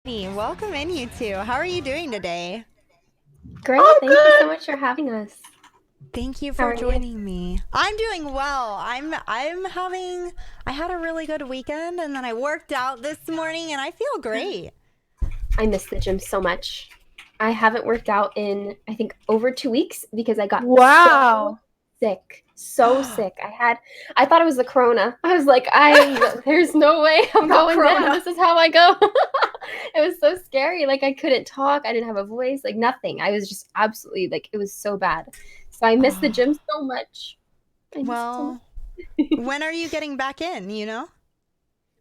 Welcome in, you two. How are you doing today? Great. Thank you so much for having us. Thank you How for are you? joining me. I'm doing well. I had a really good weekend and then I worked out this morning and I feel great. I miss the gym so much. I haven't worked out in, I think, over 2 weeks because I got so sick. So sick. I thought it was the corona. I was like, there's no way I'm going down. This is how I go. It was so scary. Like, I couldn't talk. I didn't have a voice, like nothing. I was just absolutely like, it was so bad. So I miss the gym so much. Well, when are you getting back in, you know?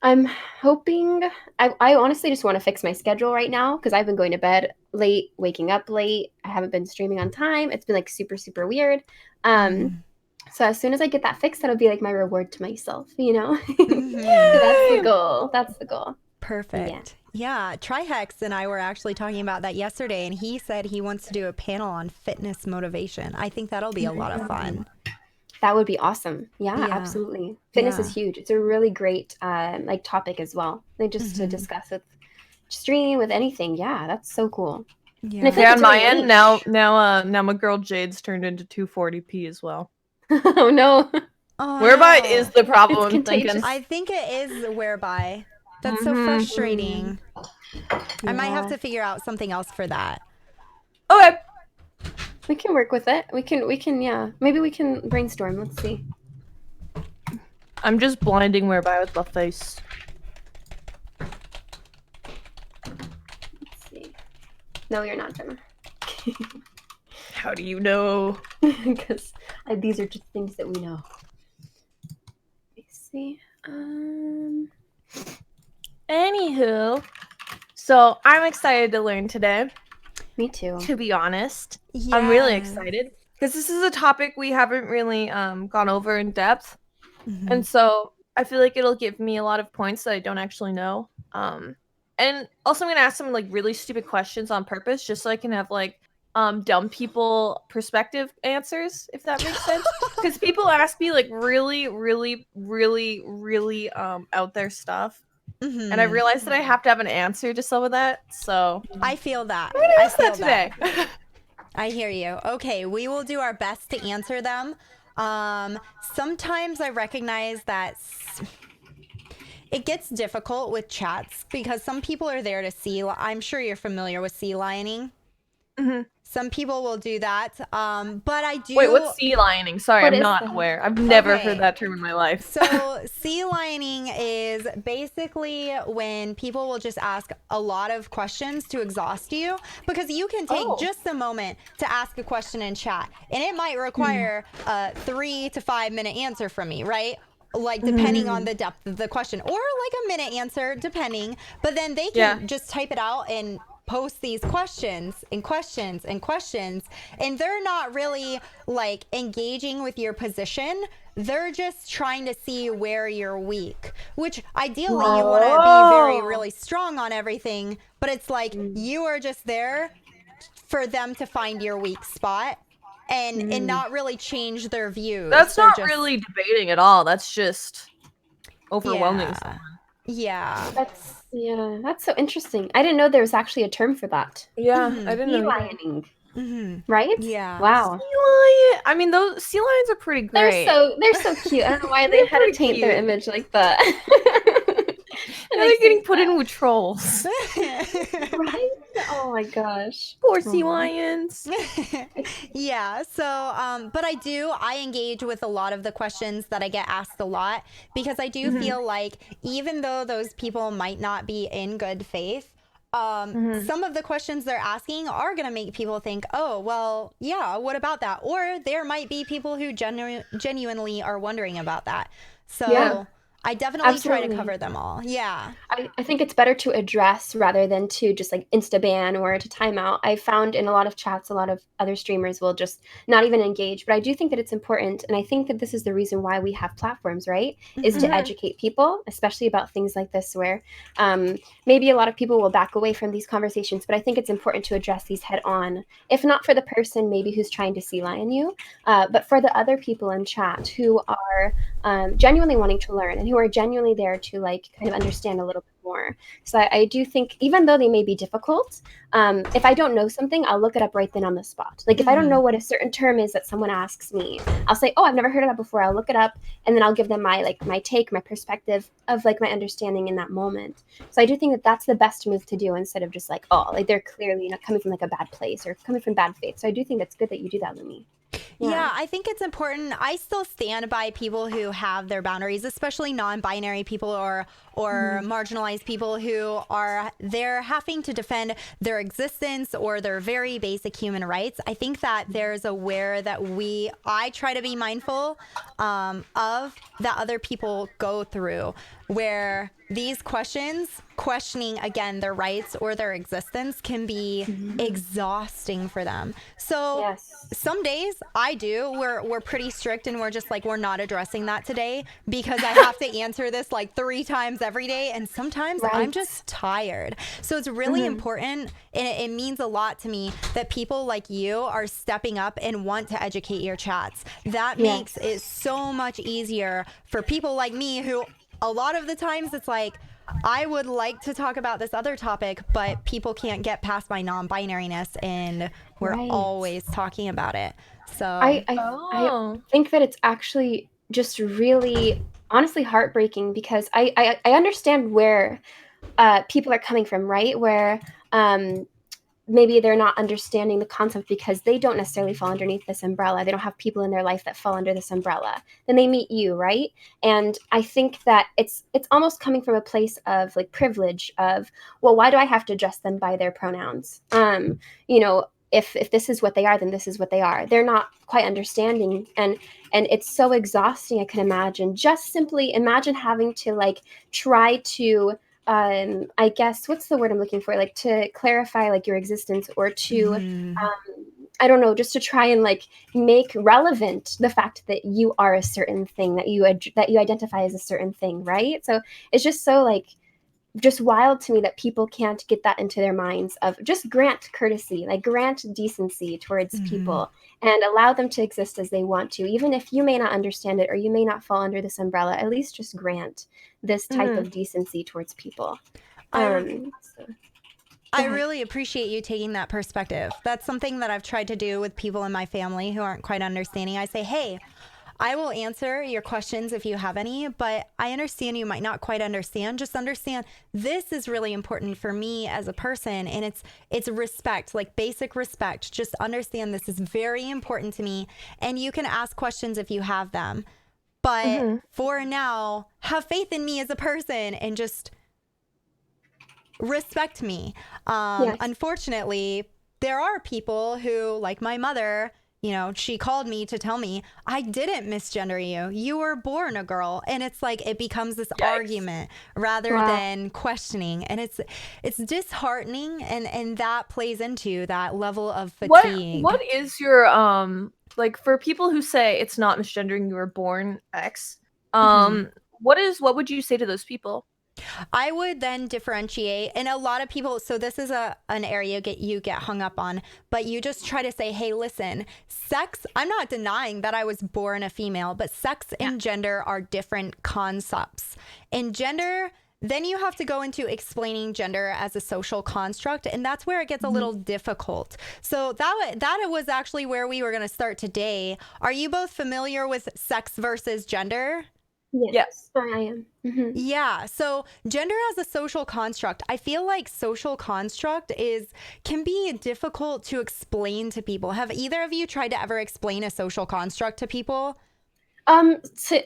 I'm hoping, I honestly just want to fix my schedule right now because I've been going to bed late, waking up late. I haven't been streaming on time. It's been like super, super weird. So as soon as I get that fixed, that'll be like my reward to myself, you know? So that's the goal. That's the goal. Perfect. Yeah. Trihex and I were actually talking about that yesterday, and he said he wants to do a panel on fitness motivation. I think that'll be a lot of fun. That would be awesome. Yeah. Absolutely. Fitness is huge. It's a really great like topic as well. Like just to discuss with stream, with anything. Yeah, that's so cool. Yeah, on my end now my girl Jade's turned into 240p as well. Oh no. Whereby is the problem, I'm thinking. I think it is whereby. That's so frustrating. I might have to figure out something else for that. Okay. We can work with it. We can, yeah. Maybe we can brainstorm. Let's see. I'm just blinding whereby with the face. Let's see. No, you're not, Jenna. How do you know? Because these are just things that we know. Let's see. Anywho, so I'm excited to learn today. Me too. To be honest, I'm really excited because this is a topic we haven't really gone over in depth, and so I feel like it'll give me a lot of points that I don't actually know. And also I'm gonna ask some like really stupid questions on purpose, just so I can have like dumb people perspective answers, if that makes sense. Because people ask me like really out there stuff. And I realized that I have to have an answer to some of that, so I feel that. I'm gonna ask that today. I hear you. Okay, we will do our best to answer them. Sometimes I recognize that it gets difficult with chats because some people are there to see. I'm sure you're familiar with sea lioning. Some people will do that, but I do... Wait, what's sea lioning? Sorry, I'm not aware. I've never heard that term in my life. So sea lioning is basically when people will just ask a lot of questions to exhaust you, because you can take just a moment to ask a question in chat, and it might require a 3 to 5 minute answer from me, right? Like depending on the depth of the question, or like a minute answer, depending. But then they can just type it out and post these questions and questions and questions, and they're not really like engaging with your position. They're just trying to see where you're weak, which ideally you want to be really strong on everything, but it's like you are just there for them to find your weak spot and not really change their views. That's not really debating at all. That's just overwhelming someone. Yeah. That's so interesting. I didn't know there was actually a term for that. Yeah, I didn't know. Sea lioning. Right? Yeah. Wow. Sea lion. I mean, those sea lions are pretty great. They're so cute. I don't know why they had to taint their image like that. And they're getting put in with trolls. Right? Oh my gosh. Poor sea lions. Yeah, so but I engage with a lot of the questions that I get asked a lot, because I do feel like even though those people might not be in good faith, some of the questions they're asking are going to make people think, oh, well, yeah, what about that? Or there might be people who genuinely are wondering about that. So I definitely try to cover them all. Yeah. I think it's better to address rather than to just like insta ban or to timeout. I found in a lot of chats, a lot of other streamers will just not even engage. But I do think that it's important. And I think that this is the reason why we have platforms, right? Is to educate people, especially about things like this, where maybe a lot of people will back away from these conversations. But I think it's important to address these head on, if not for the person maybe who's trying to sea lion you, but for the other people in chat who are genuinely wanting to learn and who are genuinely there to like kind of understand a little bit more. So I do think, even though they may be difficult, if I don't know something, I'll look it up right then on the spot. Like if I don't know what a certain term is that someone asks me, I'll say, oh, I've never heard of that before. I'll look it up, and then I'll give them my take, my perspective of like my understanding in that moment. So I do think that that's the best move to do, instead of just like, oh, like they're clearly not coming from like a bad place or coming from bad faith. So I do think it's good that you do that, Lumi. Yeah, I think it's important. I still stand by people who have their boundaries, especially non-binary people or marginalized people who are they're having to defend their existence or their very basic human rights. I think that there's a where that I try to be mindful of that other people go through, where these questioning again their rights or their existence can be exhausting for them. So some days we're pretty strict and we're just like, we're not addressing that today because I have to answer this like 3 times every day, and sometimes I'm just tired. So it's really important, and it means a lot to me that people like you are stepping up and want to educate your chats. That makes it so much easier for people like me who a lot of the times it's like, I would like to talk about this other topic, but people can't get past my non-binariness, and we're always talking about it. So I think that it's actually just really honestly heartbreaking, because I understand where people are coming from, right? Where maybe they're not understanding the concept because they don't necessarily fall underneath this umbrella. They don't have people in their life that fall under this umbrella. Then they meet you, right? And I think that it's almost coming from a place of like privilege of, well, why do I have to address them by their pronouns? If this is what they are, then this is what they are. They're not quite understanding, and it's so exhausting. I can imagine. Just simply imagine having to like try to I guess, what's the word I'm looking for? Like to clarify like your existence, or to, I don't know, just to try and like make relevant the fact that you are a certain thing, that you identify as a certain thing, right? So it's just so like, just wild to me that people can't get that into their minds of just grant courtesy, like grant decency towards people, and allow them to exist as they want to. Even if you may not understand it or you may not fall under this umbrella, at least just grant this type of decency towards people. I really appreciate you taking that perspective. That's something that I've tried to do with people in my family who aren't quite understanding. I say, hey, I will answer your questions if you have any, but I understand you might not quite understand. Just understand this is really important for me as a person, and it's respect, like basic respect. Just understand this is very important to me, and you can ask questions if you have them. But for now, have faith in me as a person and just respect me. Unfortunately, there are people who, like my mother, she called me to tell me I didn't misgender you. You were born a girl. And it's like it becomes this argument rather than questioning. And it's disheartening, and that plays into that level of fatigue. What is your like, for people who say it's not misgendering, you were born X, what would you say to those people? I would then differentiate, and a lot of people, so this is an area you get hung up on, but you just try to say, hey, listen, sex, I'm not denying that I was born a female, but sex and gender are different concepts. And gender, then you have to go into explaining gender as a social construct, and that's where it gets a little difficult. So that was actually where we were going to start today. Are you both familiar with sex versus gender? Yes, I am. Yeah. So gender as a social construct, I feel like social construct can be difficult to explain to people. Have either of you tried to ever explain a social construct to people?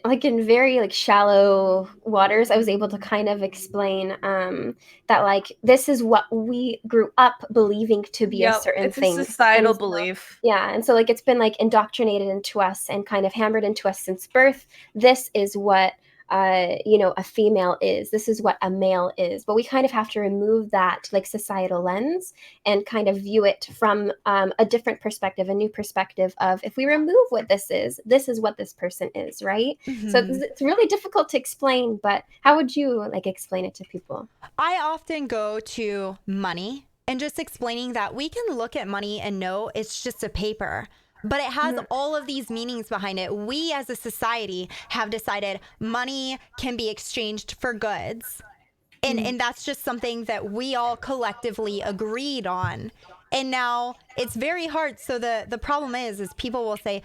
Like in very like shallow waters, I was able to kind of explain that like this is what we grew up believing to be a certain thing. It's a societal belief. Yeah, and so like it's been like indoctrinated into us and kind of hammered into us since birth. This is what a female is. This is what a male is. But we kind of have to remove that like societal lens and kind of view it from a different perspective, a new perspective of, if we remove what this is what this person is, right? So it's really difficult to explain, but how would you like explain it to people? I often go to money and just explaining that we can look at money and know it's just a paper. but it has all of these meanings behind it. We as a society have decided money can be exchanged for goods. And that's just something that we all collectively agreed on. And now it's very hard. So the problem is people will say,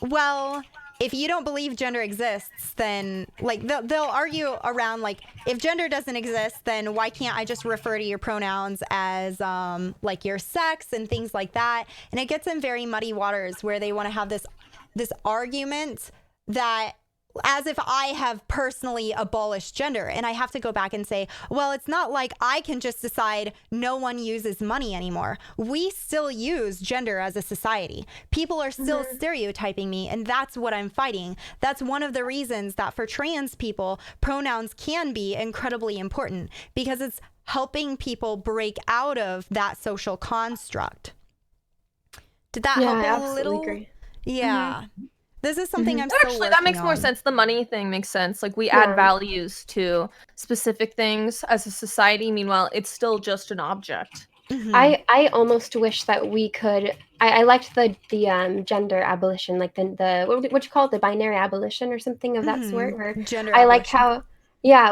well, if you don't believe gender exists, then like they'll argue around like, if gender doesn't exist, then why can't I just refer to your pronouns as like your sex and things like that? And it gets in very muddy waters where they want to have this argument that as if I have personally abolished gender. And I have to go back and say, well, it's not like I can just decide no one uses money anymore. We still use gender as a society. People are still stereotyping me, and that's what I'm fighting. That's one of the reasons that for trans people, pronouns can be incredibly important, because it's helping people break out of that social construct. Did that help a little? Agree. Yeah. This is something I'm still Actually, that makes more sense. The money thing makes sense. Like, we add values to specific things as a society. Meanwhile, it's still just an object. I almost wish that we could. I liked the gender abolition, like the what you call it, the binary abolition or something of that sort. Where gender I abolition. liked how,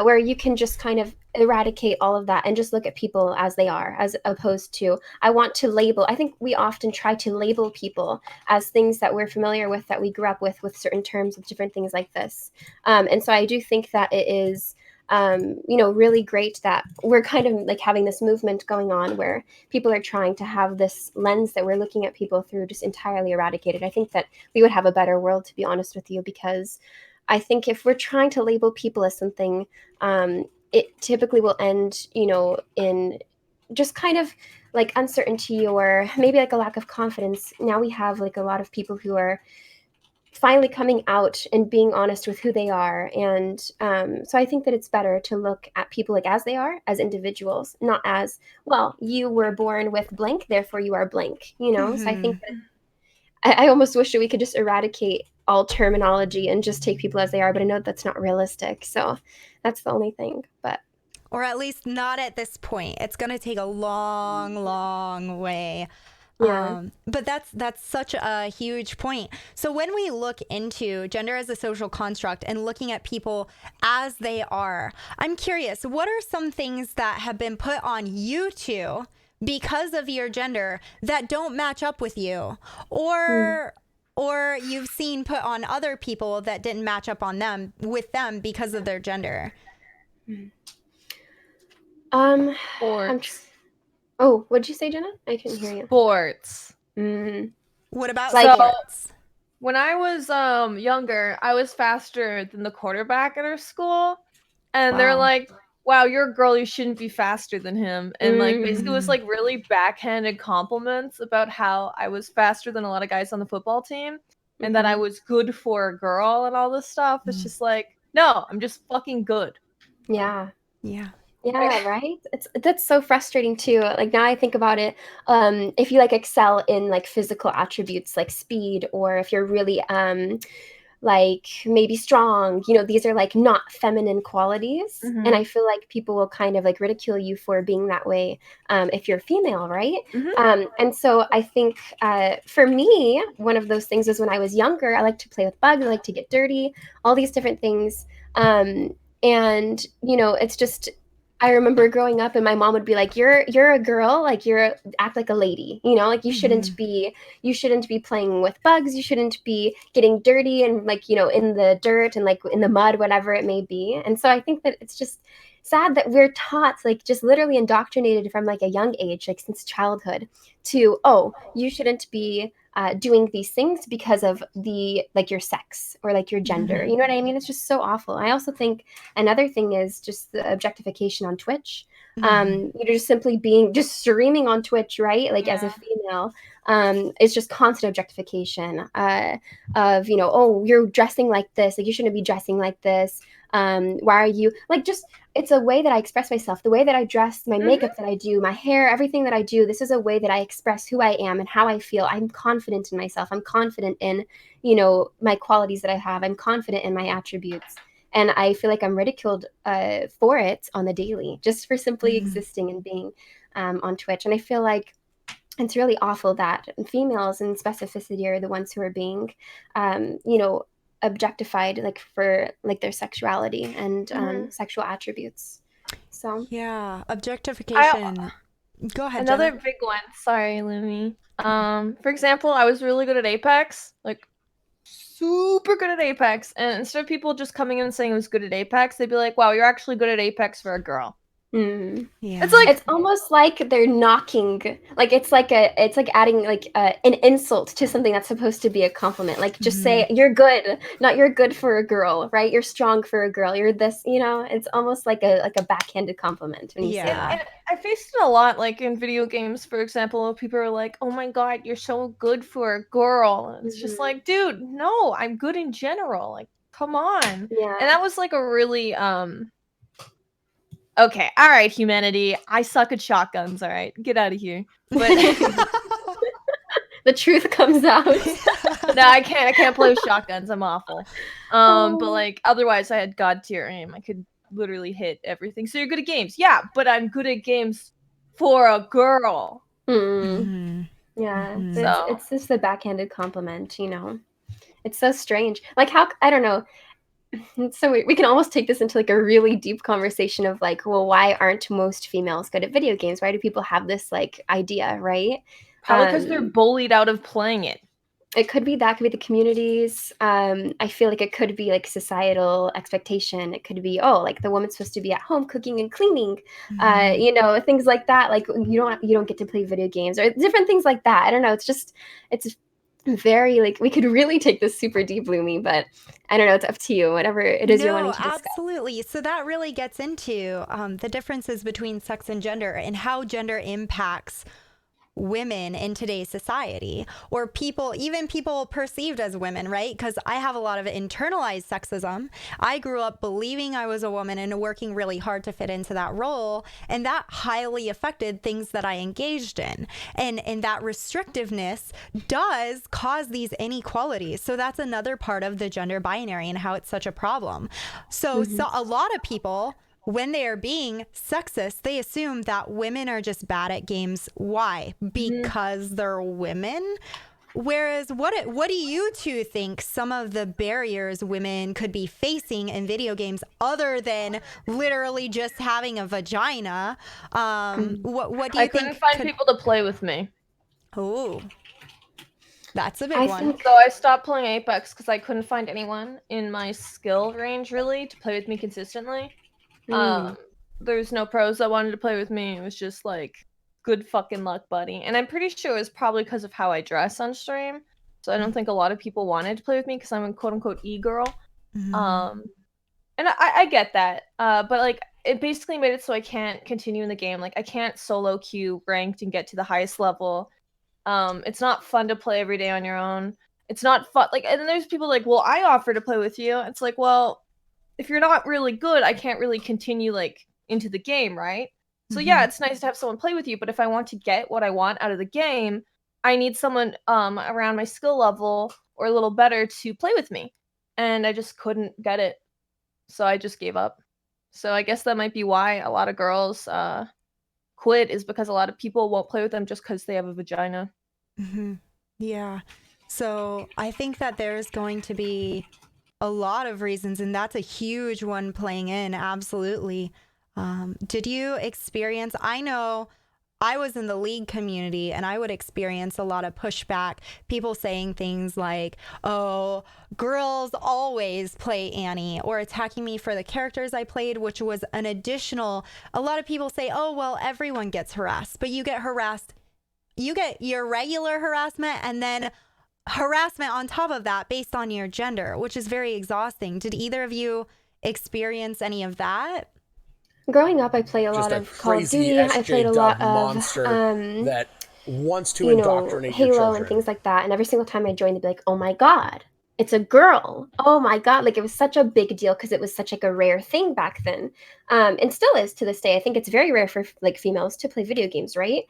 where you can just kind of eradicate all of that and just look at people as they are, as opposed to I want to label. I think we often try to label people as things that we're familiar with, that we grew up with certain terms, with different things like this. And so I do think that it is really great that we're kind of like having this movement going on where people are trying to have this lens that we're looking at people through just entirely eradicated. I think that we would have a better world, to be honest with you, because I think if we're trying to label people as something, it typically will end, in just kind of like uncertainty, or maybe like a lack of confidence. Now we have like a lot of people who are finally coming out and being honest with who they are. And so I think that it's better to look at people like as they are, as individuals, not as, well, you were born with blank, therefore you are blank, So I think that I almost wish that we could just eradicate all terminology and just take people as they are, but I know that's not realistic. So that's the only thing. Or at least not at this point. It's going to take a long, long way. Yeah. But that's such a huge point. So when we look into gender as a social construct and looking at people as they are, I'm curious, what are some things that have been put on you two because of your gender that don't match up with you, or you've seen put on other people that didn't match up on them with them because of their gender? Sports. Oh, what'd you say, Jenna? I couldn't hear you. Sports. What about sports? When I was younger, I was faster than the quarterback at our school, and they're like, wow, you're a girl, you shouldn't be faster than him. And like basically it was like really backhanded compliments about how I was faster than a lot of guys on the football team, and that I was good for a girl and all this stuff. It's just like, no, I'm just fucking good. Yeah, right. That's so frustrating too. Like, now I think about it, if you like excel in like physical attributes like speed, or if you're really like maybe strong, these are like not feminine qualities. And I feel like people will kind of like ridicule you for being that way if you're female, right? And so I think for me, one of those things is when I was younger, I like to play with bugs, I like to get dirty, all these different things. And it's just, I remember growing up and my mom would be like, you're a girl, like act like a lady, like you shouldn't be playing with bugs, you shouldn't be getting dirty and like, in the dirt and like in the mud, whatever it may be. And so I think that it's just sad that we're taught, like just literally indoctrinated from like a young age, like since childhood, to, oh, you shouldn't be doing these things because of your sex or like your gender. You know what I mean? It's just so awful. I also think another thing is just the objectification on Twitch. Just simply just streaming on Twitch, right? Like as a female, it's just constant objectification of, oh, you're dressing like this, like you shouldn't be dressing like this. Why are you like, just, it's a way that I express myself, the way that I dress, my makeup that I do, my hair, everything that I do. This is a way that I express who I am and how I feel. I'm confident in myself. I'm confident in, my qualities that I have. I'm confident in my attributes. And I feel like I'm ridiculed for it on the daily, just for simply existing and being on Twitch. And I feel like it's really awful that females in specificity are the ones who are being, objectified, like for like their sexuality and sexual attributes. So yeah, objectification. Go ahead, another Jenna. big one. Sorry, Lumi. For example, I was really good at Apex, like super good at Apex, and instead of people just coming in and saying I was good at Apex, they'd be like, "Wow, you're actually good at Apex for a girl." Yeah. It's like it's almost like they're knocking, like it's like adding like an insult to something that's supposed to be a compliment. Like just say you're good, not you're good for a girl, right? You're strong for a girl. You're this, it's almost like a backhanded compliment when you say that. And I faced it a lot, like in video games, for example. People are like, "Oh my god, you're so good for a girl." And it's just like, dude, no, I'm good in general. Like, come on. Yeah. And that was like a really okay, all right, humanity. I suck at shotguns. All right, get out of here. But the truth comes out. No, I can't play with shotguns. I'm awful. But like otherwise, I had god tier aim. I could literally hit everything. So you're good at games, yeah. But I'm good at games for a girl. Yeah, it's just the backhanded compliment. It's so strange. Like how I don't know. So we can almost take this into like a really deep conversation of like, well, why aren't most females good at video games? Why do people have this like idea, right? Probably because they're bullied out of playing it. It could be that, could be the communities. I feel like it could be like societal expectation. It could be, like the woman's supposed to be at home cooking and cleaning, things like that. Like you don't get to play video games or different things like that. I don't know. It's very like we could really take this super deep, Lumi, but I don't know. It's up to you. Whatever it is you're wanting to discuss. Absolutely. So that really gets into the differences between sex and gender and how gender impacts women in today's society, or even people perceived as women, right? Because I have a lot of internalized sexism. I grew up believing I was a woman and working really hard to fit into that role, and that highly affected things that I engaged in. And that restrictiveness does cause these inequalities. So that's another part of the gender binary and how it's such a problem. So a lot of people, when they are being sexist, they assume that women are just bad at games. Why? Because they're women? Whereas what do you two think some of the barriers women could be facing in video games other than literally just having a vagina? What do you think? I couldn't find people to play with me. Oh, that's a big one. So I stopped playing Apex because I couldn't find anyone in my skill range really to play with me consistently. There's no pros that wanted to play with me. It was just like good fucking luck, buddy. And I'm pretty sure it was probably because of how I dress on stream. So I don't think a lot of people wanted to play with me because I'm a quote unquote e-girl. And I get that. But like it basically made it so I can't continue in the game. Like I can't solo queue ranked and get to the highest level. It's not fun to play every day on your own. It's not fun. Like, and then there's people like, well, I offer to play with you. It's like, well, if you're not really good, I can't really continue like into the game, right? So yeah, it's nice to have someone play with you, but if I want to get what I want out of the game, I need someone around my skill level or a little better to play with me. And I just couldn't get it. So I just gave up. So I guess that might be why a lot of girls quit, is because a lot of people won't play with them just because they have a vagina. Yeah. So I think that there's going to be a lot of reasons, and that's a huge one playing in. Absolutely. Did you experience, I know I was in the League community and I would experience a lot of pushback, people saying things like, oh, girls always play Annie, or attacking me for the characters I played, which was an additional, a lot of people say, oh, well, everyone gets harassed, but you get harassed, you get your regular harassment and then harassment on top of that based on your gender, which is very exhausting. Did either of you experience any of that? Growing up, I played a lot of Call of Duty. I played a lot of that wants to indoctrinate Halo your children. And things like that. And every single time I joined, they'd be like, "Oh my god, it's a girl! Oh my god!" Like it was such a big deal because it was such like a rare thing back then, and still is to this day. I think it's very rare for like females to play video games, right?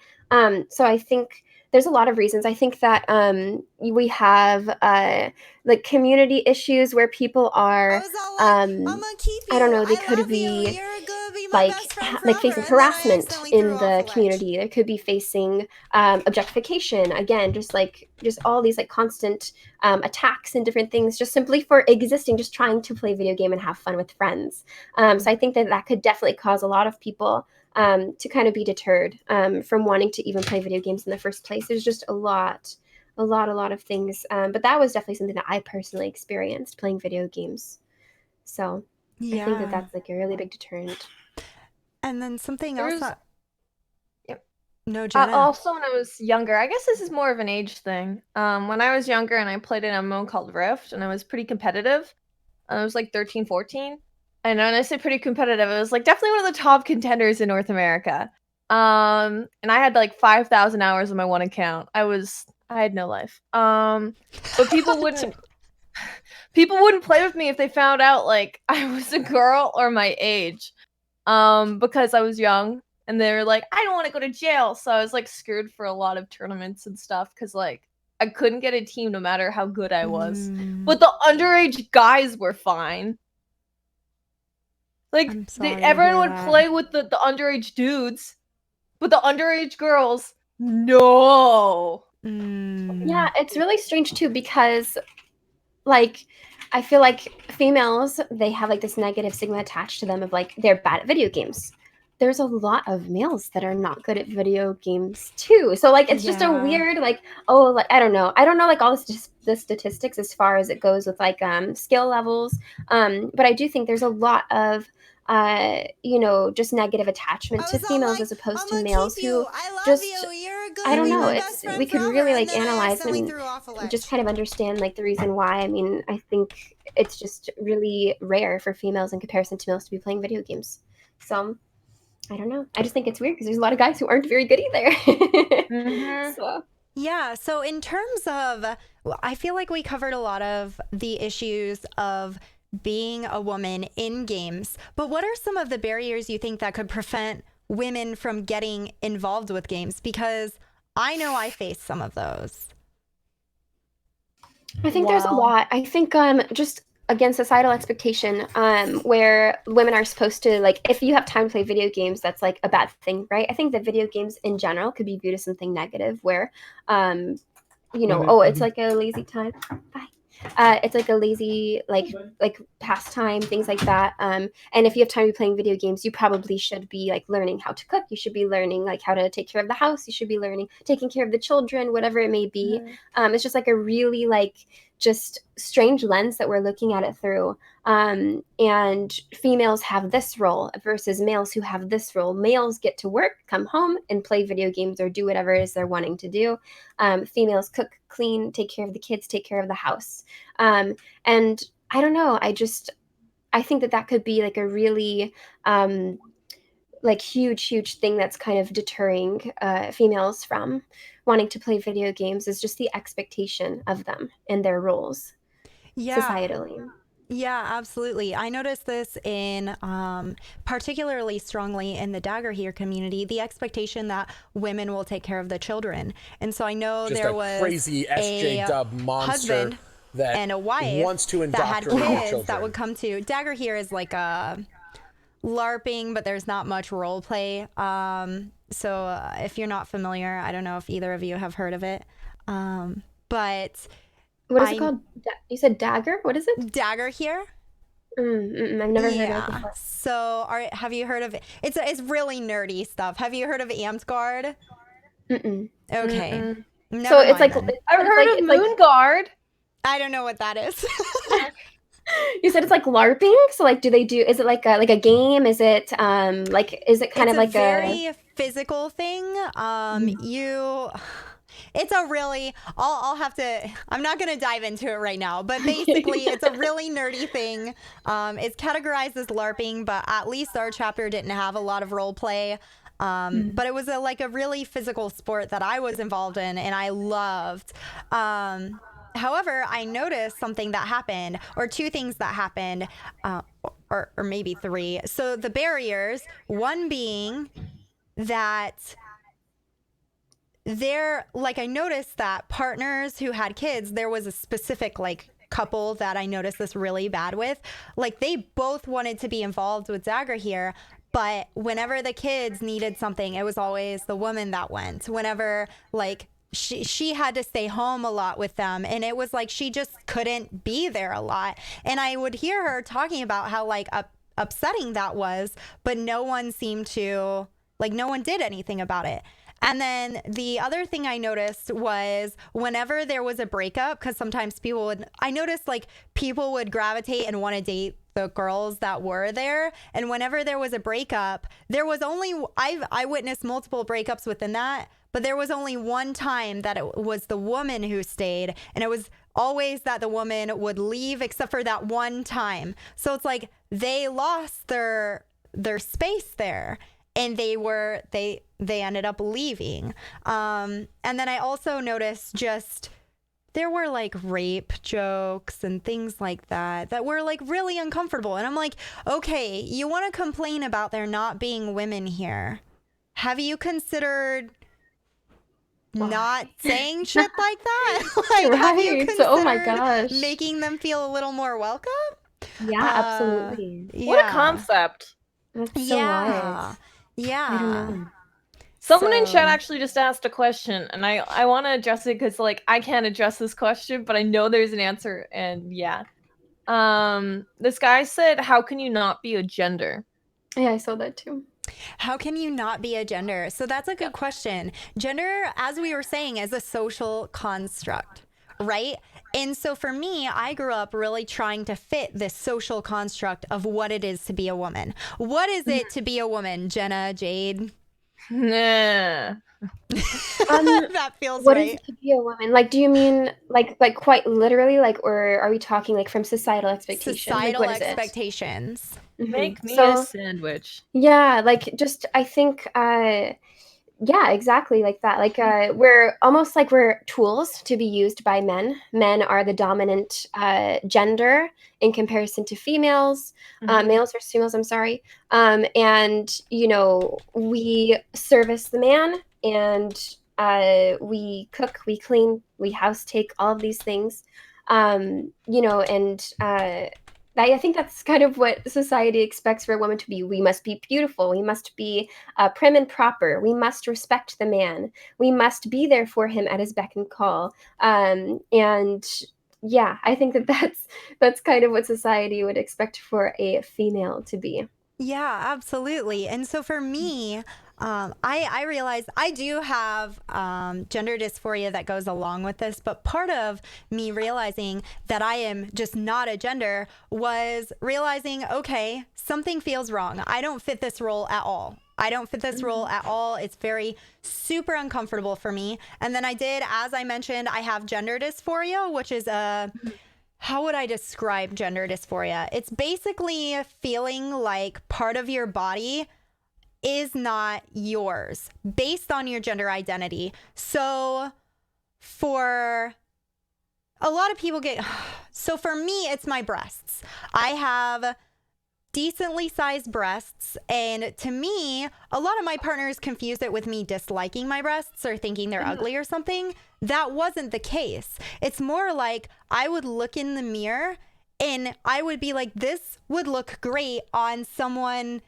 So I think there's a lot of reasons. I think that we have like community issues where people are I don't know, they could be like facing harassment in the community. There could be facing objectification, again, just all these like constant attacks and different things, just simply for existing, just trying to play video game and have fun with friends. So I think that could definitely cause a lot of people to kind of be deterred from wanting to even play video games in the first place. There's just a lot of things, but that was definitely something that I personally experienced, playing video games. So I think that that's like a really big deterrent. And then something else that... Yep. No, Jenna. Also, when I was younger, I guess this is more of an age thing. When I was younger and I played an MMO called Rift, and I was pretty competitive. I was like 13, 14. And when I say pretty competitive, it was like definitely one of the top contenders in North America. And I had like 5,000 hours on my one account. I had no life. But people wouldn't play with me if they found out like I was a girl or my age. Because I was young, and they were like, I don't want to go to jail. So I was like screwed for a lot of tournaments and stuff, because like I couldn't get a team no matter how good I was. But the underage guys were fine. Like everyone would play with the underage dudes, but the underage girls, no. Yeah, it's really strange too, because like I feel like females, they have like this negative stigma attached to them of like they're bad at video games. There's a lot of males that are not good at video games too. So like it's just a weird like, oh, like I don't know like all the statistics as far as it goes with like skill levels. But I do think there's a lot of just negative attachment to females as opposed to males who just I don't know. We could really like analyze and just kind of understand like the reason why. I mean, I think it's just really rare for females in comparison to males to be playing video games. So I don't know. I just think it's weird because there's a lot of guys who aren't very good either. So. Yeah. So in terms of, I feel like we covered a lot of the issues of being a woman in games, but what are some of the barriers you think that could prevent women from getting involved with games? Because I know I face some of those. I think there's a lot. I think just again societal expectation where women are supposed to like, if you have time to play video games, that's like a bad thing, right? I think that video games in general could be viewed as something negative where it's like a lazy time. Bye. It's like a lazy like pastime, things like that. And if you have time to be playing video games, you probably should be like learning how to cook. You should be learning like how to take care of the house. You should be learning taking care of the children, whatever it may be. It's just like a really like just strange lens that we're looking at it through. And females have this role versus males who have this role. Males get to work, come home, and play video games or do whatever it is they're wanting to do. Females cook, clean, take care of the kids, take care of the house. And I don't know. I think that could be like a really like huge thing that's kind of deterring females from wanting to play video games, is just the expectation of them and their roles societally. Yeah, absolutely. I noticed this in particularly strongly in the Dagger Here community, the expectation that women will take care of the children. And so I know just there a was crazy SJ dub monster husband that and a wife wants to that had indoctrinate kids children. that would come to Dagger Here is like a LARPing, but there's not much role play. So if you're not familiar, I don't know if either of you have heard of it. But what is it called? You said Dagger? What is it? Dagger Here. I've never heard of it before. So have you heard of it? It's really nerdy stuff. Have you heard of Amsgard? Okay. So it's like I've heard of Moonguard. I don't know what that is. You said it's like LARPing, so like, is it like a game? Is it is it kind of like a very physical thing? It's a really, I'm not going to dive into it right now, but basically it's a really nerdy thing. It's categorized as LARPing, but at least our chapter didn't have a lot of role play. But it was a really physical sport that I was involved in and I loved. However, I noticed something that happened, or two things that happened, or maybe three. So the barriers, one being that I noticed that partners who had kids, there was a specific couple that I noticed this really bad with. Like they both wanted to be involved with Dagger Here, But whenever the kids needed something, it was always the woman that went. Whenever like she had to stay home a lot with them, and it was like she just couldn't be there a lot. And I would hear her talking about how like upsetting that was, but no one seemed to, like, no one did anything about it. And then the other thing I noticed was whenever there was a breakup, because sometimes I noticed like people would gravitate and want to date the girls that were there. And whenever there was a breakup, there was only, I witnessed multiple breakups within that, but there was only one time that it was the woman who stayed. And it was always that the woman would leave except for that one time. So it's like they lost their space there. And they ended up leaving. And then I also noticed just there were like rape jokes and things like that were like really uncomfortable. And I'm like, okay, you want to complain about there not being women here. Have you considered not saying shit like that? Like, have you considered oh my gosh, making them feel a little more welcome? Yeah, absolutely. What a concept. That's so wild. Yeah. I don't know. Someone in chat actually just asked a question, and I want to address it because, like, I can't address this question, but I know there's an answer, and yeah. This guy said, how can you not be a gender? Yeah, I saw that too. How can you not be a gender? So that's a good question. Gender, as we were saying, is a social construct, right? And so for me, I grew up really trying to fit this social construct of what it is to be a woman. What is it to be a woman, Jenna, Jade? Nah. That feels what right. Is it to be a woman? Like, do you mean like quite literally, like, or are we talking like from societal expectations? Societal like, expectations. Make me a sandwich. Yeah, like just I think yeah, exactly like that. Like we're almost like we're tools to be used by men. Men are the dominant gender in comparison to females, males versus females, I'm sorry. And, you know, we service the man, and we cook, we clean, we house take, all of these things. You know, and I think that's kind of what society expects for a woman to be. We must be beautiful. We must be prim and proper. We must respect the man. We must be there for him at his beck and call. And yeah, I think that's kind of what society would expect for a female to be. Yeah, absolutely. And so for me, I realized I do have gender dysphoria that goes along with this, but part of me realizing that I am just not a gender was realizing, okay, something feels wrong. I don't fit this role at all. I don't fit this role at all. It's very super uncomfortable for me. And then as I mentioned, I have gender dysphoria, which is how would I describe gender dysphoria? It's basically feeling like part of your body is not yours based on your gender identity. So for a lot of people so for me, it's my breasts. I have decently sized breasts, and to me, a lot of my partners confuse it with me disliking my breasts or thinking they're ugly or something. That wasn't the case. It's more like I would look in the mirror and I would be like, this would look great on someone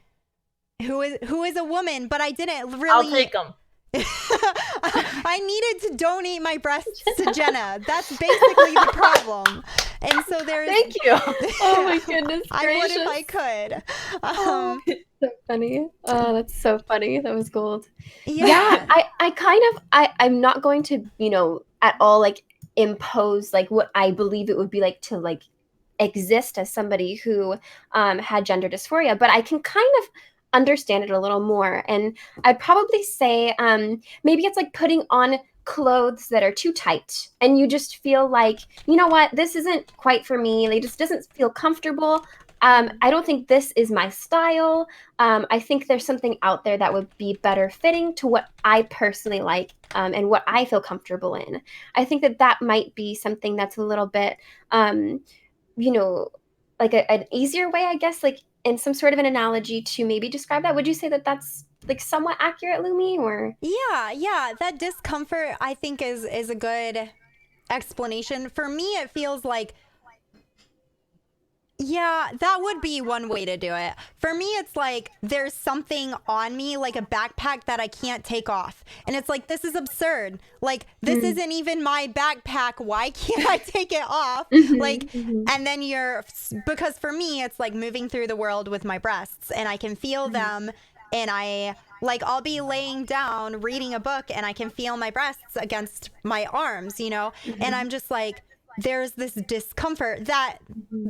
who is a woman, but I didn't really. I'll take them. I needed to donate my breasts to Jenna. That's basically the problem. And so there's. Thank you. Oh my goodness gracious. I would if I could. So funny. Oh, that's so funny. That was gold. Yeah. I'm not going to, you know, at all like impose like what I believe it would be like to like exist as somebody who had gender dysphoria, but I can kind of understand it a little more. And I'd probably say maybe it's like putting on clothes that are too tight, and you just feel like, you know what, this isn't quite for me. Like, it just doesn't feel comfortable. I don't think this is my style. I think there's something out there that would be better fitting to what I personally like and what I feel comfortable in. I think that might be something that's a little bit, you know, like an easier way, I guess, like in some sort of an analogy to maybe describe that. Would you say that that's like somewhat accurate, Lumi? Or yeah, that discomfort I think is a good explanation. For me, it feels like Yeah, that would be one way to do it. For me, it's like there's something on me, like a backpack that I can't take off. And it's like, this is absurd. Like, this isn't even my backpack. Why can't I take it off? Like, and then because for me, it's like moving through the world with my breasts and I can feel them. And I'll be laying down reading a book and I can feel my breasts against my arms, and I'm just like, there's this discomfort that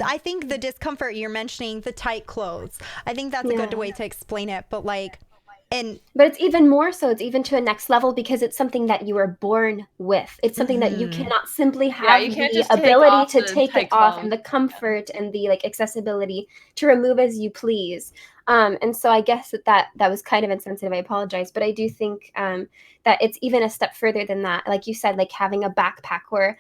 I think the discomfort you're mentioning, the tight clothes, I think that's a good way to explain it. But but it's even more so, it's even to a next level because it's something that you were born with. It's something that you cannot simply have the ability to take it off and the comfort and the like accessibility to remove as you please. And so I guess that was kind of insensitive. I apologize, but I do think that it's even a step further than that. Like you said, like having a backpack or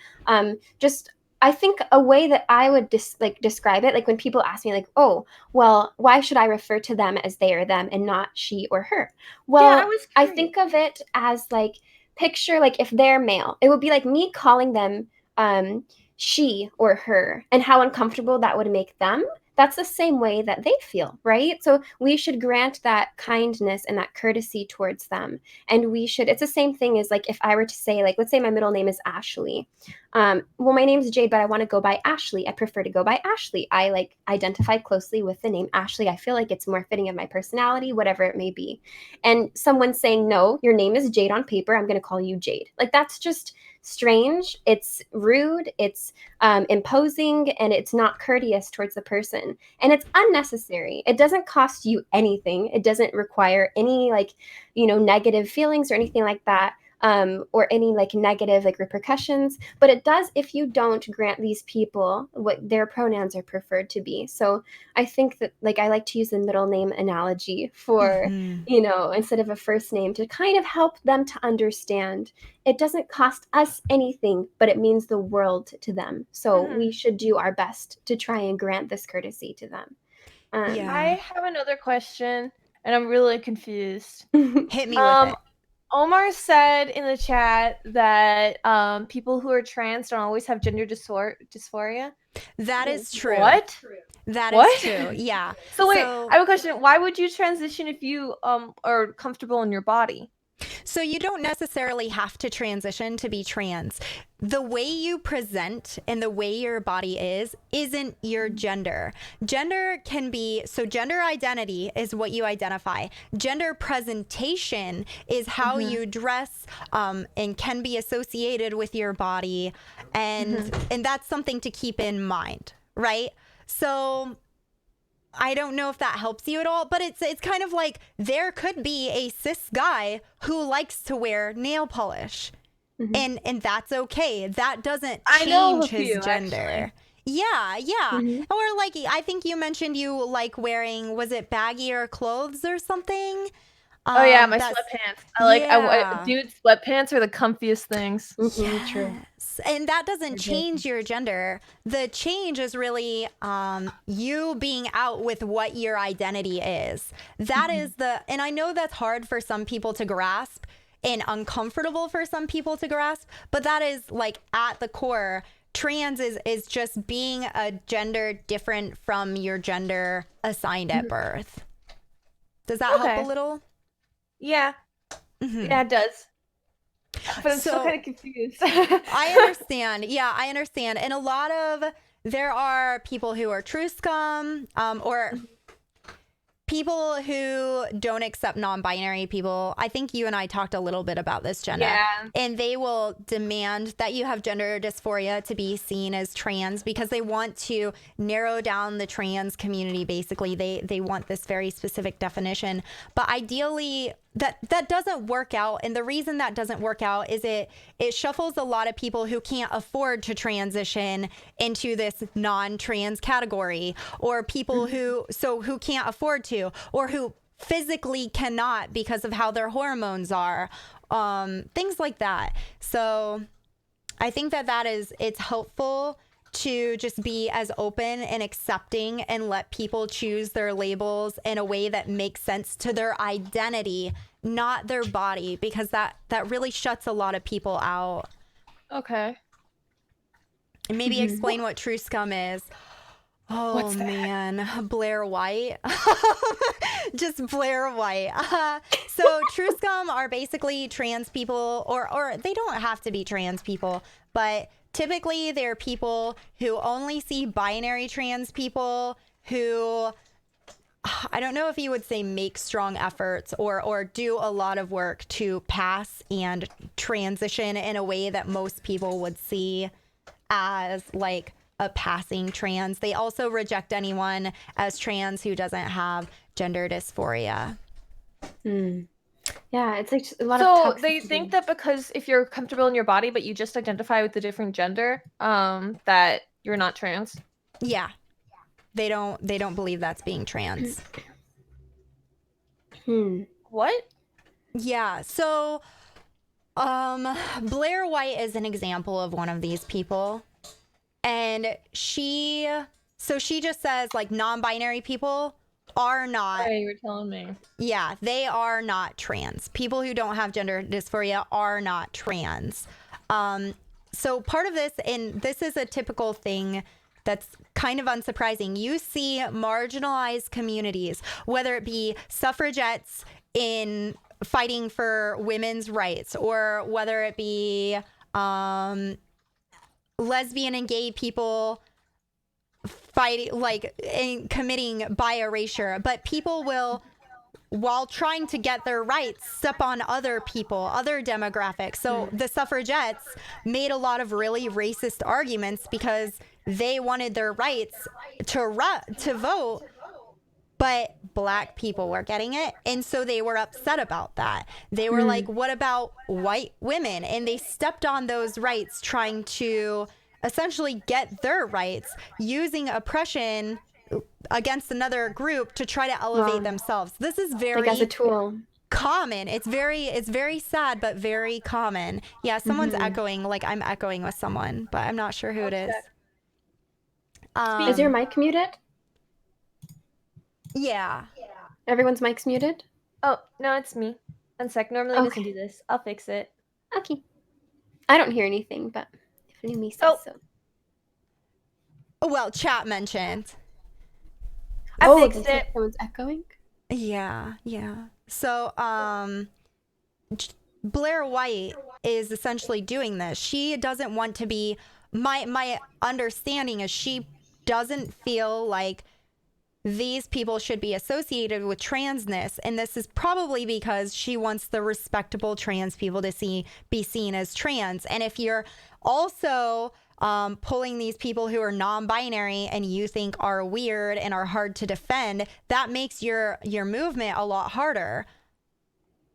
just I think a way that I would describe it, like when people ask me like, oh, well, why should I refer to them as they or them and not she or her? Well, I think of it as like, picture like if they're male, it would be like me calling them she or her and how uncomfortable that would make them. That's the same way that they feel, right? So we should grant that kindness and that courtesy towards them. And it's the same thing as like if I were to say, like, let's say my middle name is Ashley. Well, my name's Jade, but I want to go by Ashley. I prefer to go by Ashley. I like identify closely with the name Ashley. I feel like it's more fitting of my personality, whatever it may be. And someone saying, no, your name is Jade on paper, I'm going to call you Jade. Like, that's just strange. It's rude. It's imposing, and it's not courteous towards the person. And it's unnecessary. It doesn't cost you anything. It doesn't require any negative feelings or anything like that. Or any like negative like repercussions, but it does if you don't grant these people what their pronouns are preferred to be. So I think that like I like to use the middle name analogy for instead of a first name to kind of help them to understand it doesn't cost us anything, but it means the world to them. So we should do our best to try and grant this courtesy to them. I have another question, and I'm really confused. Hit me with it. Omar said in the chat that people who are trans don't always have gender dysphoria. That is true. What? That is true. Yeah. So wait, I have a question. Why would you transition if you are comfortable in your body? So you don't necessarily have to transition to be trans. The way you present and the way your body isn't your gender. Gender identity is what you identify. Gender presentation is how you dress and can be associated with your body. And that's something to keep in mind, right? So I don't know if that helps you at all, but it's kind of like there could be a cis guy who likes to wear nail polish, and that's okay. That doesn't change his gender. Actually. Yeah. Or like I think you mentioned you like wearing, was it baggier clothes or something? Oh yeah, my sweatpants. Dude, sweatpants are the comfiest things. Yes. True. And that doesn't change your gender. The change is really you being out with what your identity is. That is and I know that's hard for some people to grasp and uncomfortable for some people to grasp, but that is like at the core. Trans is just being a gender different from your gender assigned at birth. Does that help a little? Yeah. Yeah, it does. But I'm still kind of confused. I understand. Yeah, I understand. And there are people who are true scum, or people who don't accept non-binary people. I think you and I talked a little bit about this, Jenna. Yeah. And they will demand that you have gender dysphoria to be seen as trans because they want to narrow down the trans community. Basically, they want this very specific definition. But ideally, that doesn't work out. And the reason that doesn't work out is it shuffles a lot of people who can't afford to transition into this non-trans category, or people who can't afford to, or who physically cannot because of how their hormones are, things like that. So I think it's helpful to just be as open and accepting and let people choose their labels in a way that makes sense to their identity, not their body, because that really shuts a lot of people out. Okay. And maybe explain what true scum is. Oh, What's that? man. Blair White. Just Blair White. So True Scum are basically trans people, or they don't have to be trans people, but typically they're people who only see binary trans people who, I don't know if you would say make strong efforts or do a lot of work to pass and transition in a way that most people would see as like a passing trans. They also reject anyone as trans who doesn't have gender dysphoria. Yeah, it's like a lot So of toxicity. they think that because if you're comfortable in your body, but you just identify with a different gender, that you're not trans. Yeah. They don't believe that's being trans. What? Yeah. So Blair White is an example of one of these people. And she just says like non-binary people are not. Hey, you were telling me. Yeah, they are not trans. People who don't have gender dysphoria are not trans. So part of this, and this is a typical thing that's kind of unsurprising. You see marginalized communities, whether it be suffragettes in fighting for women's rights, or whether it be lesbian and gay people fighting, like committing bi erasure, but people will, while trying to get their rights, step on other people, other demographics. So the suffragettes made a lot of really racist arguments because they wanted their rights to vote, but black people were getting it. And so they were upset about that. They were like, what about white women? And they stepped on those rights, trying to essentially get their rights using oppression against another group to try to elevate themselves. This is very like as a tool. Common. It's very sad, but very common. Yeah, someone's echoing, like I'm echoing with someone, but I'm not sure who it is. Is your mic muted? Yeah. Everyone's mic's muted? Oh, no, it's me. 1 sec. Normally it doesn't do this. I'll fix it. Okay. I don't hear anything, but if anyone says so. Well, chat mentioned. I fixed it. Someone's echoing? Yeah. So, Blair White is essentially doing this. She doesn't want to be, my understanding is she doesn't feel like these people should be associated with transness, and this is probably because she wants the respectable trans people to be seen as trans. And if you're also pulling these people who are non-binary and you think are weird and are hard to defend, that makes your movement a lot harder.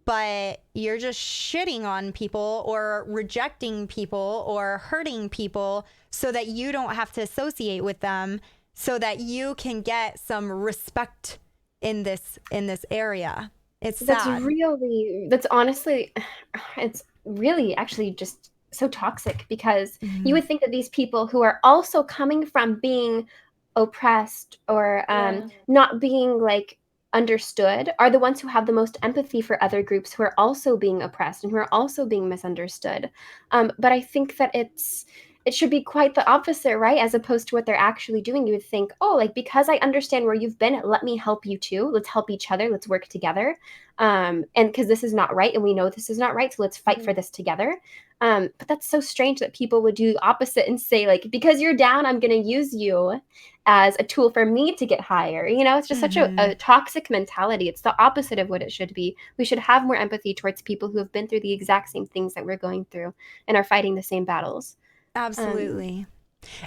But you're just shitting on people or rejecting people or hurting people so that you don't have to associate with them, so that you can get some respect in this area. It's sad. That's honestly, it's really actually just so toxic, because you would think that these people who are also coming from being oppressed or not being like understood are the ones who have the most empathy for other groups who are also being oppressed and who are also being misunderstood. But I think that it should be quite the opposite, right? As opposed to what they're actually doing. You would think, oh, like, because I understand where you've been, let me help you too. Let's help each other. Let's work together. And because this is not right, and we know this is not right, so let's fight for this together. But that's so strange that people would do the opposite and say, like, because you're down, I'm going to use you as a tool for me to get higher. You know, it's just such a toxic mentality. It's the opposite of what it should be. We should have more empathy towards people who have been through the exact same things that we're going through and are fighting the same battles. Absolutely.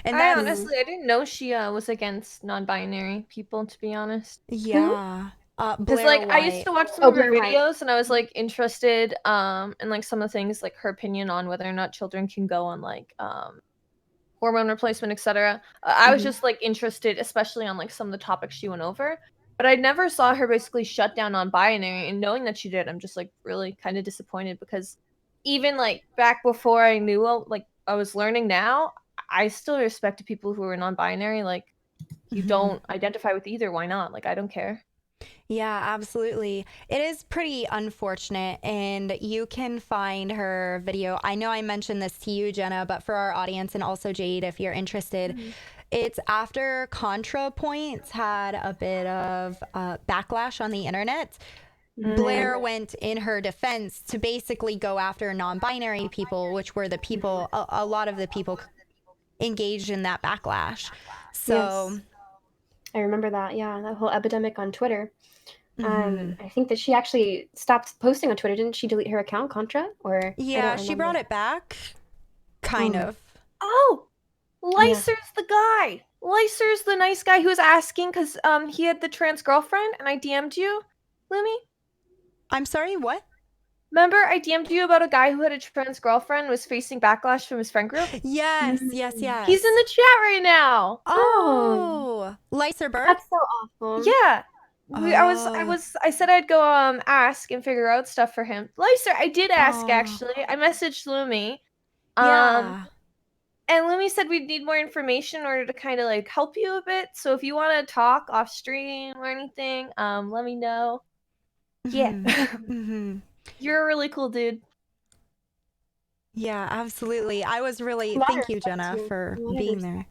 And I honestly, I didn't know she was against non-binary people, to be honest. Yeah. Because like I used to watch some of her videos and I was like interested in like some of the things, like her opinion on whether or not children can go on like hormone replacement, etc. I was just like interested, especially on like some of the topics she went over. But I never saw her basically shut down non-binary, and knowing that she did, I'm just like really kind of disappointed, because even like back before I knew like I was learning now, I still respected people who are non-binary. Like, you don't identify with either, why not? Like, I don't care. Yeah, absolutely. It is pretty unfortunate, and you can find her video. I know I mentioned this to you, Jenna, but for our audience and also Jade, if you're interested, it's after ContraPoints had a bit of backlash on the internet. Blair went in her defense to basically go after non-binary people, which were the people, a lot of the people engaged in that backlash. So yes. I remember that. Yeah, that whole epidemic on Twitter. I think that she actually stopped posting on Twitter. Didn't she delete her account, Contra? Or yeah, she brought it back, kind of. Oh, Lyser's the guy. Lyser's the nice guy who was asking because he had the trans girlfriend, and I DM'd you, Lumi. I'm sorry, what? Remember, I DM'd you about a guy who had a trans girlfriend, was facing backlash from his friend group? Yes. He's in the chat right now. Oh, Lyser Bird? That's so awful. Yeah. I said I'd go ask and figure out stuff for him. Lyser, I did ask actually. I messaged Lumi. Yeah. And Lumi said we'd need more information in order to kind of like help you a bit. So if you want to talk off stream or anything, let me know. Yeah. You're a really cool dude. Yeah, absolutely. I was really, thank you, Jenna, for being there.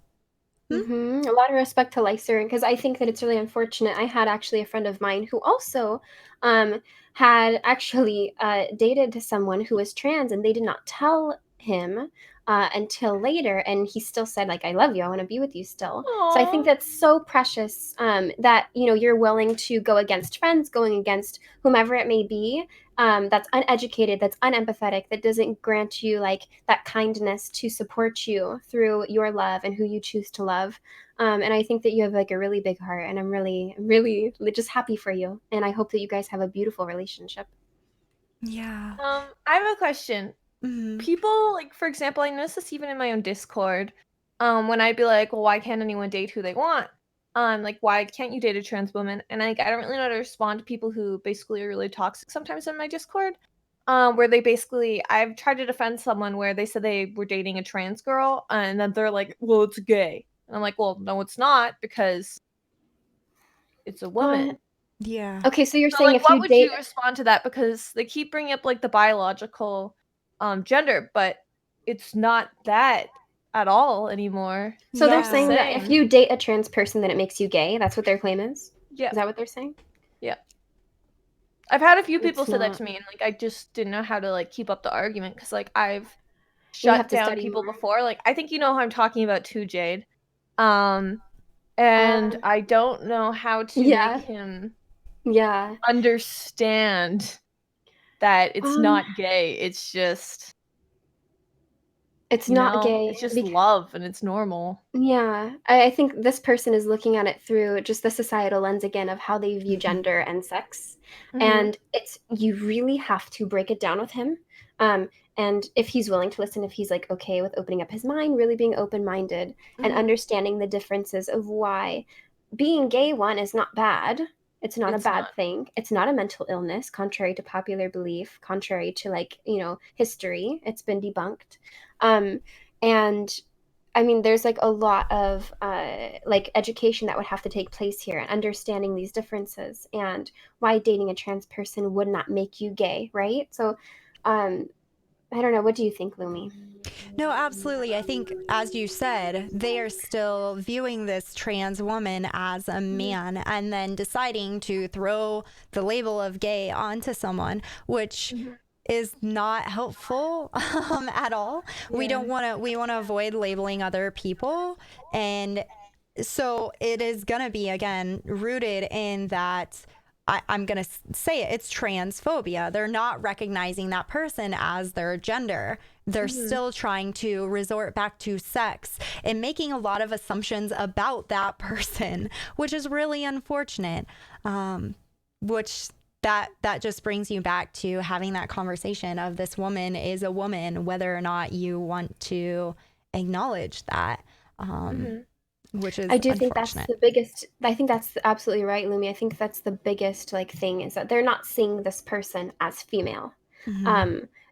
A lot of respect to Lyser, because I think that it's really unfortunate. I had actually a friend of mine who also had actually dated someone who was trans, and they did not tell him until later, and he still said, like, I love you, I want to be with you still. Aww. So I think that's so precious, that, you know, you're willing to go against friends, going against whomever it may be, that's uneducated, that's unempathetic, that doesn't grant you like that kindness to support you through your love and who you choose to love. And I think that you have like a really big heart, and I'm really, really just happy for you. And I hope that you guys have a beautiful relationship. Yeah. I have a question. People, like, for example, I noticed this even in my own Discord, when I'd be like, well, why can't anyone date who they want? Like, why can't you date a trans woman? And I don't really know how to respond to people who basically are really toxic sometimes in my Discord, where they basically, I've tried to defend someone where they said they were dating a trans girl, and then they're like, well, it's gay. And I'm like, well, no, it's not, because it's a woman. Yeah. Okay, so you're saying like, if what you would date... you respond to that? Because they keep bringing up like the biological gender, but it's not that at all anymore. So they're saying that if you date a trans person, then it makes you gay. That's what their claim is? Yeah. Is that what they're saying? Yeah. I've had a few people say that to me, and like I just didn't know how to like keep up the argument, because like I've shut down people before. Like, I think you know who I'm talking about too, Jade. And I don't know how to make him understand that it's not gay. It's just not gay. It's just love, and it's normal. Yeah. I think this person is looking at it through just the societal lens again of how they view gender and sex. And it's, you really have to break it down with him. And if he's willing to listen, if he's like okay with opening up his mind, really being open-minded and understanding the differences of why being gay, one, is not bad. It's not a bad thing. It's not a mental illness, contrary to popular belief, contrary to like, you know, history. It's been debunked. And I mean, there's like a lot of like education that would have to take place here, and understanding these differences and why dating a trans person would not make you gay, right? So I don't know. What do you think, Lumi? No, absolutely. I think, as you said, they are still viewing this trans woman as a man, and then deciding to throw the label of gay onto someone, which is not helpful at all. We want to avoid labeling other people. And so it is going to be, again, rooted in that, I'm going to say it, it's transphobia. They're not recognizing that person as their gender. They're still trying to resort back to sex and making a lot of assumptions about that person, which is really unfortunate. Which that just brings you back to having that conversation of this woman is a woman, whether or not you want to acknowledge that. Which is, I do think that's the biggest. I think that's absolutely right, Lumi. I think that's the biggest like thing, is that they're not seeing this person as female.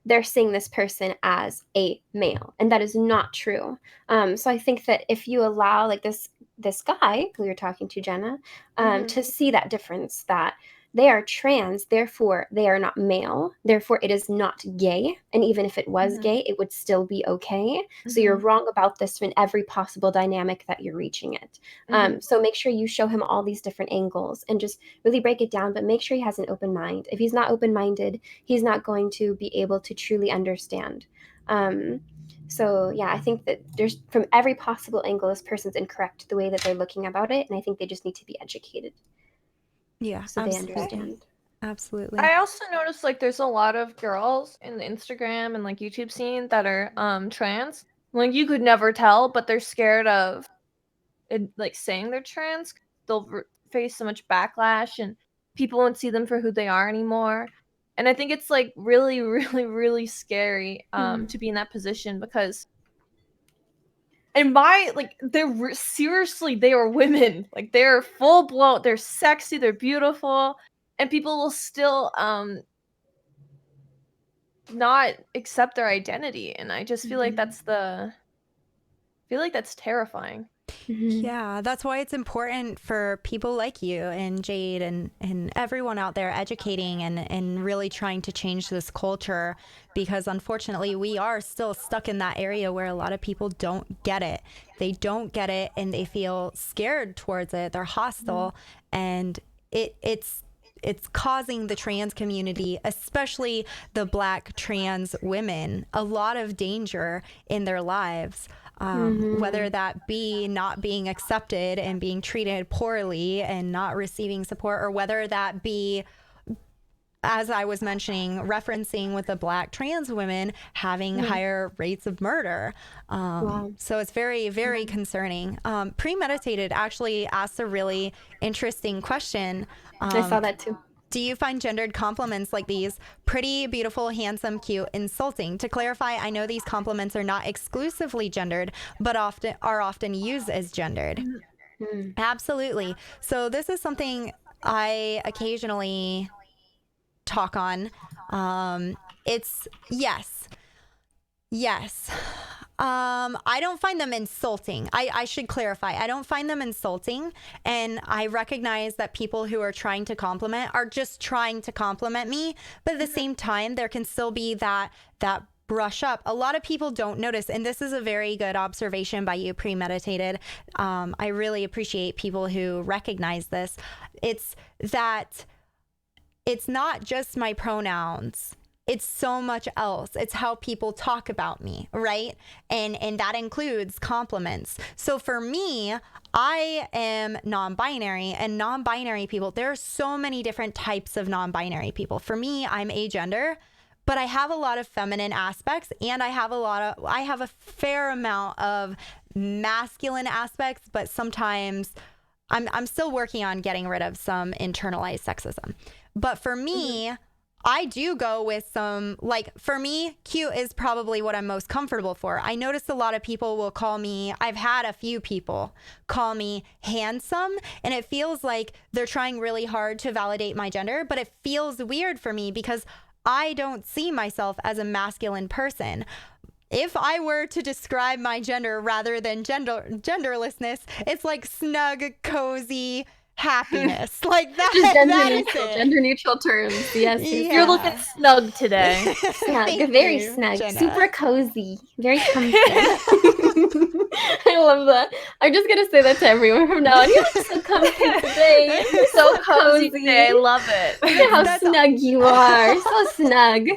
They're seeing this person as a male, and that is not true. So I think that if you allow like this guy who you're talking to, Jenna, to see that difference, that they are trans, therefore they are not male, therefore it is not gay. And even if it was gay, it would still be okay. So you're wrong about this in every possible dynamic that you're reaching it. So make sure you show him all these different angles and just really break it down, but make sure he has an open mind. If he's not open-minded, he's not going to be able to truly understand. So yeah, I think that there's, from every possible angle, this person's incorrect the way that they're looking about it, and I think they just need to be educated. Yeah, so absolutely. they understand. Absolutely. I also noticed like there's a lot of girls in the Instagram and like YouTube scene that are trans. Like you could never tell, but they're scared of it, like saying they're trans. They'll face so much backlash, and people won't see them for who they are anymore. And I think it's like really, really, really scary to be in that position, because in my like they're seriously, they are women. Like they're full blown, they're sexy, they're beautiful, and people will still not accept their identity. And I just feel like that's terrifying. Yeah, that's why it's important for people like you and Jade and everyone out there educating and really trying to change this culture, because unfortunately we are still stuck in that area where a lot of people don't get it. They don't get it and they feel scared towards it. They're hostile, and it's causing the trans community, especially the Black trans women, a lot of danger in their lives. Whether that be not being accepted and being treated poorly and not receiving support, or whether that be, as I was mentioning, referencing with the Black trans women having higher rates of murder. So it's very, very concerning. Premeditated actually asked a really interesting question. I saw that too. Do you find gendered compliments like these pretty, beautiful, handsome, cute, insulting? To clarify, I know these compliments are not exclusively gendered, but often used as gendered. Absolutely. So this is something I occasionally talk on. It's yes. I don't find them insulting. I should clarify. I don't find them insulting. And I recognize that people who are trying to compliment are just trying to compliment me. But at the same time, there can still be that brush up. A lot of people don't notice. And this is a very good observation by you, Premeditated. I really appreciate people who recognize this. It's that it's not just my pronouns. It's so much else. It's how people talk about me, right? And that includes compliments. So for me, I am non-binary, and non-binary people, there are so many different types of non-binary people. For me, I'm agender, but I have a lot of feminine aspects, and I have a fair amount of masculine aspects, but sometimes I'm still working on getting rid of some internalized sexism. But for me, I do go with some, like, for me, cute is probably what I'm most comfortable for. I notice a lot of people will call me, I've had a few people call me handsome, and it feels like they're trying really hard to validate my gender, but it feels weird for me because I don't see myself as a masculine person. If I were to describe my gender rather than genderlessness, it's like snug, cozy, happiness. Like that. Just gender neutral terms. Yes. Yeah. You're looking snug today. Snug, very snug. Jenna. Super cozy. Very comfy. I love that. I'm just gonna say that to everyone from now on. You look so comfy today. You're so cozy today. I love it. Look at how snug you are. So snug.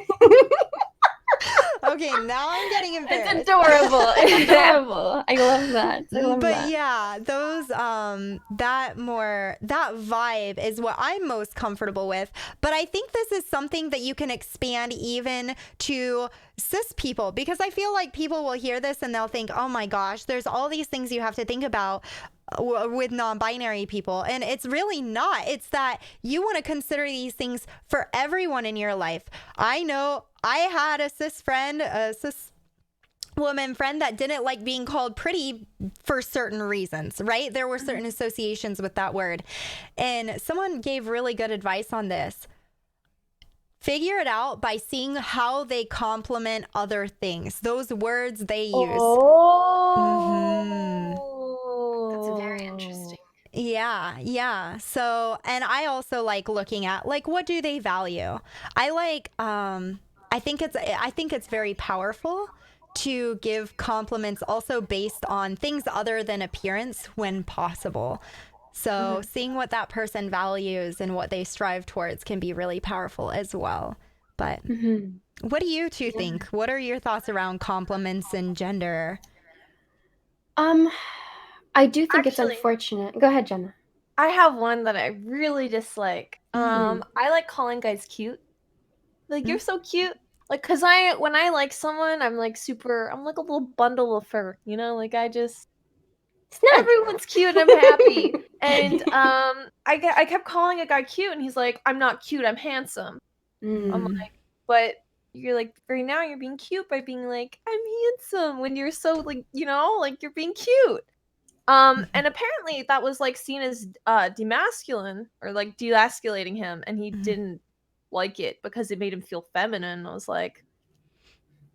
Okay, now I'm getting embarrassed. It's adorable. It's adorable. I love that. But yeah, those that vibe is what I'm most comfortable with. But I think this is something that you can expand even to cis people, because I feel like people will hear this and they'll think, oh my gosh, there's all these things you have to think about with non-binary people, and it's really not. It's that you want to consider these things for everyone in your life. I know I had a cis woman friend that didn't like being called pretty for certain reasons, right? There were certain associations with that word, and someone gave really good advice on this. Figure it out by seeing how they compliment other things, those words they use. That's very interesting. Yeah. So, and I also like looking at like what do they value? I like I think it's very powerful to give compliments also based on things other than appearance when possible. So, seeing what that person values and what they strive towards can be really powerful as well. But what do you two think? What are your thoughts around compliments and gender? I do think it's unfortunate. Go ahead, Jenna. I have one that I really dislike. I like calling guys cute. Like, you're so cute. Like, cause when I like someone, I'm like I'm like a little bundle of fur, you know? Like, everyone's cute and I'm happy. And I kept calling a guy cute and he's like, I'm not cute, I'm handsome. I'm like, but you're like, right now you're being cute by being like, I'm handsome, when you're so like, you know, like you're being cute. And apparently that was like seen as demasculine or like demasculating him, and he didn't like it because it made him feel feminine. I was like,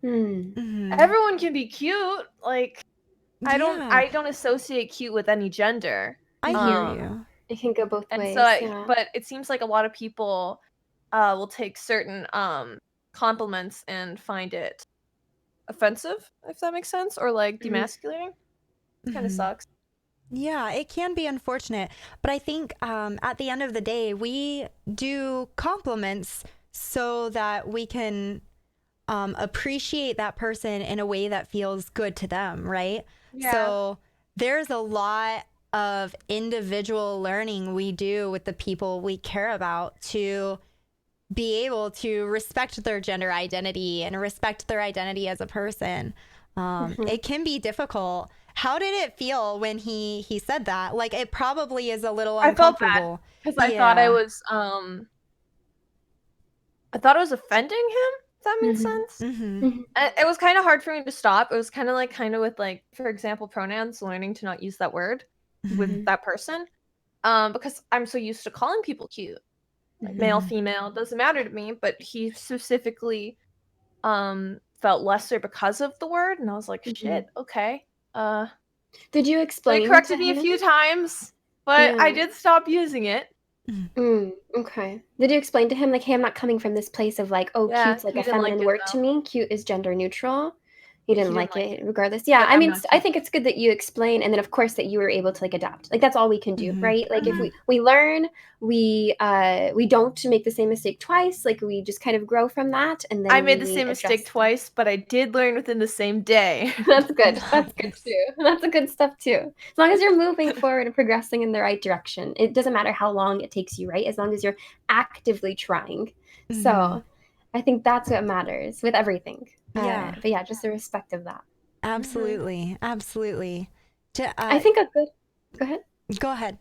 everyone can be cute. Like, I don't associate cute with any gender. I hear you. It can go both ways. But it seems like a lot of people will take certain compliments and find it offensive, if that makes sense, or like demasculating. Kind of sucks. Yeah, it can be unfortunate, but I think at the end of the day, we do compliments so that we can appreciate that person in a way that feels good to them, right? Yeah. So there's a lot of individual learning we do with the people we care about to be able to respect their gender identity and respect their identity as a person. It can be difficult. How did it feel when he said that? Like, it probably is a little uncomfortable. Because I thought I was offending him. If that makes sense. It was kind of hard for me to stop. It was kind of with like, for example, pronouns. Learning to not use that word with that person, because I'm so used to calling people cute, like male, female, doesn't matter to me. But he specifically felt lesser because of the word, and I was like, shit, okay. Did you explain? They corrected me a few times, but I did stop using it. Okay. Did you explain to him like, hey, I'm not coming from this place of like, oh, cute's like a feminine word to me. Cute is gender neutral. He didn't like it regardless. Yeah, I mean, I think it's good that you explain, and then of course that you were able to like adapt. Like, that's all we can do, right? Like, if we learn, we don't make the same mistake twice. Like, we just kind of grow from that, and then I made the same mistake twice, but I did learn within the same day. That's good. That's good too. That's a good stuff too. As long as you're moving forward and progressing in the right direction, it doesn't matter how long it takes you, right? As long as you're actively trying. So I think that's what matters with everything. But yeah, just the respect of that. Absolutely. Absolutely. I think a good... Go ahead. Go ahead.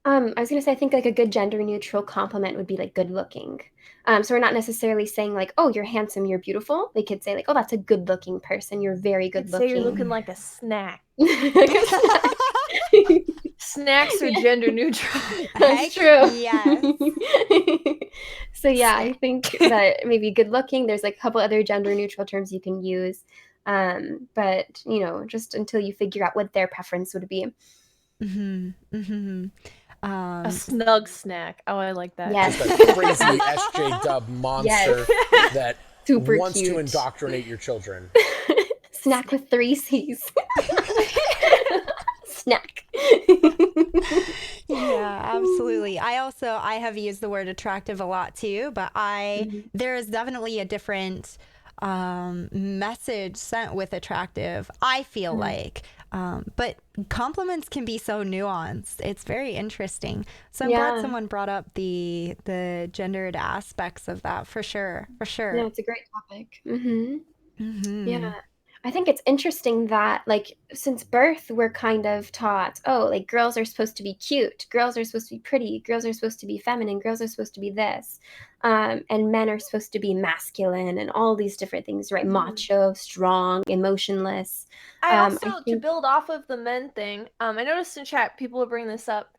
I was going to say, I think like a good gender neutral compliment would be like good looking. So we're not necessarily saying like, oh, you're handsome, you're beautiful. They could say like, oh, that's a good looking person. You're very good looking. Say you're looking like a snack. Snacks are gender neutral. That's true. Yes. So yeah, I think that maybe good looking, there's like a couple other gender neutral terms you can use. But you know, just until you figure out what their preference would be. A snug snack. Oh, I like that. Yes. Just a crazy SJW monster that super wants cute to indoctrinate your children. Snack with 3 C's. Snack. Yeah, absolutely. I have used the word attractive a lot too, but there is definitely a different message sent with attractive, I feel like. But compliments can be so nuanced. It's very interesting. So I'm glad someone brought up the gendered aspects of that for sure. Yeah, it's a great topic. Yeah. I think it's interesting that, like, since birth, we're kind of taught, oh, like, girls are supposed to be cute, girls are supposed to be pretty, girls are supposed to be feminine, girls are supposed to be this, and men are supposed to be masculine and all these different things, right? Macho, strong, emotionless. I think, to build off of the men thing, I noticed in chat people are bringing this up.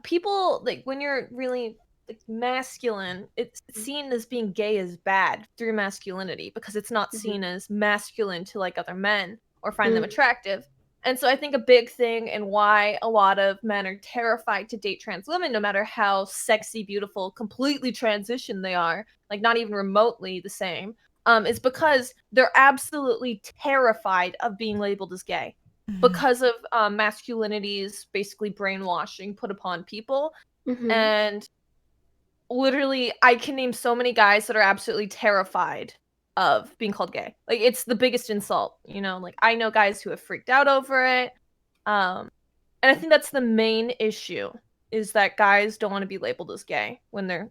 People, like, when you're really like masculine, it's seen as being gay as bad through masculinity because it's not seen as masculine to like other men or find them attractive. And so I think a big thing and why a lot of men are terrified to date trans women, no matter how sexy, beautiful, completely transitioned they are, like not even remotely the same, is because they're absolutely terrified of being labeled as gay because of masculinity's basically brainwashing put upon people. And literally, I can name so many guys that are absolutely terrified of being called gay. Like, it's the biggest insult, you know? Like, I know guys who have freaked out over it. And I think that's the main issue, is that guys don't want to be labeled as gay when they're...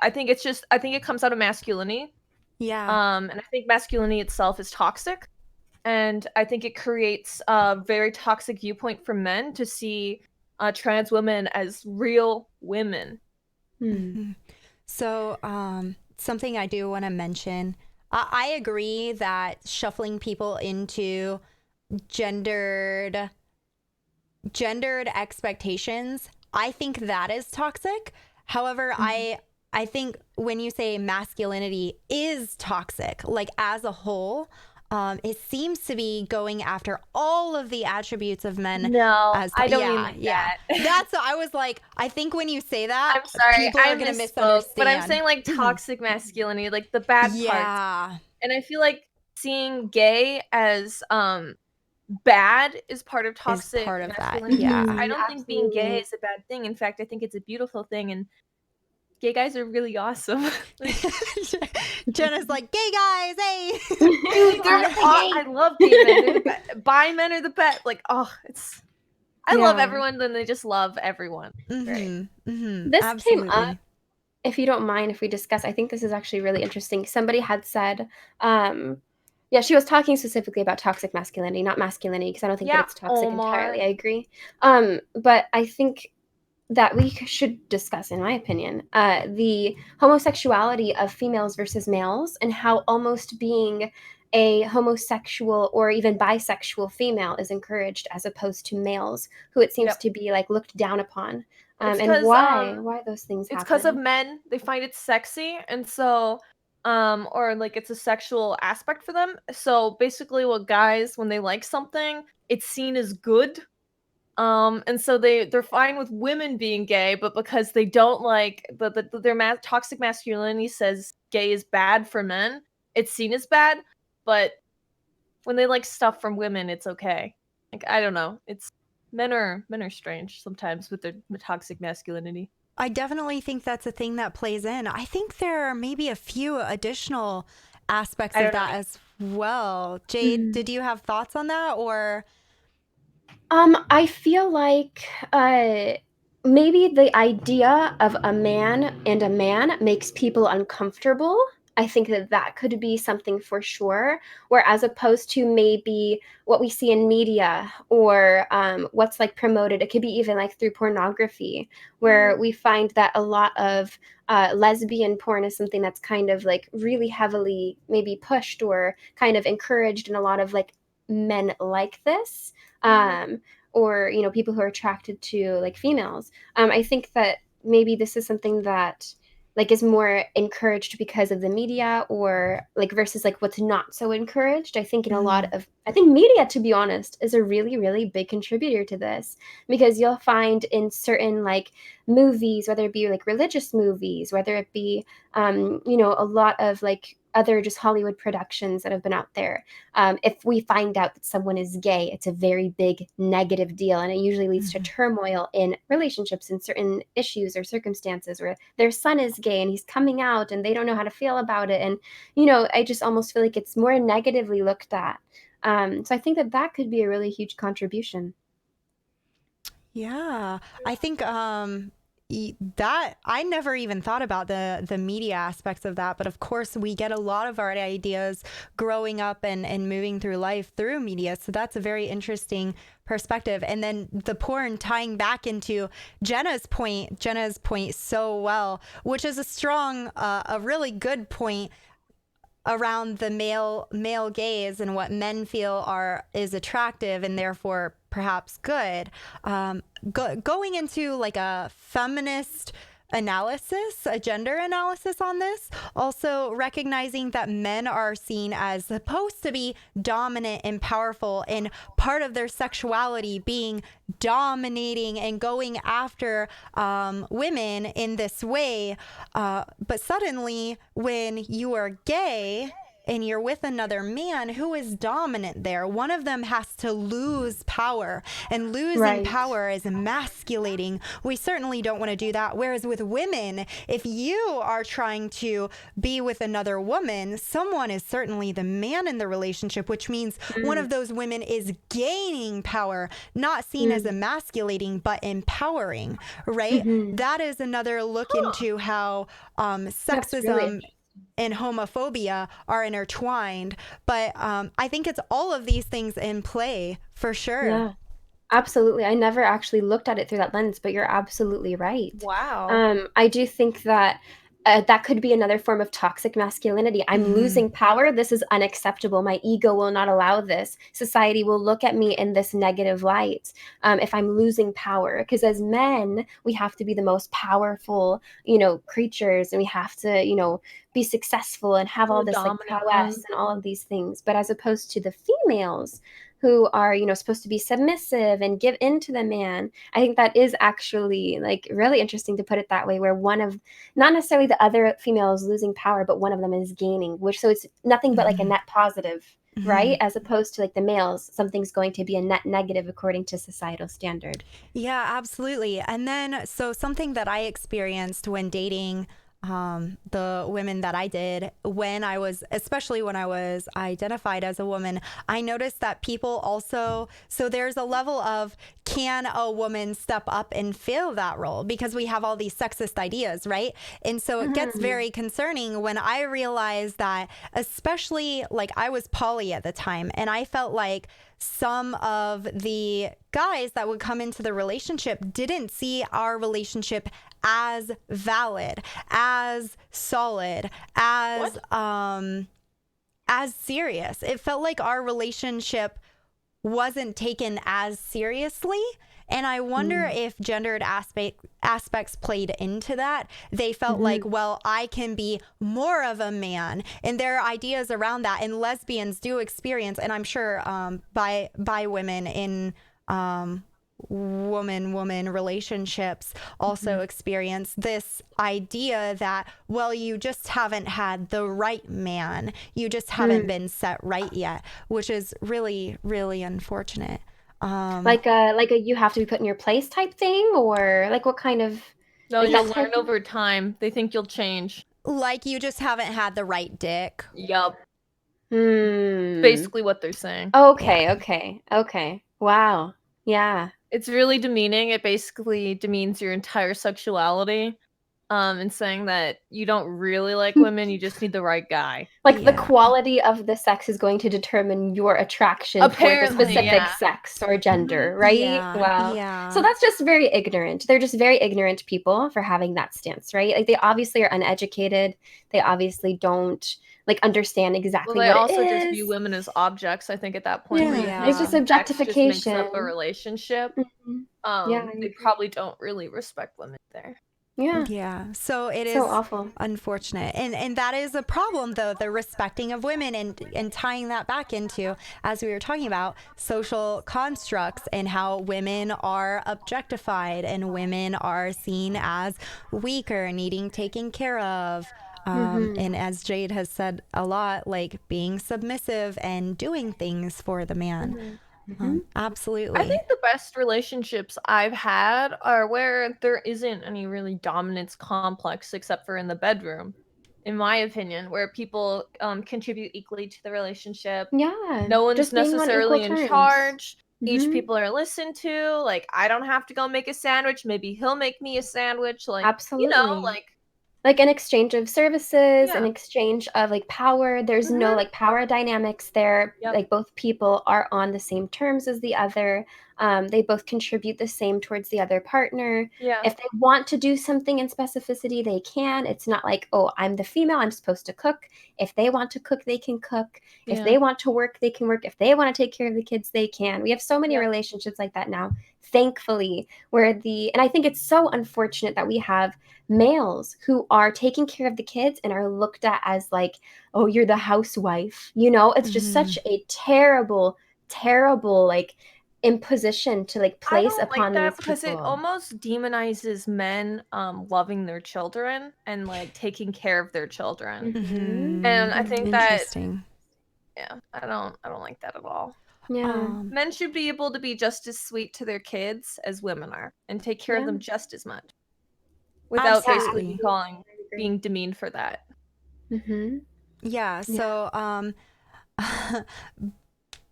I think it comes out of masculinity. Yeah. And I think masculinity itself is toxic. And I think it creates a very toxic viewpoint for men to see trans women as real women. So, something I do want to mention, I agree that shuffling people into gendered expectations, I think that is toxic. However, I think when you say masculinity is toxic, like as a whole, it seems to be going after all of the attributes of men. No, as I don't mean like that. That's I was like, I think when you say that, I'm sorry, people are I going to misspoke, misunderstand. but I'm saying like toxic masculinity, like the bad parts. Yeah. And I feel like seeing gay as bad is part of toxic part of that, masculinity. yeah. I don't think being gay is a bad thing. In fact, I think it's a beautiful thing, and gay guys are really awesome. Like, Jenna's like, gay guys, hey. dude, I love gay men. Bi men are the best. Like, oh, it's... I love everyone, then they just love everyone. Right? This Absolutely. came up, if you don't mind if we discuss, I think this is actually really interesting. Somebody had said, she was talking specifically about toxic masculinity, not masculinity, because I don't think that it's toxic entirely. I agree. But I think that we should discuss, in my opinion, the homosexuality of females versus males, and how almost being a homosexual or even bisexual female is encouraged, as opposed to males who it seems to be like looked down upon. And why those things happen. It's because of men. They find it sexy, and so or like it's a sexual aspect for them. So basically what guys, when they like something, it's seen as good. And so they're fine with women being gay, but because they don't like their toxic masculinity says gay is bad for men, it's seen as bad. But when they like stuff from women, it's okay. Like, I don't know. It's men are strange sometimes with their toxic masculinity. I definitely think that's a thing that plays in. I think there are maybe a few additional aspects of that as well. Jade, did you have thoughts on that, or? I feel like maybe the idea of a man and a man makes people uncomfortable. I think that could be something for sure, where as opposed to maybe what we see in media or what's like promoted, it could be even like through pornography, where we find that a lot of lesbian porn is something that's kind of like really heavily maybe pushed or kind of encouraged in a lot of like men like this. Or, you know, people who are attracted to like females. I think that maybe this is something that like is more encouraged because of the media, or like versus like what's not so encouraged. I think I think media, to be honest, is a really, really big contributor to this, because you'll find in certain like movies, whether it be like religious movies, whether it be, you know, a lot of like other just Hollywood productions that have been out there. If we find out that someone is gay, it's a very big negative deal. And it usually leads to turmoil in relationships and certain issues or circumstances where their son is gay and he's coming out and they don't know how to feel about it. And, you know, I just almost feel like it's more negatively looked at. So I think that could be a really huge contribution. Yeah, I think that I never even thought about the media aspects of that, but of course we get a lot of our ideas growing up and moving through life through media, so that's a very interesting perspective. And then the porn tying back into Jenna's point so well, which is a really good point around the male gaze and what men feel is attractive and therefore perhaps good. Going into like a feminist analysis, a gender analysis on this. Also recognizing that men are seen as supposed to be dominant and powerful, and part of their sexuality being dominating and going after women in this way. But suddenly, when you are gay and you're with another man, who is dominant there? One of them has to lose power, and losing power is emasculating. We certainly don't want to do that. Whereas with women, if you are trying to be with another woman, someone is certainly the man in the relationship, which means one of those women is gaining power, not seen as emasculating, but empowering, right? That is another look into how sexism and homophobia are intertwined. But I think it's all of these things in play for sure. Yeah, absolutely. I never actually looked at it through that lens, but you're absolutely right. Wow. I do think that that could be another form of toxic masculinity. I'm losing power. This is unacceptable. My ego will not allow this. Society will look at me in this negative light if I'm losing power. Because as men, we have to be the most powerful, creatures, and we have to, be successful and have all this like prowess and all of these things. But as opposed to the females, who are supposed to be submissive and give in to the man, I think that is actually like really interesting to put it that way, where one of, not necessarily the other female is losing power, but one of them is gaining, so it's nothing but like a net positive, right? As opposed to like the males, something's going to be a net negative according to societal standard. Yeah, absolutely. And then so something that I experienced when dating the women that I did, especially when I was identified as a woman, I noticed that people also, so there's a level of, can a woman step up and fill that role? Because we have all these sexist ideas, right? And so it gets very concerning when I realized that, especially like I was poly at the time, and I felt like some of the guys that would come into the relationship didn't see our relationship as valid, as solid, as serious. It felt like our relationship wasn't taken as seriously. And I wonder if gendered aspects played into that. They felt like, well, I can be more of a man, and there are ideas around that. And lesbians do experience, and I'm sure by women in woman relationships also experience this idea that, well, you just haven't had the right man, you just haven't been set right yet, which is really, really unfortunate. Like a you have to be put in your place type thing, or like what kind of? No, you'll learn over time. They think you'll change. Like you just haven't had the right dick. Yup. Basically what they're saying. Okay. Wow. Yeah. It's really demeaning. It basically demeans your entire sexuality. And saying that you don't really like women, you just need the right guy. Like the quality of the sex is going to determine your attraction for the specific sex or gender, right? Yeah, wow. Yeah. So that's just very ignorant. They're just very ignorant people for having that stance, right? Like they obviously are uneducated. They obviously don't like understand exactly what it is. Well, they also just view women as objects, I think, at that point. Yeah. It's just objectification. Just makes up a relationship. They probably don't really respect women there. Yeah. So it is so awful. Unfortunate. And that is a problem, though, the respecting of women and tying that back into, as we were talking about, social constructs and how women are objectified and women are seen as weaker, needing taken care of. And as Jade has said a lot, like being submissive and doing things for the man. Absolutely. I think the best relationships I've had are where there isn't any really dominance complex except for in the bedroom, in my opinion, where people contribute equally to the relationship. Yeah. No one's necessarily in charge. Each people are listened to. Like, I don't have to go make a sandwich. Maybe he'll make me a sandwich. Like, absolutely. Like an exchange of services, an exchange of like power. There's no like power dynamics there. Like both people are on the same terms as the other. They both contribute the same towards the other partner. Yeah. If they want to do something in specificity, they can. It's not like, oh, I'm the female, I'm supposed to cook. If they want to cook, they can cook. Yeah. If they want to work, they can work. If they want to take care of the kids, they can. We have so many relationships like that now, thankfully, and I think it's so unfortunate that we have males who are taking care of the kids and are looked at as like, oh, you're the housewife. It's just such a terrible, terrible, like, imposition to like place upon that these because people. it almost demonizes men loving their children and like taking care of their children. And I think Interesting. I don't like that at all. Yeah. Men should be able to be just as sweet to their kids as women are and take care of them just as much without basically being demeaned for that. Yeah, so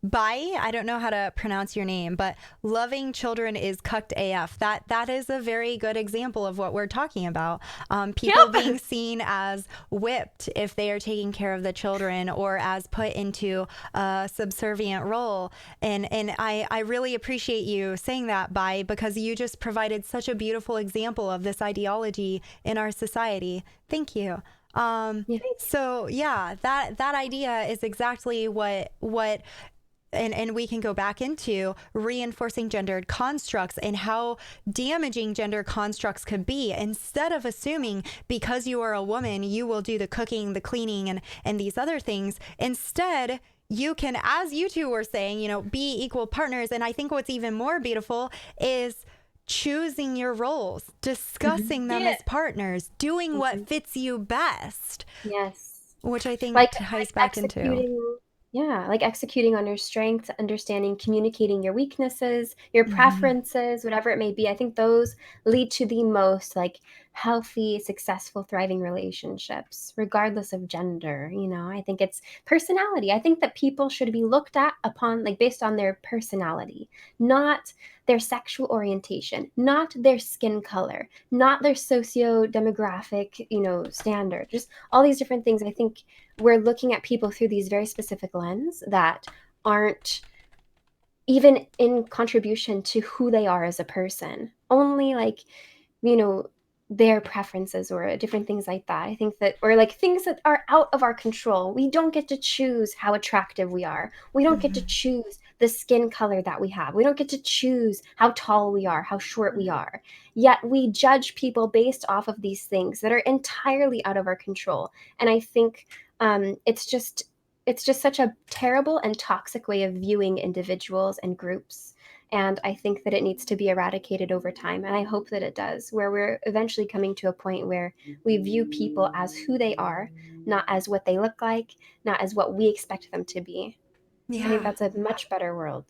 Bai, I don't know how to pronounce your name, but loving children is cucked AF. That is a very good example of what we're talking about. People being seen as whipped if they are taking care of the children or as put into a subservient role. And I really appreciate you saying that, Bai, because you just provided such a beautiful example of this ideology in our society. Thank you. So yeah, that idea is exactly what and we can go back into reinforcing gendered constructs and how damaging gender constructs could be, instead of assuming because you are a woman, you will do the cooking, the cleaning, and these other things. Instead, you can, as you two were saying, be equal partners. And I think what's even more beautiful is choosing your roles, discussing them as partners, doing what fits you best. Yes. Which I think ties back into. Yeah, like executing on your strengths, understanding, communicating your weaknesses, your preferences, whatever it may be. I think those lead to the most like healthy, successful, thriving relationships, regardless of gender. I think it's personality. I think that people should be looked at upon like based on their personality, not their sexual orientation, not their skin color, not their socio-demographic, standard, just all these different things. I think we're looking at people through these very specific lens that aren't even in contribution to who they are as a person, only like, their preferences or different things like that. I think that, or like things that are out of our control. We don't get to choose how attractive we are. We don't get to choose the skin color that we have. We don't get to choose how tall we are, how short we are. Yet we judge people based off of these things that are entirely out of our control. And I think it's just such a terrible and toxic way of viewing individuals and groups. And I think that it needs to be eradicated over time. And I hope that it does, where we're eventually coming to a point where we view people as who they are, not as what they look like, not as what we expect them to be. Yeah. I think that's a much better world.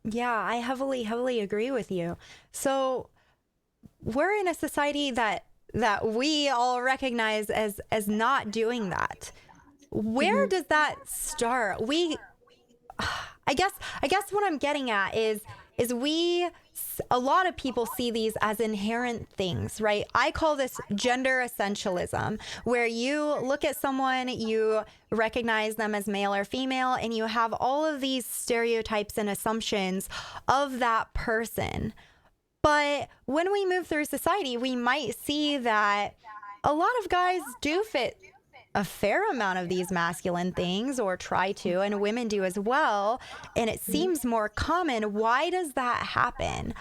Yeah, I heavily, heavily agree with you. So we're in a society that we all recognize as not doing that. Where does that start? I guess what I'm getting at is a lot of people see these as inherent things, right? I call this gender essentialism, where you look at someone, you recognize them as male or female, and you have all of these stereotypes and assumptions of that person. But when we move through society, we might see that a lot of guys do fit a fair amount of these masculine things, or try to, and women do as well, and it seems more common. Why does that happen?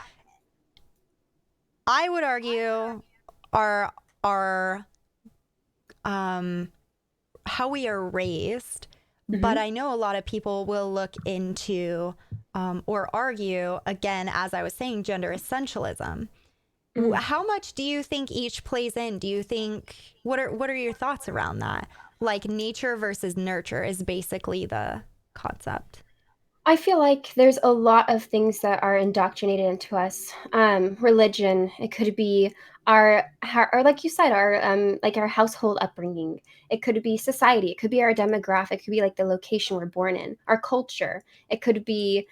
I would argue our how we are raised, but I know a lot of people will look into or argue, again, as I was saying, gender essentialism. How much do you think each plays in? Do you think, what are your thoughts around that? Like nature versus nurture is basically the concept. I feel like there's a lot of things that are indoctrinated into us. Religion, it could be our like you said, our like our household upbringing. It could be society. It could be our demographic. It could be like the location we're born in. Our culture. It could be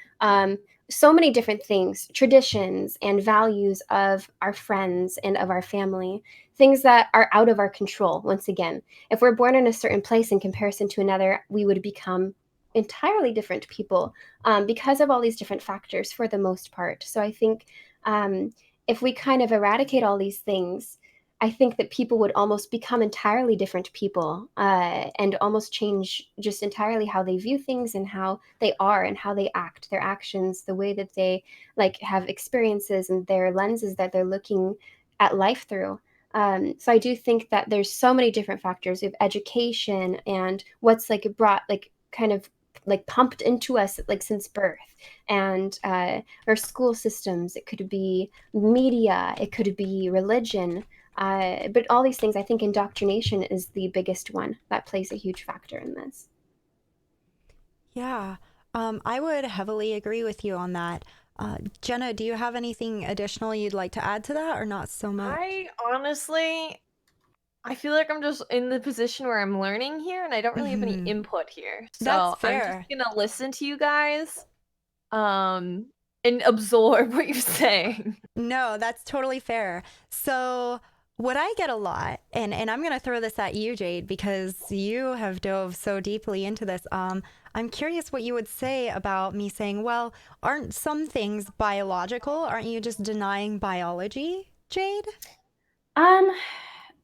so many different things, traditions and values of our friends and of our family, things that are out of our control. Once again, if we're born in a certain place in comparison to another, we would become entirely different people because of all these different factors for the most part. So I think if we kind of eradicate all these things, I think that people would almost become entirely different people and almost change just entirely how they view things and how they are and how they act, their actions, the way that they like have experiences and their lenses that they're looking at life through. So I do think that there's so many different factors of education and what's like brought like kind of like pumped into us like since birth, and our school systems. It could be media, it could be religion, but all these things. I think indoctrination is the biggest one that plays a huge factor in this. Yeah, I would heavily agree with you on that. Jenna, do you have anything additional you'd like to add to that, or not so much? I honestly, I feel like I'm just in the position where I'm learning here, and I don't really have any input here. So That's I'm fair. just gonna listen to you guys, and absorb what you're saying. No, that's totally fair. So what I get a lot, and I'm going to throw this at you, Jade, because you have dove so deeply into this. I'm curious what you would say about me saying, well, aren't some things biological? Aren't you just denying biology, Jade?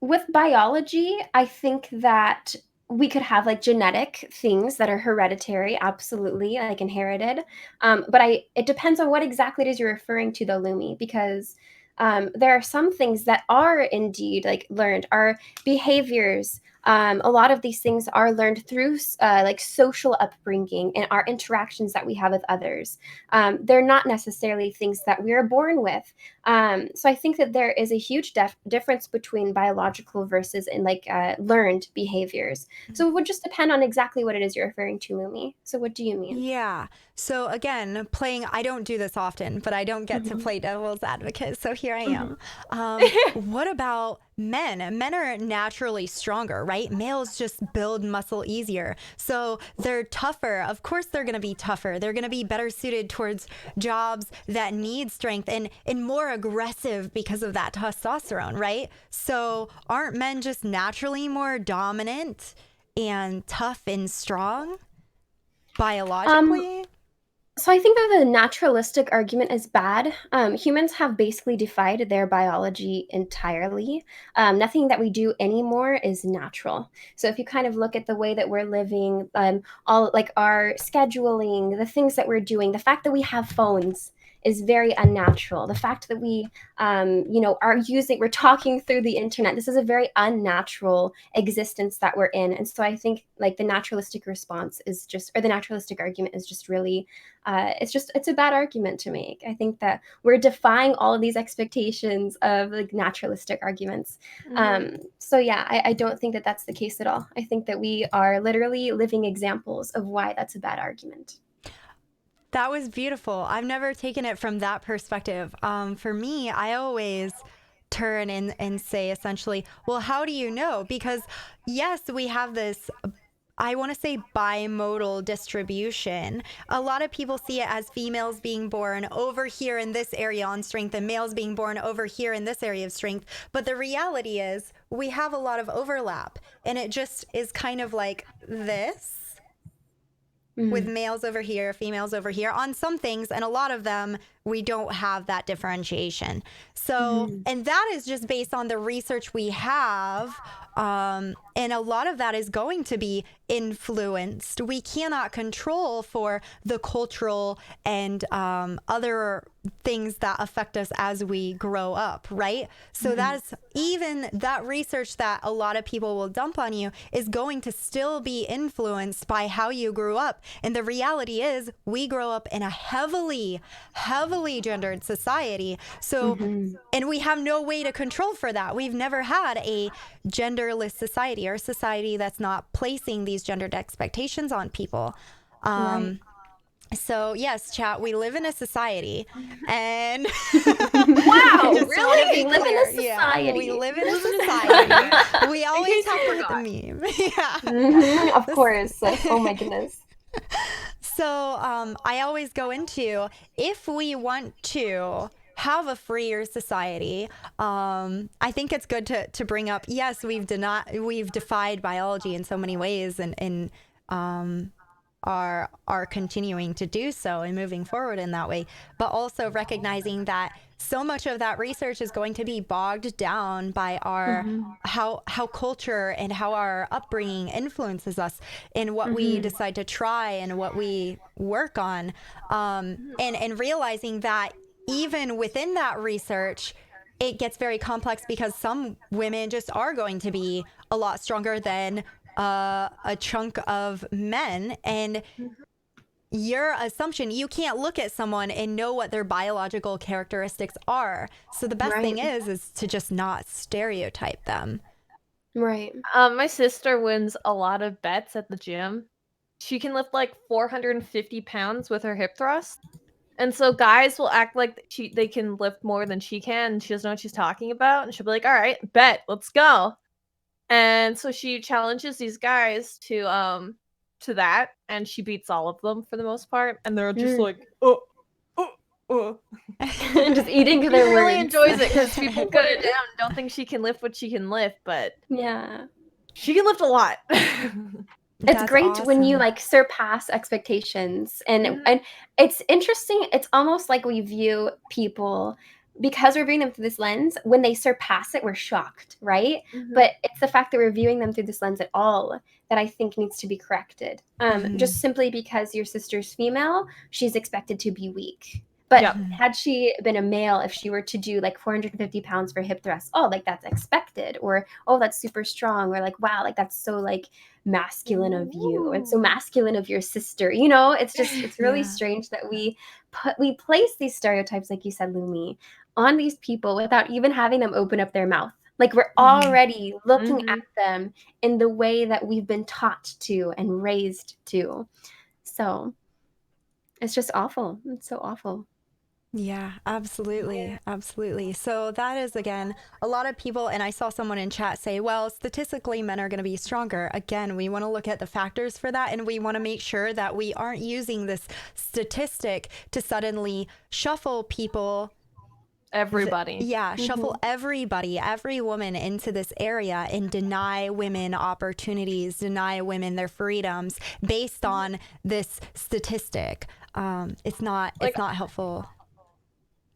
With biology, I think that we could have like genetic things that are hereditary, absolutely, like inherited. But it depends on what exactly it is you're referring to, though, Lumi, because there are some things that are indeed like learned. Our behaviors, a lot of these things are learned through like social upbringing and our interactions that we have with others. They're not necessarily things that we are born with. So I think that there is a huge difference between biological versus in like learned behaviors. So it would just depend on exactly what it is you're referring to, Lumi. So what do you mean? Yeah. So again, I don't do this often, but I don't get to play devil's advocate. So here I am. What about men? Men are naturally stronger, right? Males just build muscle easier. So they're tougher. Of course, they're going to be tougher. They're going to be better suited towards jobs that need strength and more aggressive because of that testosterone, right? So aren't men just naturally more dominant and tough and strong biologically? So I think that the naturalistic argument is bad. Humans have basically defied their biology entirely. Nothing that we do anymore is natural. So if you kind of look at the way that we're living, all like our scheduling, the things that we're doing, the fact that we have phones is very unnatural. The fact that we, we're talking through the internet. This is a very unnatural existence that we're in. And so I think like the naturalistic response is just, or the naturalistic argument is just really, it's a bad argument to make. I think that we're defying all of these expectations of like naturalistic arguments. So yeah, I don't think that that's the case at all. I think that we are literally living examples of why that's a bad argument. That was beautiful. I've never taken it from that perspective. For me, I always turn and say essentially, well, how do you know? Because yes, we have this, I want to say, bimodal distribution. A lot of people see it as females being born over here in this area on strength and males being born over here in this area of strength. But the reality is we have a lot of overlap, and it just is kind of like this. With males over here, females over here on some things, and a lot of them we don't have that differentiation. So, and that is just based on the research we have, and a lot of that is going to be influenced. We cannot control for the cultural and other things that affect us as we grow up, right? So that's even that research that a lot of people will dump on you is going to still be influenced by how you grew up. And the reality is we grow up in a heavily gendered society. So, and we have no way to control for that. We've never had a genderless society or a society that's not placing these gendered expectations on people. Right. So yes, chat, we live in a society, and wow, really? We live in a society. Yeah, we live in a society. We always have to put the meme. Yeah. Of course. Oh my goodness. So I always go into, if we want to have a freer society, I think it's good to bring up, yes, we've defied biology in so many ways, and are continuing to do so and moving forward in that way, but also recognizing that so much of that research is going to be bogged down by our how culture and how our upbringing influences us in what we decide to try and what we work on, and realizing that even within that research, it gets very complex because some women just are going to be a lot stronger than a chunk of men. And your assumption, you can't look at someone and know what their biological characteristics are. So the best thing is to just not stereotype them. Right. My sister wins a lot of bets at the gym. She can lift like 450 pounds with her hip thrust. And so guys will act like they can lift more than she can, and she doesn't know what she's talking about. And she'll be like, all right, bet, let's go. And so she challenges these guys to that, and she beats all of them for the most part. And they're just like, just eating their She really words. enjoys it because people put her down and don't think she can lift what she can lift, but yeah, she can lift a lot. It's great when you like surpass expectations, and it's interesting. It's almost like we view people, because we're viewing them through this lens, when they surpass it, we're shocked, right? But it's the fact that we're viewing them through this lens at all that I think needs to be corrected. Just simply because your sister's female, she's expected to be weak. But had she been a male, if she were to do like 450 pounds for hip thrust, oh, like that's expected, or oh, that's super strong, or like, wow, like that's so like masculine of you, and so masculine of your sister. You know, it's just, it's really strange that we place these stereotypes, like you said, Lumi, on these people without even having them open up their mouth. Like we're already looking at them in the way that we've been taught to and raised to. So it's just awful. It's so awful. Yeah, absolutely. Absolutely. So that is, again, a lot of people, and I saw someone in chat say, well, statistically, men are going to be stronger. Again, we want to look at the factors for that, and we want to make sure that we aren't using this statistic to suddenly shuffle people. Everybody. Shuffle everybody, every woman into this area and deny women opportunities, deny women their freedoms based on this statistic. It's not helpful.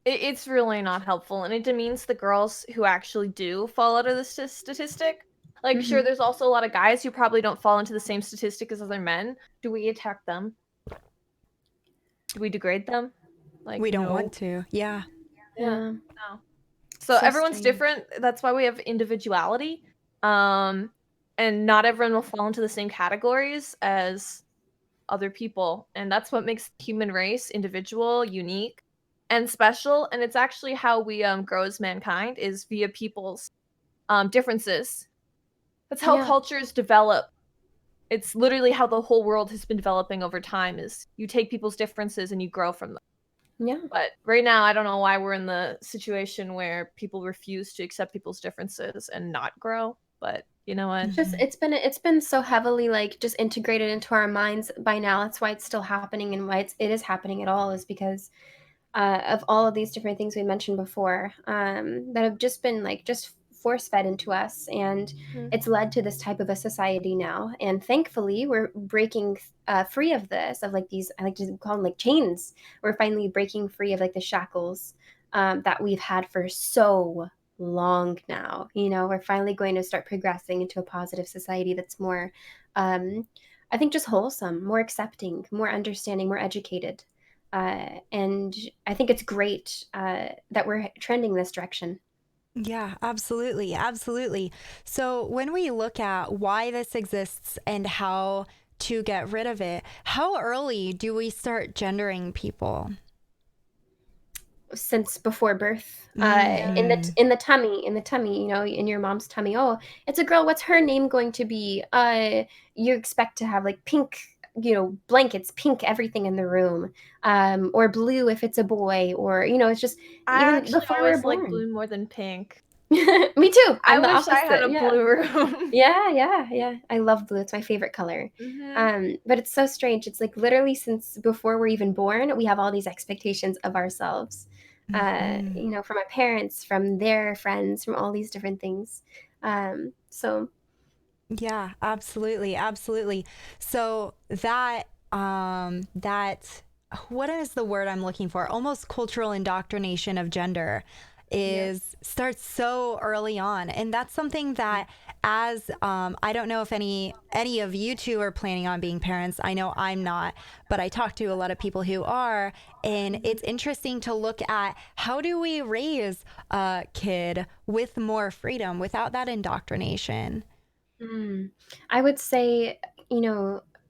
It's really not helpful, and it demeans the girls who actually do fall out of the statistic. Like, sure, there's also a lot of guys who probably don't fall into the same statistic as other men. Do we attack them? Do we degrade them? Like, we don't want to. Yeah. No. So everyone's different. That's why we have individuality. And not everyone will fall into the same categories as other people. And that's what makes the human race individual, unique, and special. And it's actually how we grow as mankind, is via people's differences. That's how cultures develop. It's literally how the whole world has been developing over time, is you take people's differences and you grow from them. Yeah. But right now, I don't know why we're in the situation where people refuse to accept people's differences and not grow. But you know what? It's been so heavily like just integrated into our minds by now. That's why it's still happening, and why it is happening at all, is because of all of these different things we mentioned before, that have just been like just force fed into us, and it's led to this type of a society now. And thankfully, we're breaking free of this, of like these, I like to call them like chains. We're finally breaking free of like the shackles that we've had for so long now. You know, we're finally going to start progressing into a positive society that's more, I think, just wholesome, more accepting, more understanding, more educated. And I think it's great that we're trending this direction. Yeah, absolutely. Absolutely. So when we look at why this exists and how to get rid of it, how early do we start gendering people? Since before birth, in the tummy, you know, in your mom's tummy. Oh, it's a girl. What's her name going to be? You expect to have like pink, you know, blankets, pink everything in the room, or blue if it's a boy, or you know, it's just I even before we're born. Like blue more than pink. Me too. I wish I had a blue room. Yeah. I love blue. It's my favorite color. But it's so strange. It's like literally since before we're even born, we have all these expectations of ourselves. You know, from our parents, from their friends, from all these different things. So yeah, absolutely. So that that, what is the word I'm looking for? Almost cultural indoctrination of gender starts so early on. And that's something that as I don't know if any of you two are planning on being parents. I know I'm not, but I talk to a lot of people who are, and it's interesting to look at how do we raise a kid with more freedom without that indoctrination. I would say,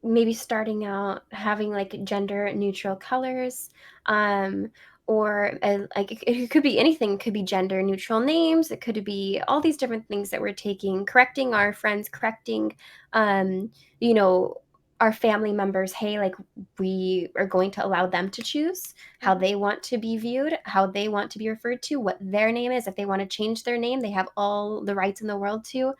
maybe starting out having like gender neutral colors, or like it could be anything. It could be gender neutral names. It could be all these different things that we're taking, correcting our friends, correcting, um, you know, our family members. Hey, like we are going to allow them to choose how they want to be viewed, how they want to be referred to, what their name is. If they want to change their name, they have all the rights in the world to.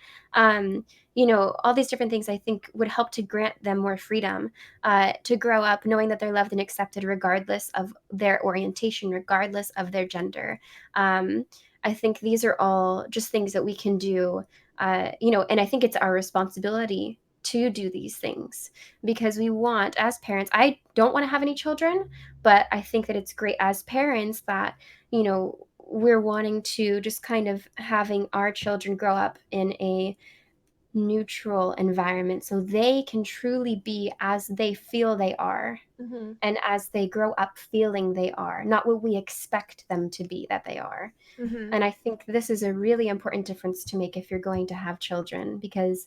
All these different things I think would help to grant them more freedom to grow up knowing that they're loved and accepted regardless of their orientation, regardless of their gender. I think these are all just things that we can do, and I think it's our responsibility to do these things because we want, as parents, I don't want to have any children, but I think that it's great as parents that, we're wanting to just kind of having our children grow up in a neutral environment so they can truly be as they feel they are and as they grow up feeling they are, not what we expect them to be that they are. And I think this is a really important difference to make if you're going to have children, because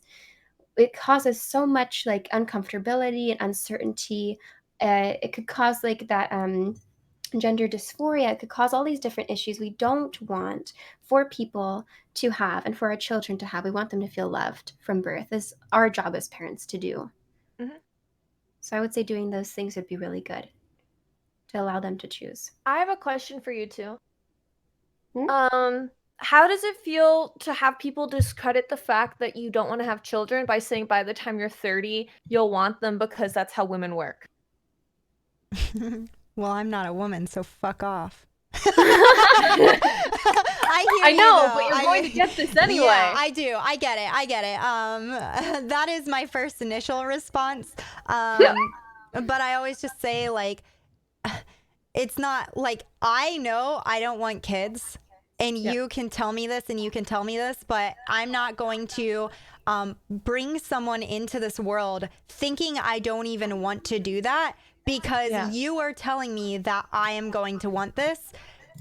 it causes so much like uncomfortability and uncertainty. It could cause like that gender dysphoria. It could cause all these different issues we don't want for people to have and for our children to have. We want them to feel loved from birth. Is our job as parents to do. So I would say doing those things would be really good to allow them to choose. I have a question for you two. How does it feel to have people discredit the fact that you don't want to have children by saying by the time you're 30 you'll want them because that's how women work? Well, I'm not a woman, so fuck off. I know, but you're going to get this anyway. Yeah, I do. I get it. That is my first initial response. But I always just say, like, it's not like I know I don't want kids, and you can tell me this and you can tell me this, but I'm not going to bring someone into this world thinking I don't even want to do that because you are telling me that I am going to want this.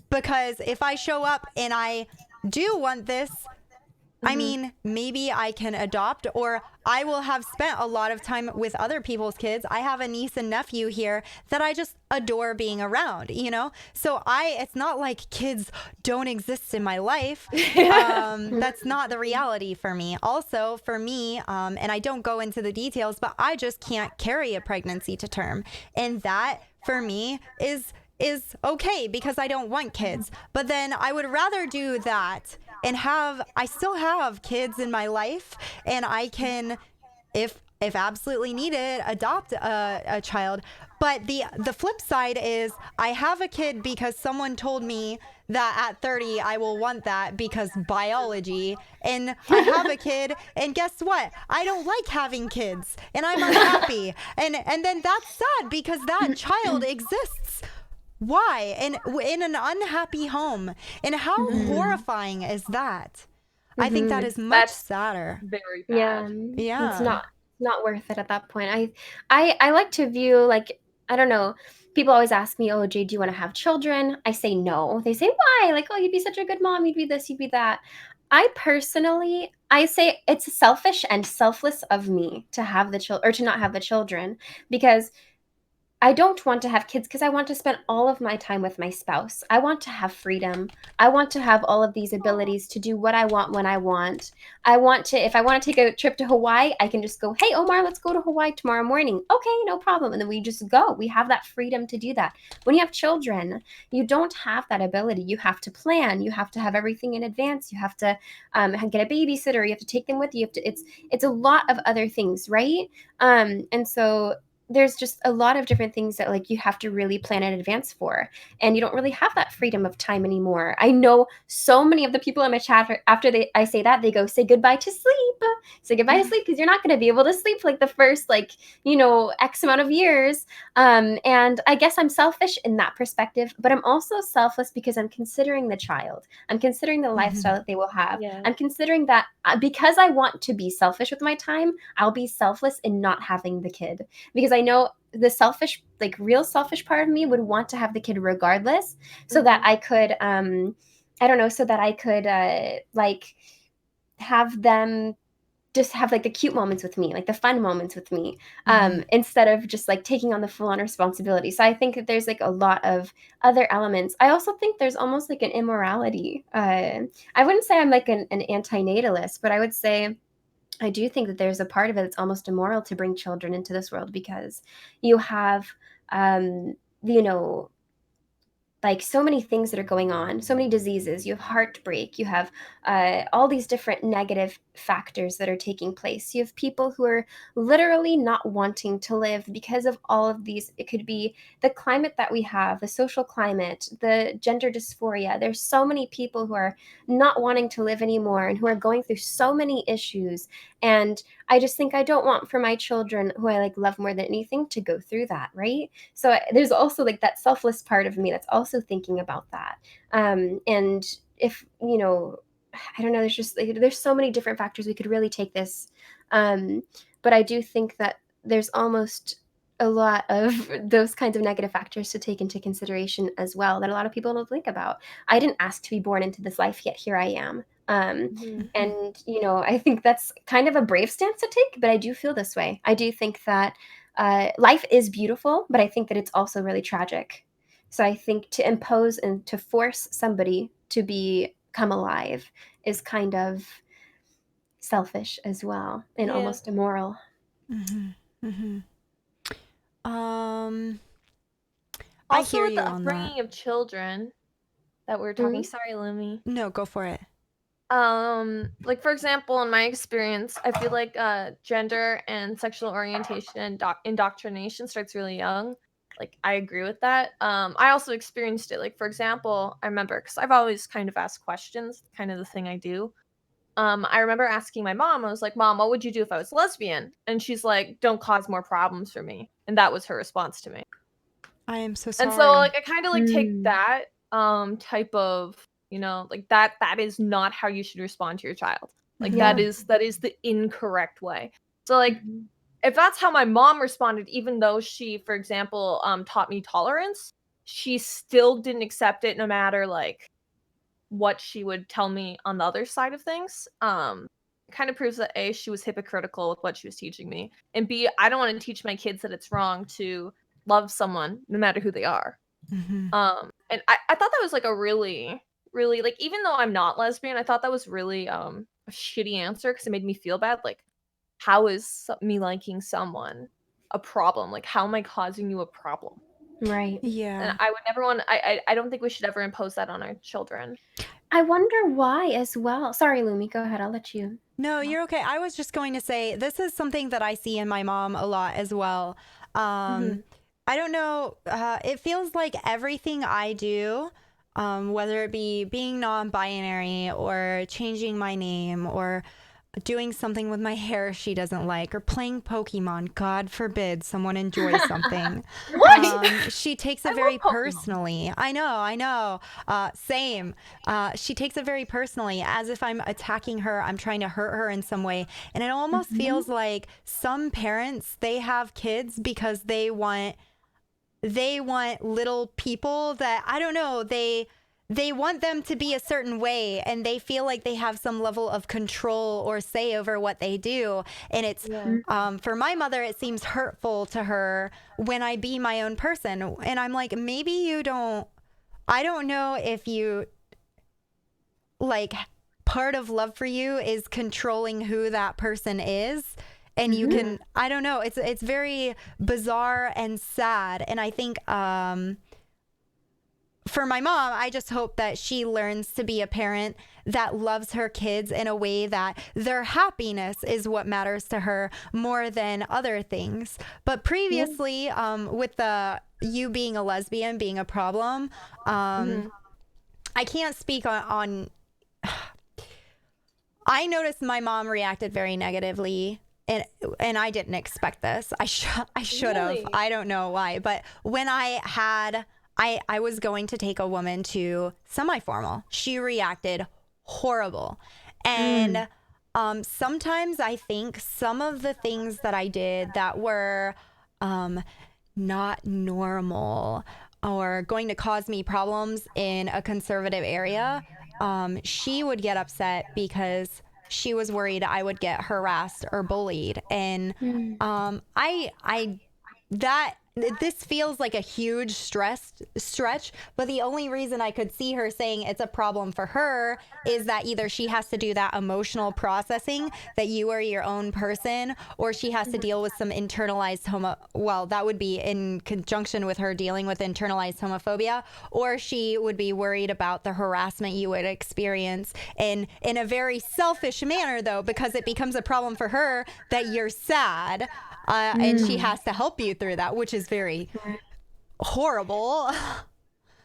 Because if I show up and I do want this, I mean, maybe I can adopt, or I will have spent a lot of time with other people's kids. I have a niece and nephew here that I just adore being around, So it's not like kids don't exist in my life. That's not the reality for me. Also, for me, and I don't go into the details, but I just can't carry a pregnancy to term. And that, for me, is okay because I don't want kids. But then I would rather do that and I still have kids in my life, and I can, if absolutely needed, adopt a child. But the flip side is I have a kid because someone told me that at 30 I will want that because biology, and I have a kid, and guess what? I don't like having kids, and I'm unhappy. and then that's sad because that child exists. Why? And in an unhappy home. And how horrifying is that? I think that is much sadder. Very bad. Yeah. It's not worth it at that point. I like to view, like, I don't know. People always ask me, "Oh, Jade, do you want to have children?" I say no. They say, "Why?" Like, "Oh, you'd be such a good mom. You'd be this, you'd be that." I say it's selfish and selfless of me to have or to not have the children, because I don't want to have kids because I want to spend all of my time with my spouse. I want to have freedom. I want to have all of these abilities to do what I want when I want. If I want to take a trip to Hawaii, I can just go, "Hey, Omar, let's go to Hawaii tomorrow morning." Okay, no problem. And then we just go. We have that freedom to do that. When you have children, you don't have that ability. You have to plan. You have to have everything in advance. You have to get a babysitter. You have to take them with you. It's a lot of other things, right? And so there's just a lot of different things that like you have to really plan in advance for, and you don't really have that freedom of time anymore. I know so many of the people in my chat, after I say that, they go, say goodbye to sleep, say goodbye to sleep, because you're not going to be able to sleep for like the first like, you know, X amount of years. And I guess I'm selfish in that perspective, but I'm also selfless because I'm considering the child, I'm considering the lifestyle that they will have. I'm considering that because I want to be selfish with my time, I'll be selfless in not having the kid, because I know the selfish, like real selfish part of me would want to have the kid regardless, so that I could, I don't know, so that I could like have them just have like the cute moments with me, like the fun moments with me, instead of just like taking on the full-on responsibility. So I think that there's like a lot of other elements. I also think there's almost like an immorality. I wouldn't say I'm like an antinatalist, but I would say I do think that there's a part of it that's almost immoral to bring children into this world, because you have, you know, like so many things that are going on, so many diseases. You have heartbreak, you have all these different negative factors that are taking place. You have people who are literally not wanting to live because of all of these. It could be the climate that we have, the social climate, the gender dysphoria. There's so many people who are not wanting to live anymore and who are going through so many issues. And I just think I don't want for my children, who I like love more than anything, to go through that, right? So there's also like that selfless part of me that's also thinking about that. And if, you know, I don't know, there's just like, there's so many different factors we could really take this. But I do think that there's almost a lot of those kinds of negative factors to take into consideration as well, that a lot of people don't think about. I didn't ask to be born into this life, yet here I am. And, you know, I think that's kind of a brave stance to take, but I do feel this way. I do think that life is beautiful, but I think that it's also really tragic. So I think to impose and to force somebody to become alive is kind of selfish as well, and almost immoral. I Also, hear with you the on upbringing that. of children that we're talking. Sorry, Lumi. No, go for it. Like for example, in my experience, I feel like gender and sexual orientation and indoctrination starts really young. Like I agree with that. I also experienced it. Like for example, I remember, because I've always kind of asked questions, kind of the thing I do. I remember asking my mom, I was like, Mom, what would you do if I was lesbian? And she's like, don't cause more problems for me. And that was her response to me. I am so sorry. And so like I kind of like take that type of, you know, like that is not how you should respond to your child. Like that is the incorrect way. So like if that's how my mom responded, even though she, for example, taught me tolerance, she still didn't accept it no matter like what she would tell me on the other side of things. It kind of proves that A, she was hypocritical with what she was teaching me, and B, I don't want to teach my kids that it's wrong to love someone no matter who they are. And I thought that was like a really, really, like, even though I'm not lesbian, I thought that was really a shitty answer, because it made me feel bad. Like, how is me liking someone a problem? Like, how am I causing you a problem? Right. Yeah. And I would never want. I don't think we should ever impose that on our children. I wonder why as well. Sorry, Lumi, go ahead. I'll let you. No, you're okay. I was just going to say, this is something that I see in my mom a lot as well. I don't know. It feels like everything I do, whether it be being non-binary or changing my name or doing something with my hair she doesn't like, or playing Pokemon, God forbid someone enjoys something. She takes it very personally. I know. Same. She takes it very personally, as if I'm attacking her, I'm trying to hurt her in some way. And it almost feels like some parents, they have kids because they want little people that, I don't know, they want them to be a certain way, and they feel like they have some level of control or say over what they do. And it's for my mother, it seems hurtful to her when I be my own person. And I'm like, maybe you don't, I don't know if you, like, part of love for you is controlling who that person is. And you can, I don't know, it's very bizarre and sad. And I think for my mom, I just hope that she learns to be a parent that loves her kids in a way that their happiness is what matters to her more than other things. But previously, with you being a lesbian being a problem, I can't speak on I noticed my mom reacted very negatively, and I didn't expect this. I should have. Really? I don't know why, but when I was going to take a woman to semi-formal, she reacted horrible. And sometimes I think some of the things that I did that were not normal or going to cause me problems in a conservative area, she would get upset because she was worried I would get harassed or bullied. And this feels like a huge stretch, but the only reason I could see her saying it's a problem for her is that either she has to do that emotional processing that you are your own person, or she has to deal with some internalized that would be in conjunction with her dealing with internalized homophobia, or she would be worried about the harassment you would experience in a very selfish manner, though, because it becomes a problem for her that you're sad. And she has to help you through that, which is very horrible.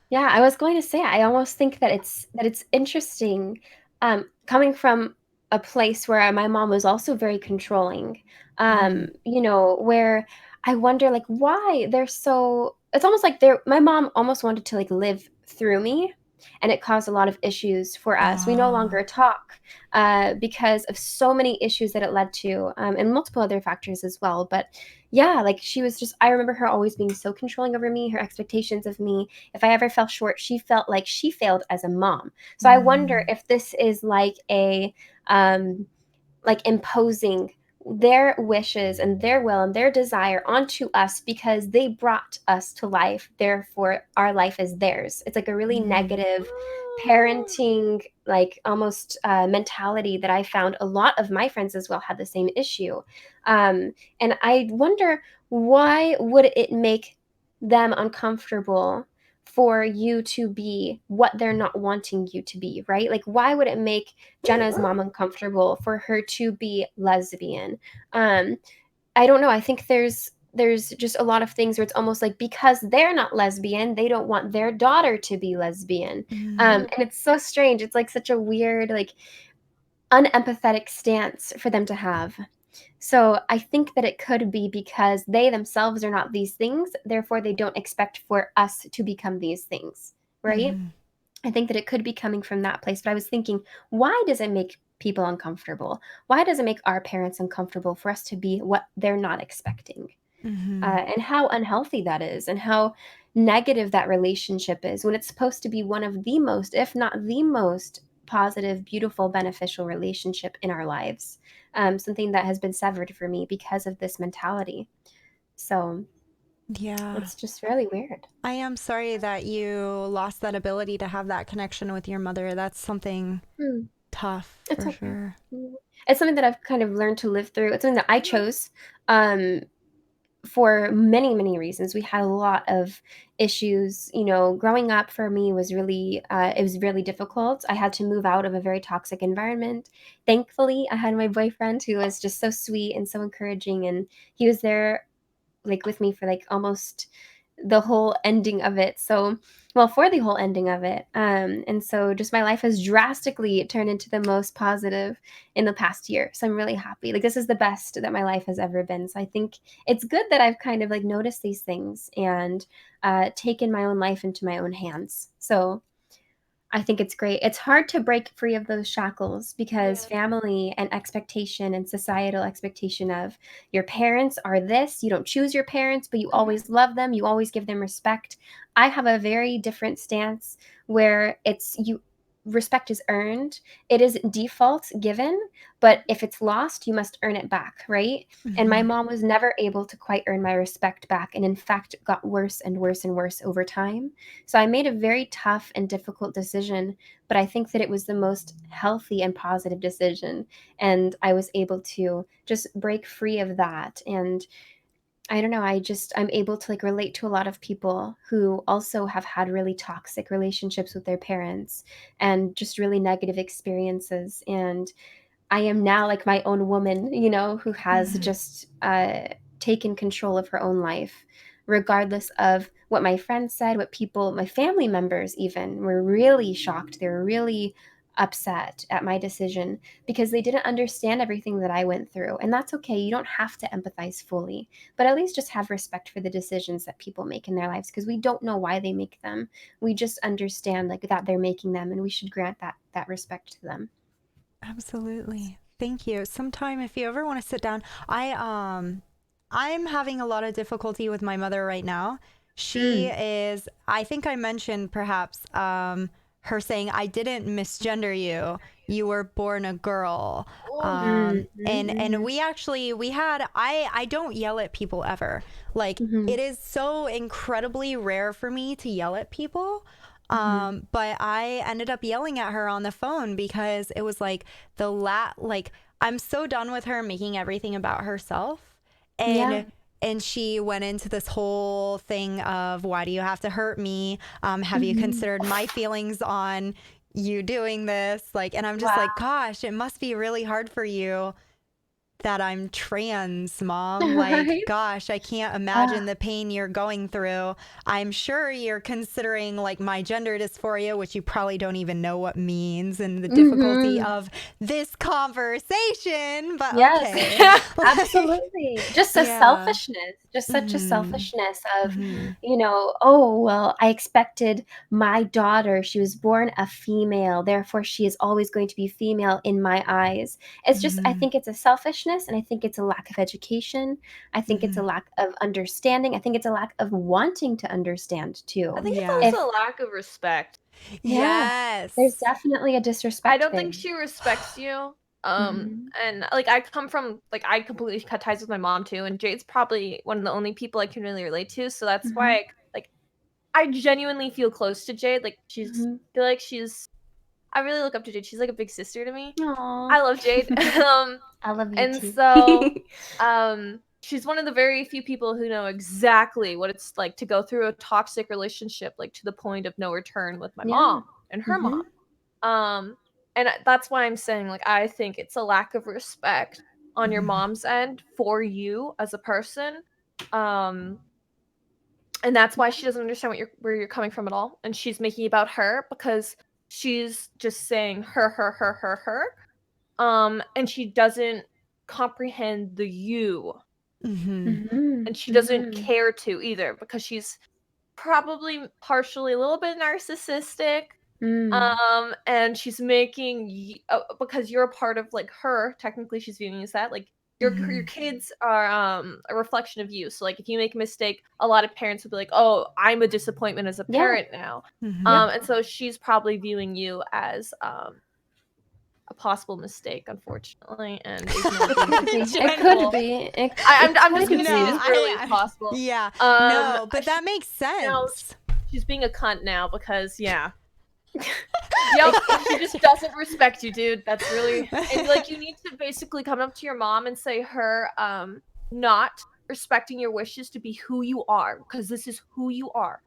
Yeah, I was going to say, I almost think that it's interesting, coming from a place where my mom was also very controlling, where I wonder, like, why they're so. It's almost like my mom almost wanted to like live through me, and it caused a lot of issues for us. We no longer talk because of so many issues that it led to, and multiple other factors as well. But yeah, like she was just, I remember her always being so controlling over me, her expectations of me. If I ever fell short, she felt like she failed as a mom. So I wonder if this is like like imposing their wishes and their will and their desire onto us because they brought us to life. Therefore, our life is theirs. It's like a really negative parenting, like almost mentality that I found a lot of my friends as well had the same issue. And I wonder, why would it make them uncomfortable for you to be what they're not wanting you to be, right? Like, why would it make Jenna's mom uncomfortable for her to be lesbian? I don't know. I think there's just a lot of things where it's almost like because they're not lesbian, they don't want their daughter to be lesbian. And it's so strange. It's like such a weird, like unempathetic stance for them to have. So I think that it could be because they themselves are not these things, therefore they don't expect for us to become these things, right? I think that it could be coming from that place. But I was thinking, why does it make people uncomfortable? Why does it make our parents uncomfortable for us to be what they're not expecting? And how unhealthy that is, and how negative that relationship is when it's supposed to be one of the most, if not the most positive, beautiful, beneficial relationship in our lives. Something that has been severed for me because of this mentality. So yeah, it's just really weird. I am sorry that you lost that ability to have that connection with your mother. That's something tough for sure. It's something that I've kind of learned to live through. It's something that I chose for many, many reasons. We had a lot of issues. Growing up for me was really, it was really difficult. I had to move out of a very toxic environment. Thankfully, I had my boyfriend who was just so sweet and so encouraging, and he was there like with me for like almost the whole ending of it. So, well, for the whole ending of it. And so just my life has drastically turned into the most positive in the past year. So I'm really happy. Like, this is the best that my life has ever been. So I think it's good that I've kind of like noticed these things and taken my own life into my own hands. So I think it's great. It's hard to break free of those shackles because family and expectation and societal expectation of your parents are this. You don't choose your parents, but you always love them. You always give them respect. I have a very different stance where respect is earned. It is default given, but if it's lost, you must earn it back, right? And my mom was never able to quite earn my respect back, and in fact got worse and worse and worse over time. So I made a very tough and difficult decision, but I think that it was the most healthy and positive decision, and I was able to just break free of that and I don't know, I'm able to like relate to a lot of people who also have had really toxic relationships with their parents and just really negative experiences. And I am now like my own woman, who has just taken control of her own life, regardless of what my friends said, what people, my family members even, were really shocked. They were really upset at my decision because they didn't understand everything that I went through. And that's okay. You don't have to empathize fully, but at least just have respect for the decisions that people make in their lives, because we don't know why they make them. We just understand like that they're making them, and we should grant that respect to them. Absolutely. Thank you. Sometime if you ever want to sit down, I'm having a lot of difficulty with my mother right now. She is, I think I mentioned perhaps her saying, I didn't misgender you. You were born a girl. And I don't yell at people ever. Like it is so incredibly rare for me to yell at people. But I ended up yelling at her on the phone because it was like I'm so done with her making everything about herself. And she went into this whole thing of, why do you have to hurt me? Have you considered my feelings on you doing this? Like, and I'm just like, gosh, it must be really hard for you that I'm trans, Mom. Like, Right? gosh, I can't imagine the pain you're going through. I'm sure you're considering like my gender dysphoria, which you probably don't even know what means, and the difficulty of this conversation. But Yes. okay. Absolutely. Just a selfishness, just such a selfishness of, oh, well, I expected my daughter, she was born a female, therefore she is always going to be female in my eyes. It's just, I think it's a selfishness, and I think it's a lack of education. I think it's a lack of understanding. I think it's a lack of wanting to understand too. I think it's also a lack of respect. Yes. There's definitely a disrespect. I don't think she respects you. And like I come from, like, I completely cut ties with my mom too, and Jade's probably one of the only people I can really relate to, so that's why I genuinely feel close to Jade. Like feel like I really look up to Jade. She's like a big sister to me. Aww. I love Jade. I love you and too. so she's one of the very few people who know exactly what it's like to go through a toxic relationship, like to the point of no return with my mom and her mom. And that's why I'm saying, like, I think it's a lack of respect on your mom's end for you as a person. And that's why she doesn't understand where you're coming from at all. And she's making it about her because she's just saying her. And she doesn't comprehend the you. And she doesn't care to either, because she's probably partially a little bit narcissistic. And she's making because you're a part of like her, technically she's viewing you as that, like your kids are a reflection of you. So like if you make a mistake, a lot of parents would be like, oh, I'm a disappointment as a parent now. And so she's probably viewing you as a possible mistake, unfortunately, and it could be. I'm just gonna say it's really possible. No, but that makes sense. She's being a cunt now because yep, she just doesn't respect you, dude. That's really, and like you need to basically come up to your mom and say her not respecting your wishes to be who you are, because this is who you are,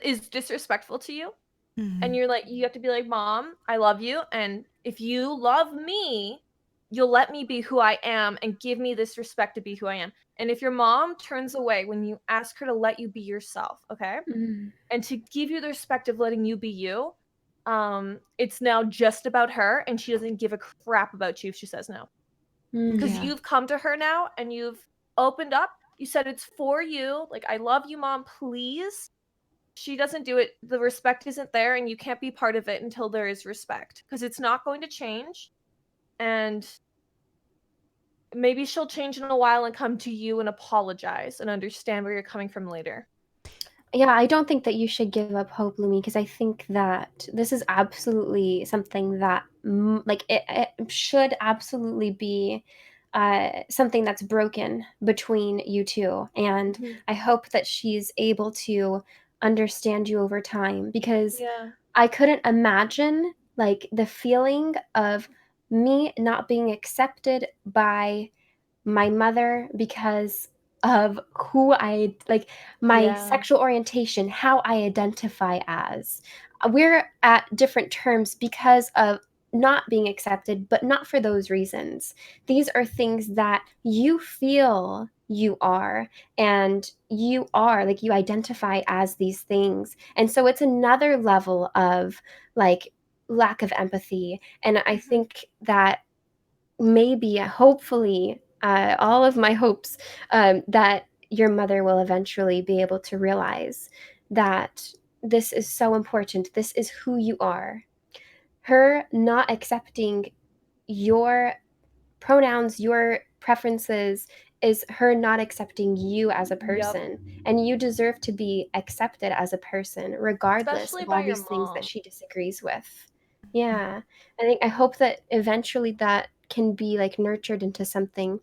is disrespectful to you. And you're like, you have to be like, Mom, I love you, and if you love me, you'll let me be who I am and give me this respect to be who I am. And if your mom turns away when you ask her to let you be yourself, okay, and to give you the respect of letting you be you, it's now just about her, and she doesn't give a crap about you if she says no. Because you've come to her now and you've opened up. You said it's for you. Like, I love you, Mom, please. She doesn't do it. The respect isn't there, and you can't be part of it until there is respect, because it's not going to change. And maybe she'll change in a while and come to you and apologize and understand where you're coming from later. Yeah, I don't think that you should give up hope, Lumi, because I think that this is absolutely something that it should absolutely be something that's broken between you two. And I hope that she's able to understand you over time, because I couldn't imagine like the feeling of me not being accepted by my mother because of who I like, my sexual orientation, how I identify as. We're at different terms because of not being accepted, but not for those reasons. These are things that you feel you are, and you are like, you identify as these things. And so it's another level of like lack of empathy. And I think that maybe, hopefully, all of my hopes, that your mother will eventually be able to realize that this is so important. This is who you are. Her not accepting your pronouns, your preferences, is her not accepting you as a person. And you deserve to be accepted as a person, regardless Especially of by all your these things that mom. she disagrees with. Yeah. I hope that eventually that can be like nurtured into something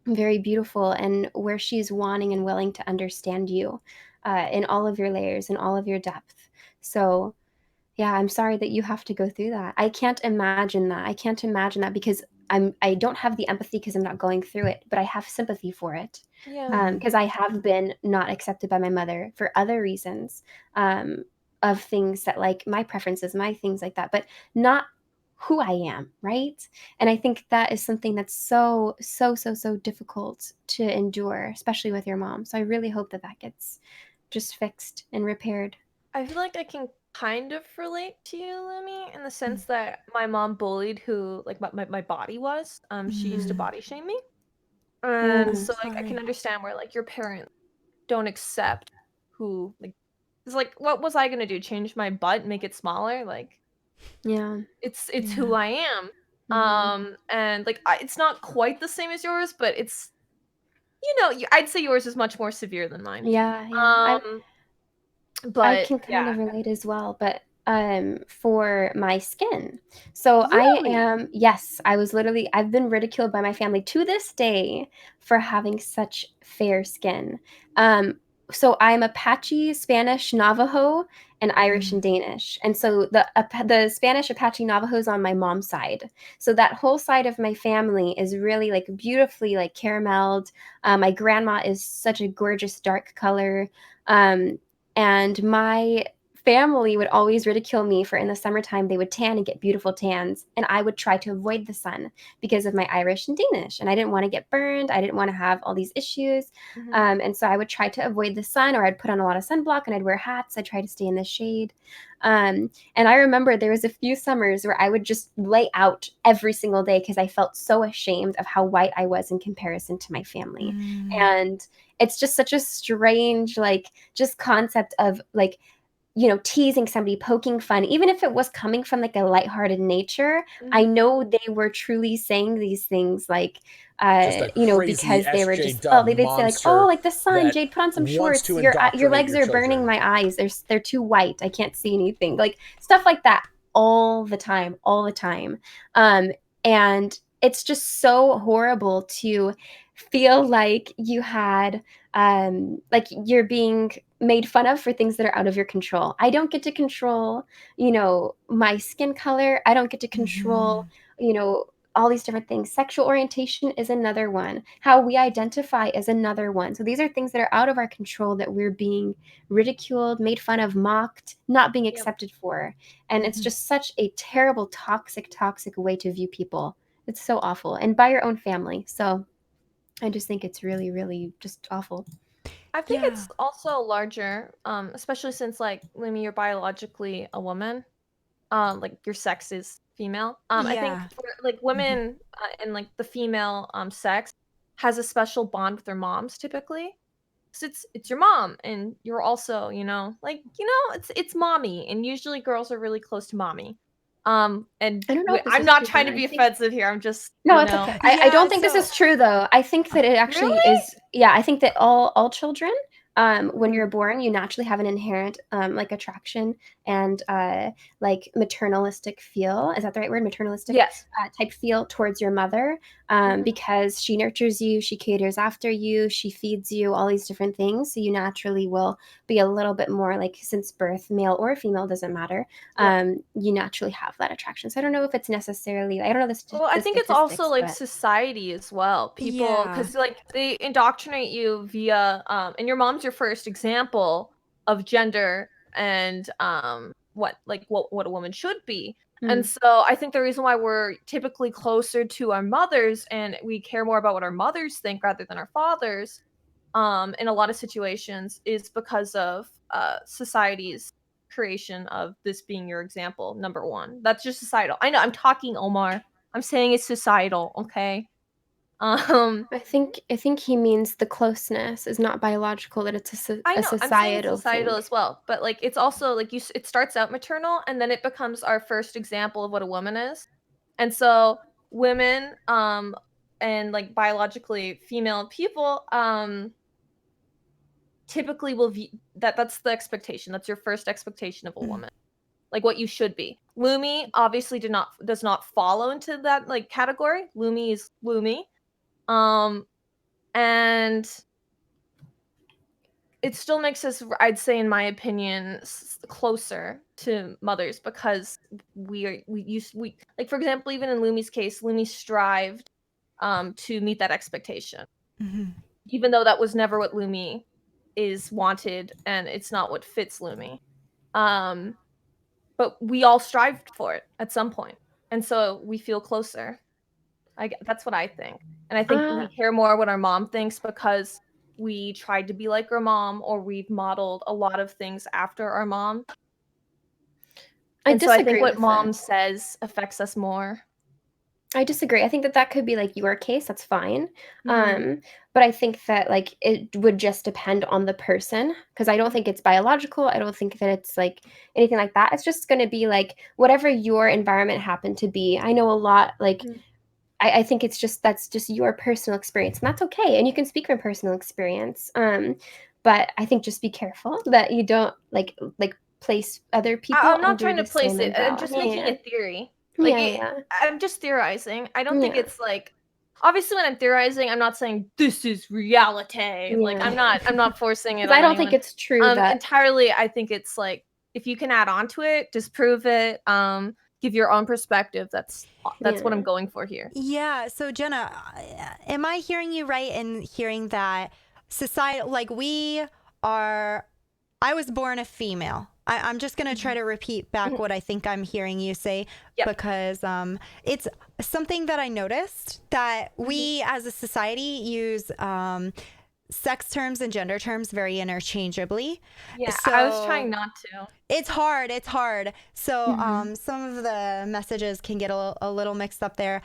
very beautiful, and where she's wanting and willing to understand you in all of your layers and all of your depth. So yeah, I'm sorry that you have to go through that. I can't imagine that. I can't imagine that, because I don't have the empathy because I'm not going through it, but I have sympathy for it. Yeah. Because I have been not accepted by my mother for other reasons, of things that, like, my preferences, my things like that, but not who I am, right? And I think that is something that's so, so, so, so difficult to endure, especially with your mom. So I really hope that that gets just fixed and repaired. I feel like I can kind of relate to you, Lumi, in the sense that my mom bullied who like my body was. She used to body shame me. And Mm. so like I can understand where like your parents don't accept who like it's like what was I gonna do? Change my butt, make it smaller? Like Yeah. it's who I am. Mhm. And like it's not quite the same as yours, but it's I'd say yours is much more severe than mine. Yeah, yeah. Um, I but can kind yeah. of relate as well, but for my skin. So I Really? am, yes, I've been ridiculed by my family to this day for having such fair skin. Um so I'm Apache, Spanish, Navajo, and Irish and Danish. And so the Spanish, Apache, Navajo is on my mom's side. So that whole side of my family is really like beautifully like carameled. My grandma is such a gorgeous dark color. Um, and my family would always ridicule me for, in the summertime, they would tan and get beautiful tans. And I would try to avoid the sun because of my Irish and Danish. And I didn't want to get burned. I didn't want to have all these issues. And so I would try to avoid the sun, or I'd put on a lot of sunblock and I'd wear hats. I'd try to stay in the shade. And I remember there was a few summers where I would just lay out every single day because I felt so ashamed of how white I was in comparison to my family. And it's just such a strange, like, just concept of like, teasing somebody, poking fun, even if it was coming from like a lighthearted nature. I know they were truly saying these things like, just a crazy because they were just, SJW they'd say like, oh, monster like the sun, that Jade, put on some wants shorts. to Your indoctrinate legs your are burning children. my eyes. They're too white. I can't see anything. Like stuff like that all the time, all the time. And it's just so horrible to feel like you had, like you're being made fun of for things that are out of your control. I don't get to control, my skin color. I don't get to control, all these different things. Sexual orientation is another one. How we identify is another one. So these are things that are out of our control that we're being ridiculed, made fun of, mocked, not being accepted for. And it's just such a terrible, toxic, toxic way to view people. It's so awful. And by your own family. So I just think it's really, really just awful. I think it's also larger, especially since like Lumi, you're biologically a woman. Like your sex is female. I think for like women and like the female sex has a special bond with their moms typically. 'Cause it's your mom and you're also, it's mommy, and usually girls are really close to mommy. And I don't know if this I'm is not true, trying though. to I be think offensive here. I'm just, no, it's okay. I don't think this is true, though. I think that it actually Really? is. Yeah, I think that all children, when you're born, you naturally have an inherent like attraction and like maternalistic feel. Is that the right word? Maternalistic Yes. type feel towards your mother. because she nurtures you, she caters after you, she feeds you, all these different things. So you naturally will be a little bit more like, since birth, male or female, doesn't matter. You naturally have that attraction. So I don't know if it's necessarily, I don't know the Well, I think it's also like but... society as well. People, because like they indoctrinate you via, and your mom's your first example of gender and what a woman should be. And so I think the reason why we're typically closer to our mothers and we care more about what our mothers think rather than our fathers, in a lot of situations, is because of society's creation of this being your example, number one. That's just societal. I know I'm talking, Omar. I'm saying it's societal, okay? I think he means the closeness is not biological, that it's a societal I'm saying it's societal thing as well, but like it's also like it starts out maternal and then it becomes our first example of what a woman is. And so women and like biologically female people typically will view that's the expectation. That's your first expectation of a woman. Like what you should be. Lumi obviously does not follow into that like category. Lumi is Lumi. And it still makes us, I'd say, in my opinion, closer to mothers because we like, for example, even in Lumi's case, Lumi strived to meet that expectation, even though that was never what Lumi is wanted, and it's not what fits Lumi. But we all strived for it at some point, and so we feel closer. That's what I think, and I think we care more what our mom thinks because we tried to be like our mom, or we've modeled a lot of things after our mom. I think what mom says affects us more. I disagree. I think that could be like your case. That's fine. But I think that like it would just depend on the person, because I don't think it's biological. I don't think that it's like anything like that. It's just going to be like whatever your environment happened to be. I know a lot like I think it's just that's just your personal experience, and that's okay. And you can speak from personal experience. But I think just be careful that you don't like place other people. I'm not trying to place it. I'm just making a theory. Like I'm just theorizing. I don't think it's like, obviously when I'm theorizing, I'm not saying this is reality. Like I'm not forcing it on I don't anyone. think it's true that entirely. I think it's like if you can add on to it, disprove it, give your own perspective. That's what I'm going for here. Yeah. So Jenna, am I hearing you right in hearing that society, like I was born a female. I'm just going to try to repeat back what I think I'm hearing you say, because it's something that I noticed that we as a society use sex terms and gender terms very interchangeably. Yeah, so I was trying not to. It's hard. So some of the messages can get a little mixed up there.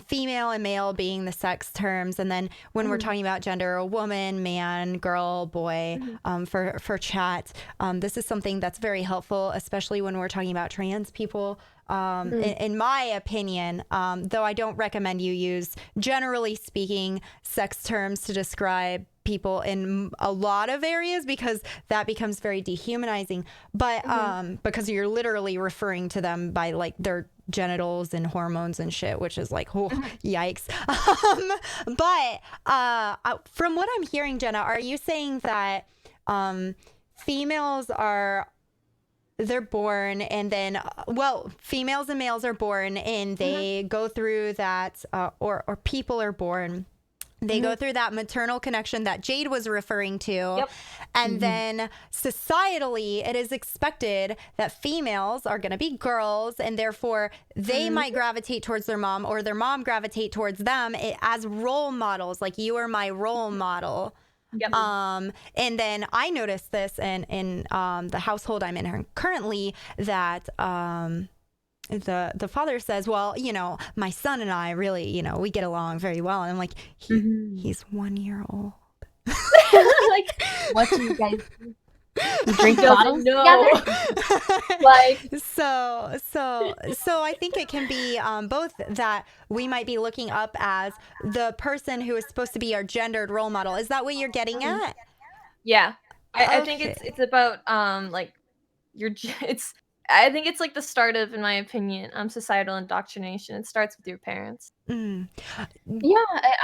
Female and male being the sex terms. And then when we're talking about gender, a woman, man, girl, boy, for chat. This is something that's very helpful, especially when we're talking about trans people. In my opinion, though I don't recommend you use, generally speaking, sex terms to describe people in a lot of areas, because that becomes very dehumanizing. But because you're literally referring to them by like their genitals and hormones and shit, which is like, oh, yikes. But from what I'm hearing, Jenna, are you saying that females they're born and then, females and males are born and they go through that, or people are born. They go through that maternal connection that Jade was referring to. And then societally, it is expected that females are going to be girls, and therefore they might gravitate towards their mom, or their mom gravitate towards them as role models. Like, you are my role model. And then I noticed this in the household I'm in currently, that the father says, well, my son and I really, we get along very well. And I'm like, he's 1 year old. Like, what do you guys do? You drink bottles together? Like, so I think it can be both that we might be looking up as the person who is supposed to be our gendered role model. Is that what you're getting at? Yeah. I think it's about like I think it's like the start of, in my opinion, societal indoctrination. It starts with your parents. Mm. Yeah,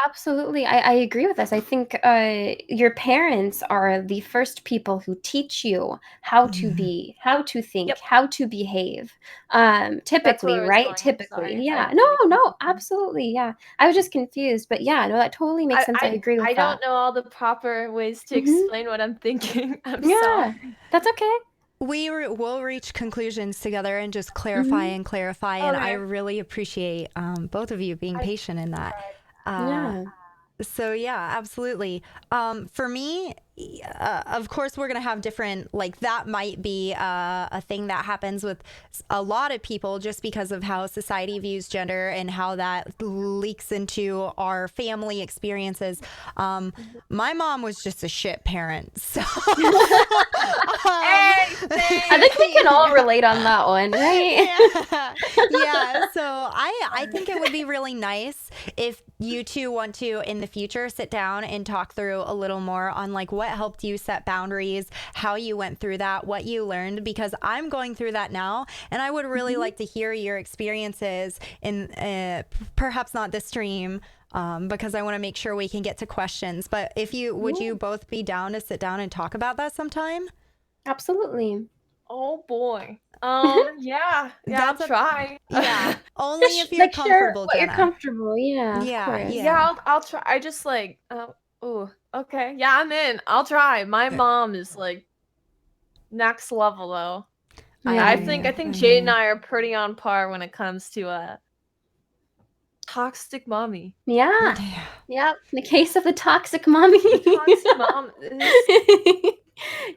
absolutely. I agree with this. I think your parents are the first people who teach you how to be, how to think, how to behave. Typically, right? Typically. Yeah. No, absolutely. Yeah. I was just confused, but yeah, no, that totally makes sense. I agree with that. I don't know all the proper ways to explain what I'm thinking. I'm sorry. That's okay. We'll reach conclusions together and just clarify and clarify. And I really appreciate both of you being patient in that. So yeah, absolutely. For me, of course, we're gonna have different, like that might be a thing that happens with a lot of people just because of how society views gender and how that leaks into our family experiences. My mom was just a shit parent, so I think we can all relate on that one, right? Yeah. So I think it would be really nice if you two want to in the future sit down and talk through a little more on like what helped you set boundaries, how you went through that, what you learned, because I'm going through that now and I would really like to hear your experiences in perhaps not this stream because I want to make sure we can get to questions, but if you would you both be down to sit down and talk about that sometime? Absolutely. Oh boy. Yeah, I'll try. Yeah, only if you're comfortable, Jenna. You're comfortable, yeah. I'll try. I just like, okay, yeah, I'm in. I'll try. My mom is like next level though. I think Jade and I are pretty on par when it comes to toxic mommy. Yeah. The case of the toxic mommy. Toxic mom.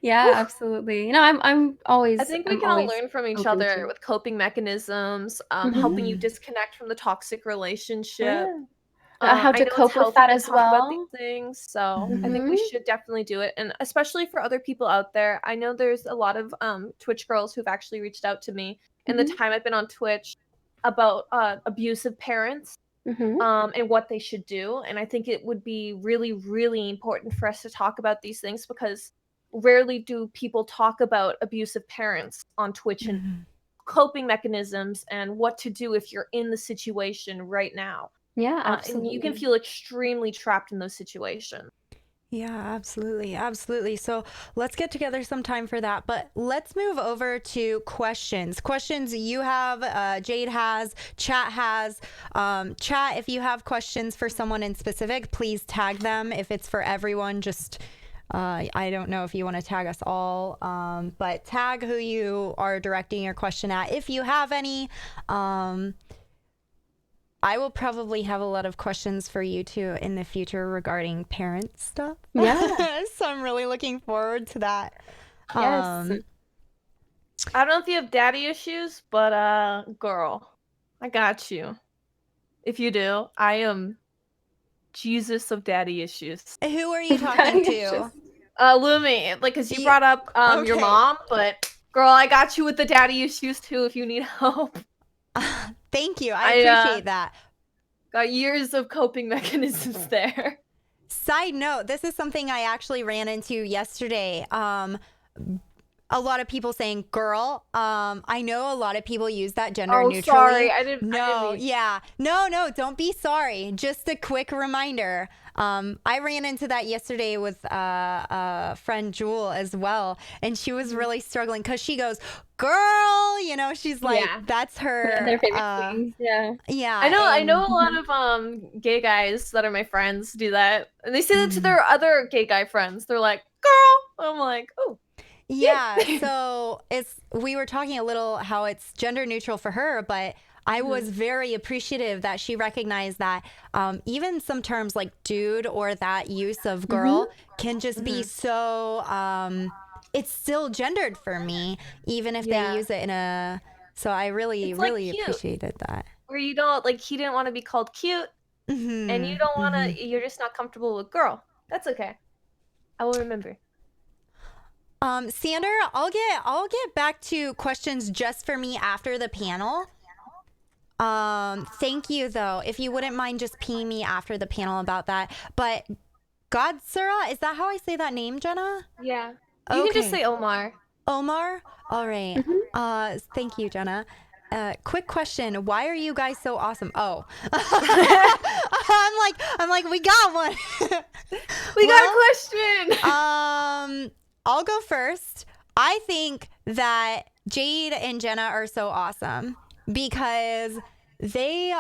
Yeah, absolutely. I'm always. I think we can all learn from each other with coping mechanisms, helping you disconnect from the toxic relationship. How to cope with that as well. About these things, so I think we should definitely do it, and especially for other people out there. I know there's a lot of Twitch girls who've actually reached out to me in the time I've been on Twitch about abusive parents. And what they should do. And I think it would be really, really important for us to talk about these things because rarely do people talk about abusive parents on Twitch and coping mechanisms and what to do if you're in the situation right now. Yeah, absolutely. And you can feel extremely trapped in those situations. Yeah, absolutely. Absolutely. So let's get together some time for that. But let's move over to questions. Questions you have, Jade has, chat has. Chat, if you have questions for someone in specific, please tag them. If it's for everyone, just, I don't know if you want to tag us all, but tag who you are directing your question at. If you have any, I will probably have a lot of questions for you too in the future regarding parent stuff. Yeah. So I'm really looking forward to that. Yes. I don't know if you have daddy issues, but girl, I got you. If you do, I am Jesus of daddy issues. Who are you talking to? Lumi, like, cause you brought up your mom, but girl, I got you with the daddy issues too if you need help. Thank you. I appreciate that. Got years of coping mechanisms there. Side note, this is something I actually ran into yesterday. A lot of people saying girl. I know a lot of people use that gender neutrally. Sorry. I didn't No, don't be sorry. Just a quick reminder. I ran into that yesterday with friend Jewel as well, and she was really struggling because she goes, girl, she's like, that's her their favorite things. Yeah, I know a lot of gay guys that are my friends do that, and they say that to their other gay guy friends. They're like, girl. I'm like, oh. Yeah, so we were talking a little how it's gender neutral for her, but I was very appreciative that she recognized that even some terms like dude or that use of girl can just be so, it's still gendered for me, even if they use it in a, so I really appreciated that. Where you don't, like, he didn't want to be called cute, and you don't want to, you're just not comfortable with girl. That's okay. I will remember. Sander, I'll get back to questions just for me after the panel. Thank you though. If you wouldn't mind just pinging me after the panel about that. But Godsura, is that how I say that name, Jenna? Yeah. You can just say Omar. Omar. All right. Thank you, Jenna. Quick question. Why are you guys so awesome? Oh, I'm like, we got one. We got a question. I'll go first. I think that Jade and Jenna are so awesome because they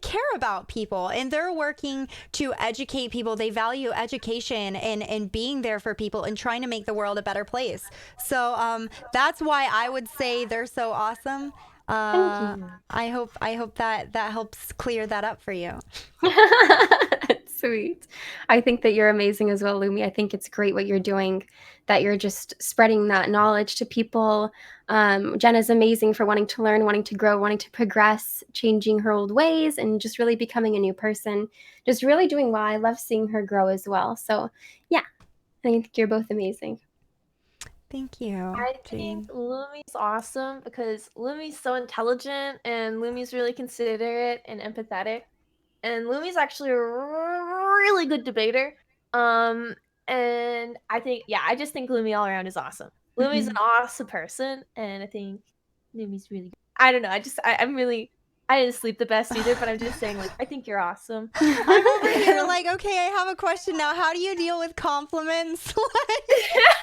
care about people and they're working to educate people. They value education and being there for people and trying to make the world a better place. So that's why I would say they're so awesome. Thank you. I hope that helps clear that up for you. Sweet. I think that you're amazing as well, Lumi. I think it's great what you're doing, that you're just spreading that knowledge to people. Jenna's amazing for wanting to learn, wanting to grow, wanting to progress, changing her old ways, and just really becoming a new person. Just really doing well. I love seeing her grow as well. So, yeah, I think you're both amazing. Thank you. I think Lumi's awesome because Lumi's so intelligent and Lumi's really considerate and empathetic. And Lumi's actually a really good debater. And I just think Lumi all around is awesome. Lumi's an awesome person, and I think Lumi's really good. I don't know. I didn't sleep the best either, but I'm just saying, like, I think you're awesome. I'm over here like, okay, I have a question now. How do you deal with compliments?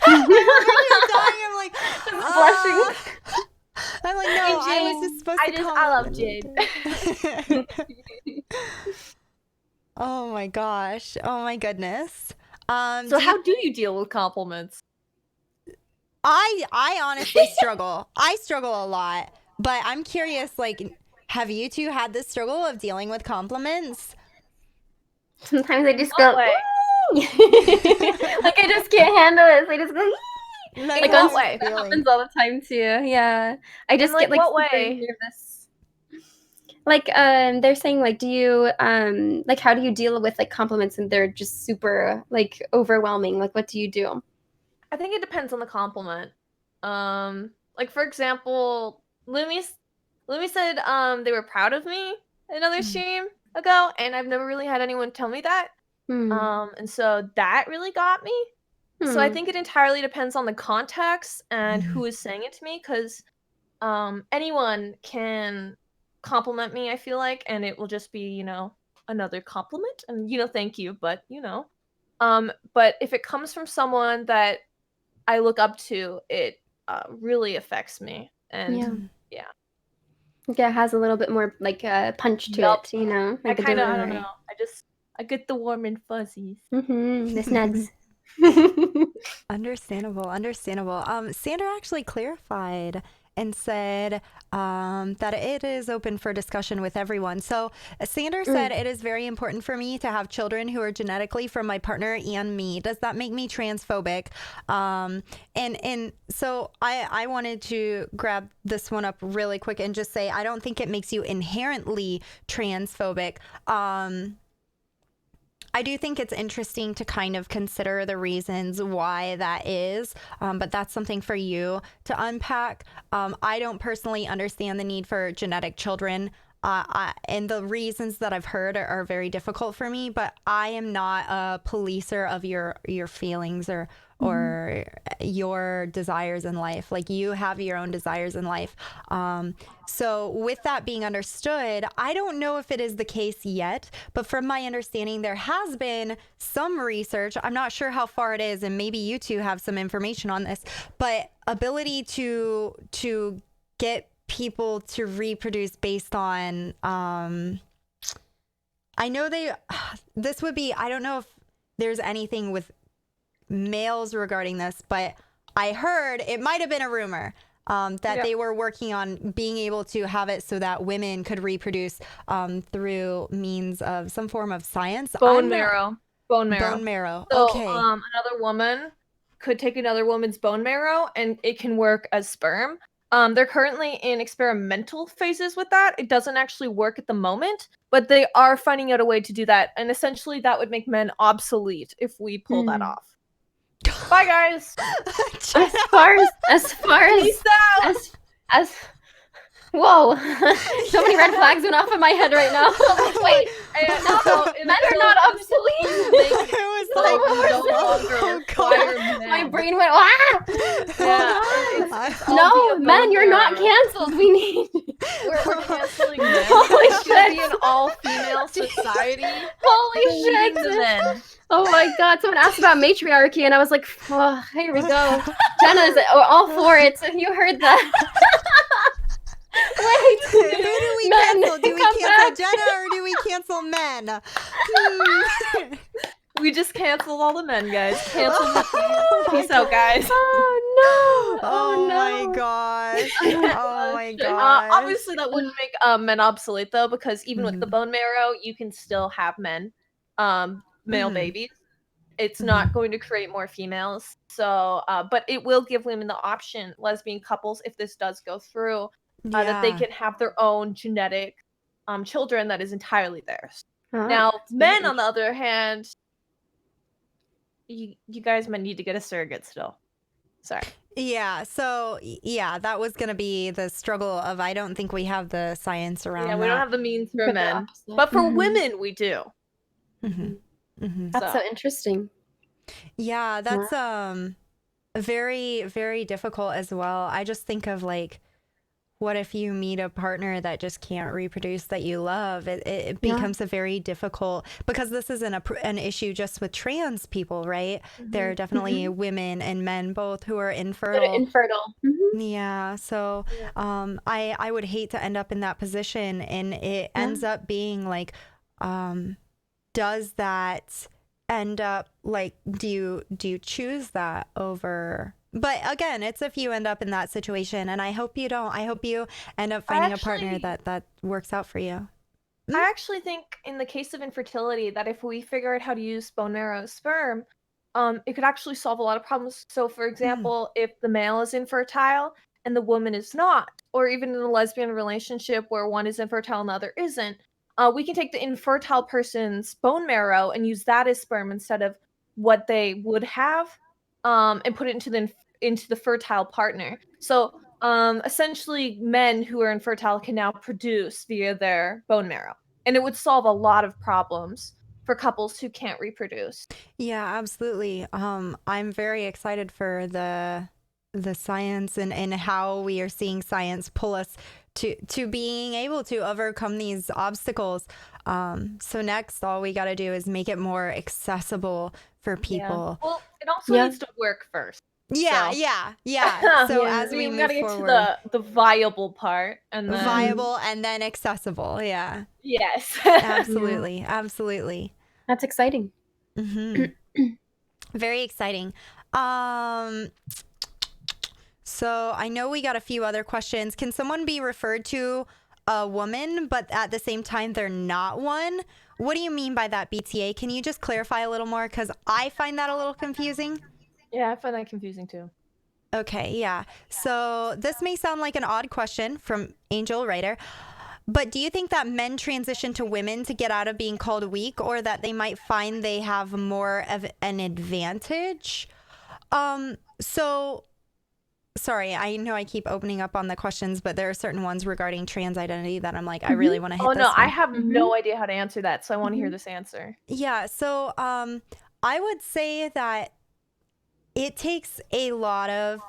I'm over here dying. I'm like, blushing. I'm like, no, Jade, I was just supposed to compliment. I love Jade. Oh my gosh. Oh my goodness. So how do you deal with compliments? I honestly struggle. I struggle a lot, but I'm curious, like, have you two had the struggle of dealing with compliments? Sometimes I just go, like I just can't handle it. So I just go, like what way? That happens all the time too. Yeah, I just get like what way? Nervous. Like they're saying like, do you like how do you deal with like compliments and they're just super like overwhelming? Like what do you do? I think it depends on the compliment. Like for example, Lumi said they were proud of me another stream ago, and I've never really had anyone tell me that. And so that really got me. So I think it entirely depends on the context and who is saying it to me, because anyone can compliment me, I feel like, and it will just be, you know, another compliment and, you know, thank you, but you know. But if it comes from someone that I look up to, it really affects me. And yeah. Yeah, it has a little bit more like punch to it, you know. Like I don't know. I get the warm and fuzzies. The snugs. Understandable. Sandra actually clarified and said that it is open for discussion with everyone. So Sandra said, it is very important for me to have children who are genetically from my partner and me. Does that make me transphobic? And so I wanted to grab this one up really quick and just say, I don't think it makes you inherently transphobic. I do think it's interesting to kind of consider the reasons why that is, but that's something for you to unpack. I don't personally understand the need for genetic children, and the reasons that I've heard are very difficult for me, but I am not a policer of your feelings or your desires in life. Like, you have your own desires in life. So with that being understood, I don't know if it is the case yet, but from my understanding, there has been some research. I'm not sure how far it is, and maybe you two have some information on this, but ability to get people to reproduce based on, I know this would be, I don't know if there's anything with males regarding this, but I heard, it might have been a rumor, that they were working on being able to have it so that women could reproduce through means of some form of science. Bone marrow. So, okay. Another woman could take another woman's bone marrow and it can work as sperm. They're currently in experimental phases with that. It doesn't actually work at the moment, but they are finding out a way to do that. And essentially that would make men obsolete if we pull that off. Bye, guys. as far as Whoa. So many red flags went off in my head right now. Wait, no, men are not obsolete. It was My brain went, ah! Yeah. No, men, you're not canceled. We need... We're canceling men. Holy It should be shit. an all-female society. Holy shit. The men. Oh my god, someone asked about matriarchy, and I was like, oh, here we go. Jenna's all for it. You heard that. Wait. Who do we Men, cancel? Do we come cancel back. Jenna or do we cancel men? We just canceled all the men, guys. Cancel the Peace out, guys. Oh no. Oh no. my gosh. Oh my gosh. Obviously, that wouldn't make men obsolete, though, because even with the bone marrow, you can still have men, male babies. It's not going to create more females. So, but it will give women the option, lesbian couples, if this does go through, that they can have their own genetic children that is entirely theirs. Now, men, on the other hand, you guys might need to get a surrogate still. Sorry. Yeah, so yeah, that was gonna be the struggle of I don't think we have the science around Yeah, we that. don't have the means for men, but for women we do. That's so interesting. Yeah, that's very, very difficult as well. I just think of like, what if you meet a partner that just can't reproduce that you love? It becomes a very difficult, because this isn't an issue just with trans people, right? There are definitely women and men both who are infertile. Yeah, so I would hate to end up in that position, and it ends up being like, does that end up like, do you choose that over? But again, it's if you end up in that situation, and I hope you don't. I hope you end up finding a partner that works out for you. I actually think in the case of infertility that if we figure out how to use bone marrow sperm, it could actually solve a lot of problems. So for example, if the male is infertile and the woman is not, or even in a lesbian relationship where one is infertile and the other isn't, we can take the infertile person's bone marrow and use that as sperm instead of what they would have, and put it into the fertile partner. So essentially, men who are infertile can now produce via their bone marrow, and it would solve a lot of problems for couples who can't reproduce. Yeah, absolutely. I'm very excited for the science and how we are seeing science pull us to being able to overcome these obstacles. So next, all we got to do is make it more accessible for people. Yeah. Well, it also needs to work first. Yeah. So as we move gotta get forward, to the viable part, and then viable and then accessible. Yeah. Yes. Absolutely. Absolutely. That's exciting. Very exciting. So I know we got a few other questions. Can someone be referred to a woman, but at the same time they're not one? What do you mean by that, BTA? Can you just clarify a little more? Because I find that a little confusing. Yeah, I find that confusing too. Okay, yeah. So this may sound like an odd question from Angel Writer, but do you think that men transition to women to get out of being called weak, or that they might find they have more of an advantage? So sorry, I know I keep opening up on the questions, but there are certain ones regarding trans identity that I'm like, I really want to hit this one. I have no idea how to answer that, so I want to hear this answer. Yeah, so I would say that it takes a lot of...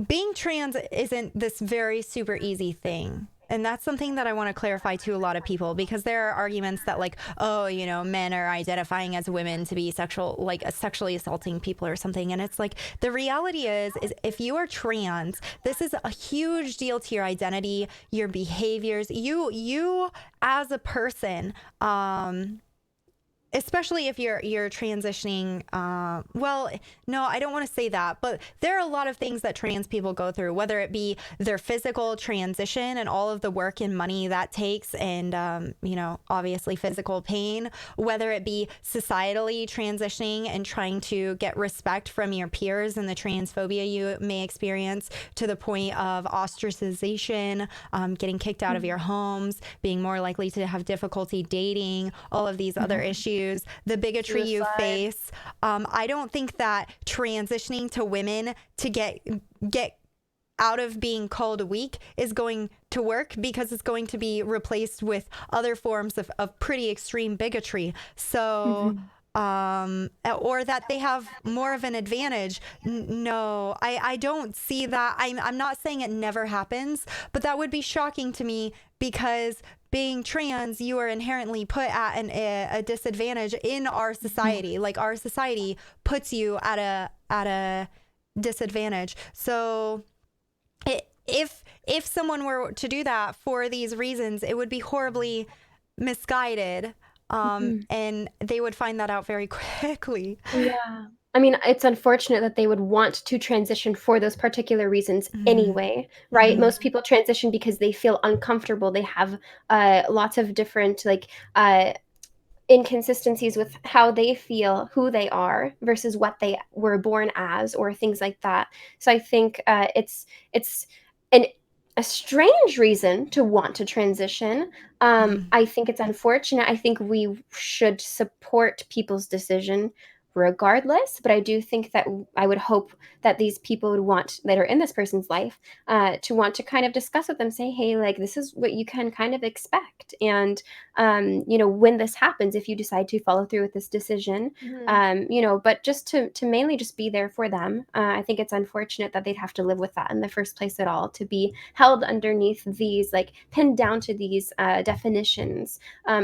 Being trans isn't this very super easy thing. And that's something that I want to clarify to a lot of people, because there are arguments that like, oh, you know, men are identifying as women to be sexually assaulting people or something. And it's like, the reality is if you are trans, this is a huge deal to your identity, your behaviors, you as a person, especially if you're transitioning. Well, no, I don't want to say that, but there are a lot of things that trans people go through, whether it be their physical transition and all of the work and money that takes, and you know, obviously physical pain, whether it be societally transitioning and trying to get respect from your peers and the transphobia you may experience, to the point of ostracization, getting kicked out of your homes, being more likely to have difficulty dating, all of these other issues, the bigotry you face. I don't think that transitioning to women to get out of being called weak is going to work because it's going to be replaced with other forms of pretty extreme bigotry. So, or that they have more of an advantage. No, I don't see that. I'm not saying it never happens, but that would be shocking to me because being trans, you are inherently put at a disadvantage in our society. Like our society puts you at a disadvantage. So if someone were to do that for these reasons, it would be horribly misguided, and they would find that out very quickly. Yeah. I mean, it's unfortunate that they would want to transition for those particular reasons anyway, right? Most people transition because they feel uncomfortable. They have lots of different inconsistencies with how they feel, who they are versus what they were born as, or things like that. So I think it's a strange reason to want to transition. I think it's unfortunate. I think we should support people's decision regardless, but I do think that I would hope that these people would want, that are in this person's life, to want to kind of discuss with them, say, hey, like, this is what you can kind of expect. And, when this happens, if you decide to follow through with this decision, but just to mainly just be there for them. I think it's unfortunate that they'd have to live with that in the first place at all, to be held underneath these, like, pinned down to these definitions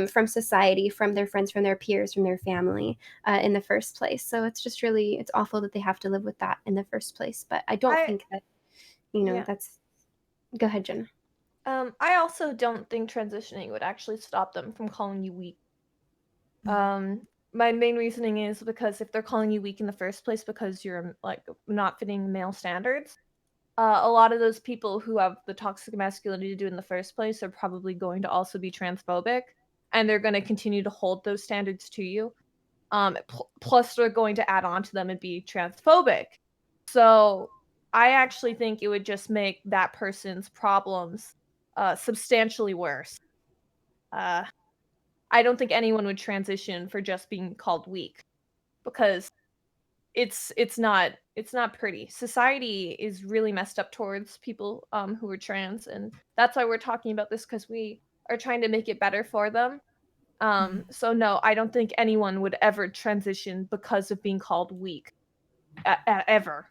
from society, from their friends, from their peers, from their family in the first place. So it's just really, it's awful that they have to live with that in the first place. But I don't think that, that's... Go ahead, Jenna. I also don't think transitioning would actually stop them from calling you weak. My main reasoning is because if they're calling you weak in the first place because you're like not fitting male standards, a lot of those people who have the toxic masculinity to do in the first place are probably going to also be transphobic, and they're going to continue to hold those standards to you. Plus they're going to add on to them and be transphobic. So I actually think it would just make that person's problems substantially worse. I don't think anyone would transition for just being called weak, because it's not pretty. Society is really messed up towards people who are trans, and that's why we're talking about this, because we are trying to make it better for them. So no, I don't think anyone would ever transition because of being called weak, ever.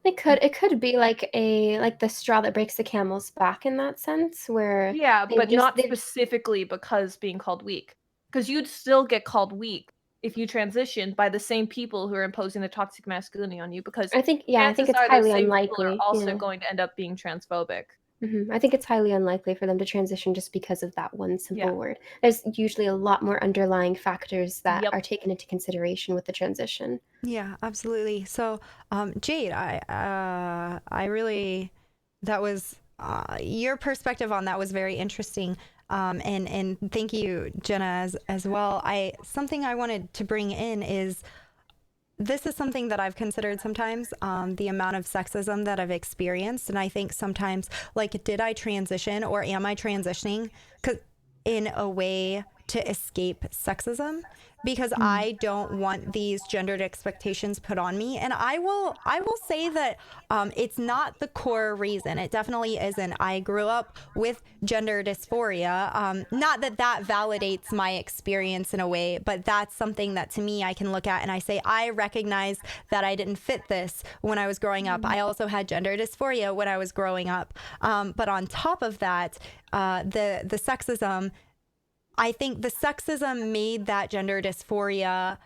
It could be like the straw that breaks the camel's back in that sense, where but not specifically because being called weak, because you'd still get called weak if you transition by the same people who are imposing the toxic masculinity on you, because I think it's highly unlikely. Are also going to end up being transphobic. I think it's highly unlikely for them to transition just because of that one simple word. There's usually a lot more underlying factors that are taken into consideration with the transition. Yeah, absolutely. So, Jade, I really, that was your perspective on that was very interesting. And thank you, Jenna, as well. Something I wanted to bring in is, this is something that I've considered sometimes, the amount of sexism that I've experienced. And I think sometimes, like, did I transition, or am I transitioning in a way to escape sexism? Because I don't want these gendered expectations put on me. And I will say that it's not the core reason. It definitely isn't. I grew up with gender dysphoria. Not that validates my experience in a way, but that's something that to me I can look at and I say, I recognize that I didn't fit this when I was growing up. I also had gender dysphoria when I was growing up. But on top of that, the sexism, I think the sexism made that gender dysphoria,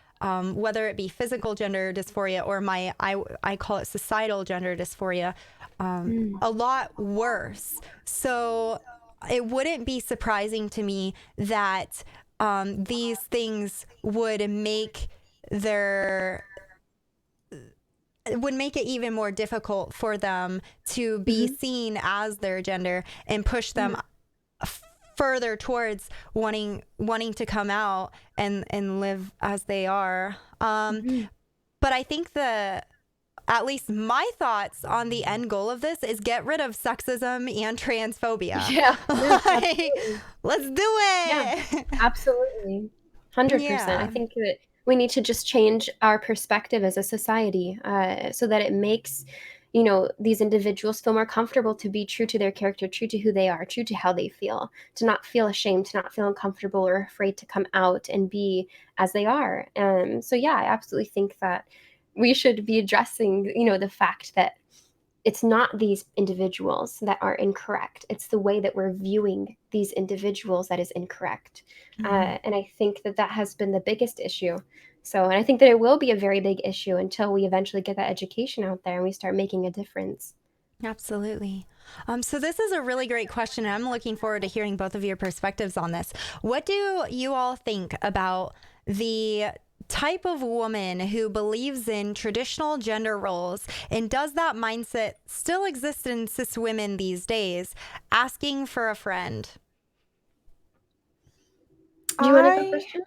whether it be physical gender dysphoria or I call it societal gender dysphoria, a lot worse. So it wouldn't be surprising to me that these things would make it even more difficult for them to be seen as their gender and push them further towards wanting to come out and live as they are. But I think at least my thoughts on the end goal of this is get rid of sexism and transphobia. Yeah. Let's do it. Yeah, absolutely. 100%. I think that we need to just change our perspective as a society, so that it makes these individuals feel more comfortable to be true to their character, true to who they are, true to how they feel, to not feel ashamed, to not feel uncomfortable or afraid to come out and be as they are. So yeah, I absolutely think that we should be addressing, the fact that it's not these individuals that are incorrect. It's the way that we're viewing these individuals that is incorrect. And I think that has been the biggest issue. So, and I think that it will be a very big issue until we eventually get that education out there and we start making a difference. Absolutely. So this is a really great question, and I'm looking forward to hearing both of your perspectives on this. What do you all think about the type of woman who believes in traditional gender roles, and does that mindset still exist in cis women these days, asking for a friend? Do you want to go first, Jenna?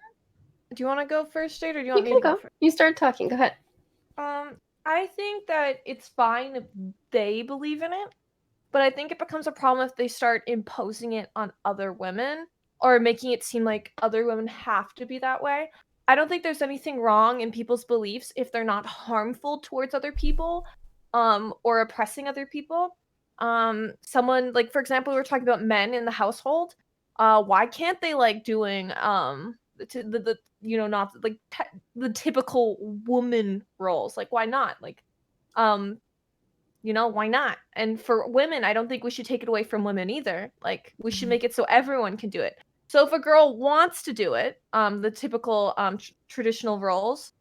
Do you want to go first, Jade, or do you want me to go first? You start talking. Go ahead. I think that it's fine if they believe in it, but I think it becomes a problem if they start imposing it on other women or making it seem like other women have to be that way. I don't think there's anything wrong in people's beliefs if they're not harmful towards other people, or oppressing other people. Someone, like, for example, we were talking about men in the household. Why can't they like doing the not like the typical woman roles? Like, why not? Like, why not? And for women, I don't think we should take it away from women either. Like, we should make it so everyone can do it. So if a girl wants to do it, the typical traditional roles,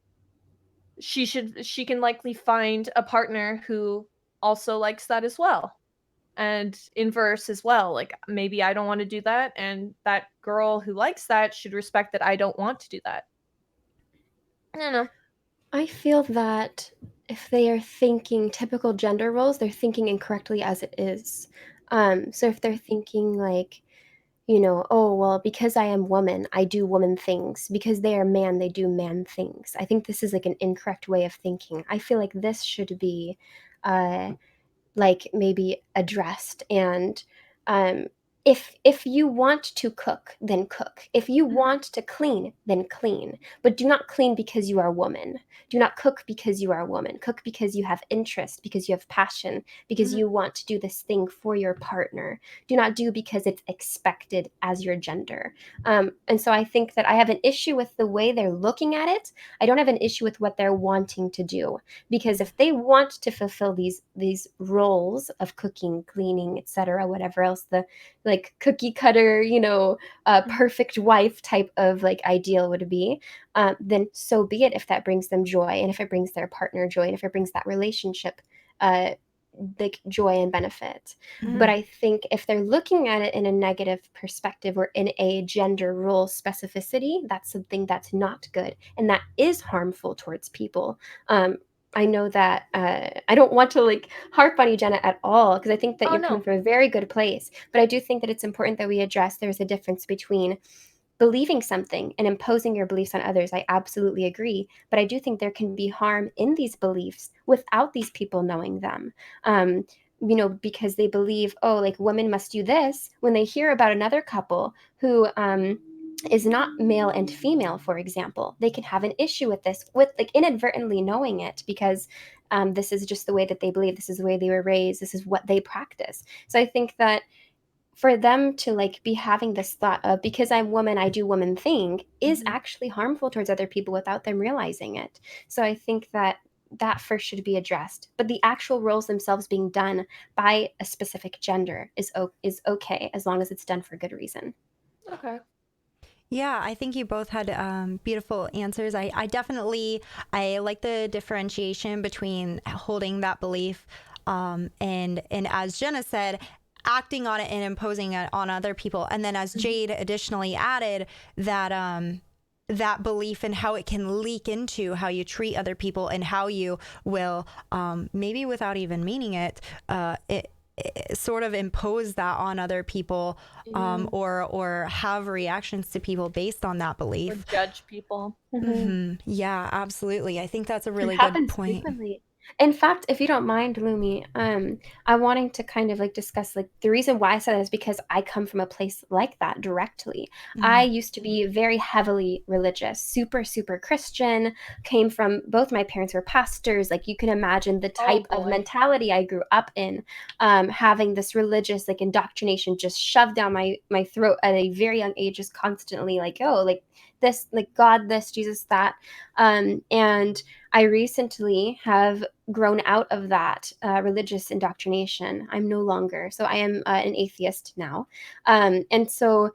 she can likely find a partner who also likes that as well. And inverse as well. Like, maybe I don't want to do that, and that girl who likes that should respect that I don't want to do that. I don't know. I feel that if they are thinking typical gender roles, they're thinking incorrectly as it is. So if they're thinking like, oh, well, because I am woman, I do woman things. Because they are man, they do man things. I think this is like an incorrect way of thinking. I feel like this should be like maybe addressed, and if you want to cook, then cook. If you want to clean, then clean. But do not clean because you are a woman. Do not cook because you are a woman. Cook because you have interest, because you have passion, because you want to do this thing for your partner. Do not do because it's expected as your gender. And so I think that I have an issue with the way they're looking at it. I don't have an issue with what they're wanting to do, because if they want to fulfill these roles of cooking, cleaning, etc., whatever else the like cookie cutter, perfect wife type of like ideal would be, then so be it, if that brings them joy, and if it brings their partner joy, and if it brings that relationship like joy and benefit. But I think if they're looking at it in a negative perspective or in a gender role specificity, that's something that's not good, and that is harmful towards people. I know that I don't want to like harp on you, Jenna, at all, because I think that you're coming from a very good place. But I do think that it's important that we address there's a difference between believing something and imposing your beliefs on others. I absolutely agree. But I do think there can be harm in these beliefs without these people knowing them. Because they believe, oh, like women must do this, when they hear about another couple who is not male and female, for example. They can have an issue with this, with like inadvertently knowing it, because this is just the way that they believe, this is the way they were raised, this is what they practice. So I think that for them to like be having this thought of, because I'm woman, I do woman thing, is actually harmful towards other people without them realizing it. So I think that first should be addressed. But the actual roles themselves being done by a specific gender is okay, as long as it's done for good reason. Okay. Yeah, I think you both had beautiful answers. I like the differentiation between holding that belief and as Jenna said, acting on it and imposing it on other people. And then as Jade additionally added, that that belief and how it can leak into how you treat other people and how you will maybe without even meaning it, sort of impose that on other people, or have reactions to people based on that belief. Or judge people. Yeah, absolutely. I think that's a really good point. Frequently. In fact, if you don't mind, Lumi, I'm wanting to kind of like discuss like the reason why I said that is because I come from a place like that directly. I used to be very heavily religious, super, super Christian, came from both my parents were pastors. Like you can imagine the type of mentality I grew up in, having this religious like indoctrination just shoved down my throat at a very young age, just constantly like, oh, like this, like God, this, Jesus, that. And I recently have grown out of that religious indoctrination. I'm no longer. So I am an atheist now. And so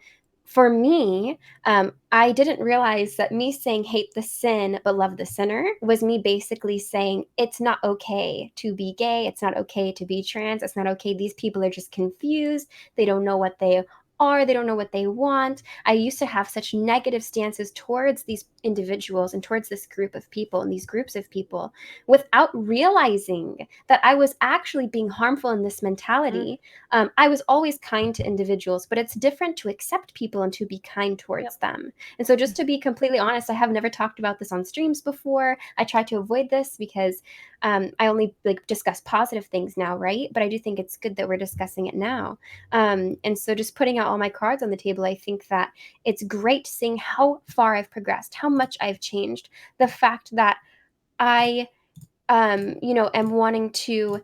for me, I didn't realize that me saying hate the sin but love the sinner was me basically saying it's not okay to be gay. It's not okay to be trans. It's not okay. These people are just confused. They don't know what they are. They don't know what they want. I used to have such negative stances towards these individuals and towards this group of people and these groups of people without realizing that I was actually being harmful in this mentality. I was always kind to individuals, but it's different to accept people and to be kind towards them. And so just to be completely honest, I have never talked about this on streams before. I try to avoid this because I only like discuss positive things now, right? But I do think it's good that we're discussing it now. And so just putting out all my cards on the table, I think that it's great seeing how far I've progressed, how much I've changed. The fact that I, am wanting to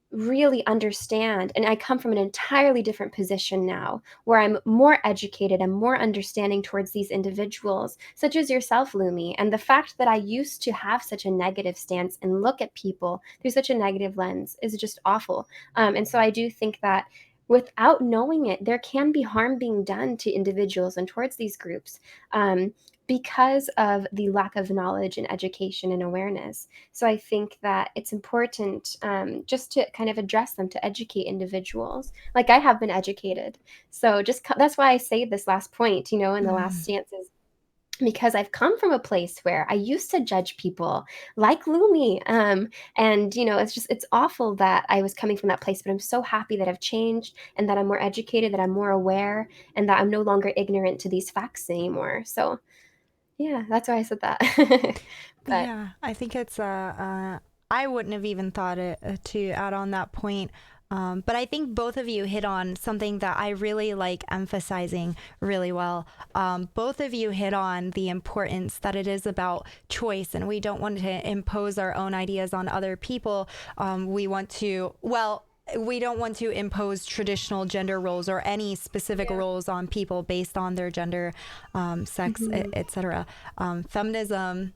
really understand, and I come from an entirely different position now where I'm more educated and more understanding towards these individuals such as yourself, Lumi. And the fact that I used to have such a negative stance and look at people through such a negative lens is just awful. And so I do think that without knowing it, there can be harm being done to individuals and towards these groups, because of the lack of knowledge and education and awareness. So I think that it's important, just to kind of address them, to educate individuals. Like I have been educated. So that's why I say this last point, in the last stances, because I've come from a place where I used to judge people like Lumi. And, it's awful that I was coming from that place, but I'm so happy that I've changed and that I'm more educated, that I'm more aware, and that I'm no longer ignorant to these facts anymore. So yeah, that's why I said that. But yeah, I think it's I wouldn't have even thought it to add on that point. But I think both of you hit on something that I really like emphasizing really well. Both of you hit on the importance that it is about choice, and we don't want to impose our own ideas on other people. We don't want to impose traditional gender roles or any specific roles on people based on their gender, sex, etc. Feminism,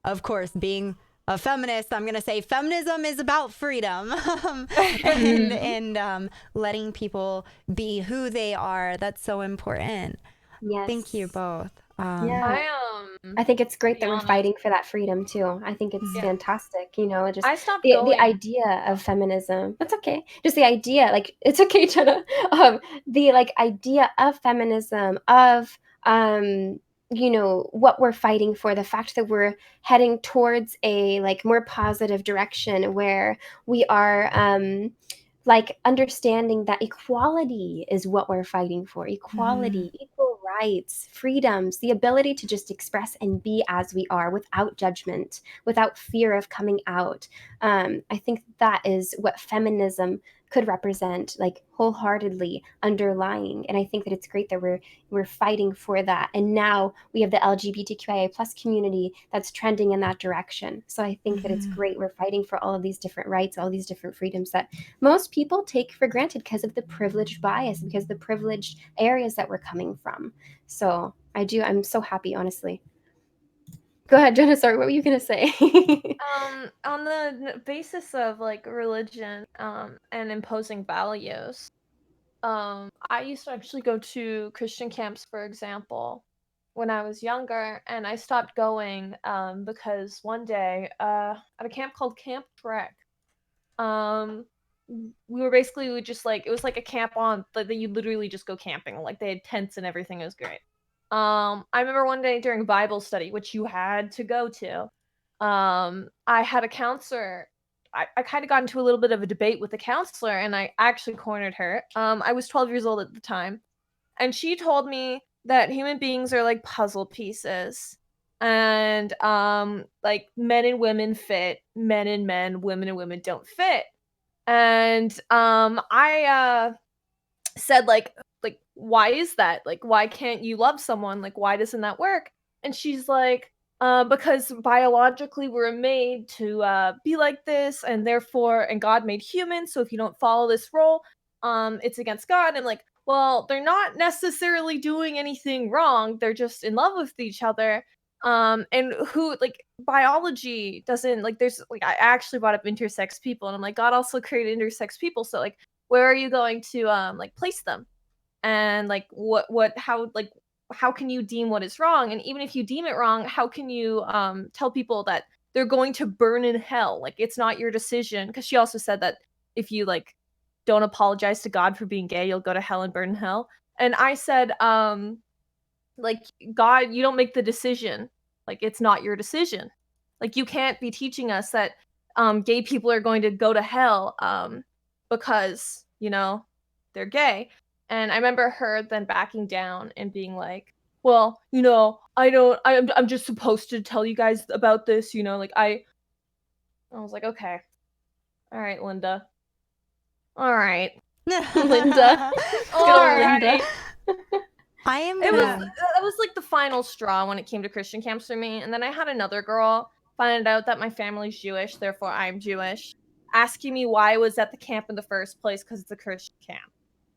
of course, being a feminist, I'm going to say feminism is about freedom and letting people be who they are. That's so important. yes. Thank you both. I think it's great that we're fighting for that freedom too. I think it's fantastic. Just I stopped the idea of feminism. That's okay. Just the idea, like it's okay, Jenna. The like idea of feminism, of what we're fighting for, the fact that we're heading towards a like more positive direction where we are like understanding that equality is what we're fighting for. Equality, equal rights, freedoms, the ability to just express and be as we are without judgment, without fear of coming out. I think that is what feminism could represent, like wholeheartedly underlying. And I think that it's great that we're fighting for that. And now we have the LGBTQIA plus community that's trending in that direction. So I think that it's great. We're fighting for all of these different rights, all these different freedoms that most people take for granted because of the privileged bias, because the privileged areas that we're coming from. So I'm so happy, honestly. Go ahead, Jenna. Sorry, what were you gonna say? On the basis of like religion, and imposing values, I used to actually go to Christian camps, for example, when I was younger, and I stopped going because one day at a camp called Camp Trek, we would just like, it was like a camp on that you literally just go camping, like they had tents and everything. It was great. I remember one day during Bible study, which you had to go to, I had a counselor. I kind of got into a little bit of a debate with the counselor, and I actually cornered her. I was 12 years old at the time, and she told me that human beings are like puzzle pieces, and like men and women fit, men and men, women and women don't fit. And I said like why is that? Like, why can't you love someone? Like, why doesn't that work? And she's like, because biologically we're made to be like this, and therefore, and God made humans, so if you don't follow this role, it's against God. And like, well, they're not necessarily doing anything wrong, they're just in love with each other. And who, like, biology doesn't, like, there's, like, I actually brought up intersex people, and I'm like, God also created intersex people, so like, where are you going to like place them? And like how can you deem what is wrong? And even if you deem it wrong, how can you tell people that they're going to burn in hell? Like, it's not your decision. Because she also said that if you like don't apologize to God for being gay, you'll go to hell and burn in hell. And I said, like, God, you don't make the decision. Like, it's not your decision. Like, you can't be teaching us that gay people are going to go to hell because, you know, they're gay. And I remember her then backing down and being like, well, you know, I'm just supposed to tell you guys about this, you know, like I was like, okay. All right, Linda. All right. Linda. All right. I am It was like the final straw when it came to Christian camps for me. And then I had another girl find out that my family's Jewish, therefore I'm Jewish, asking me why I was at the camp in the first place because it's a Christian camp.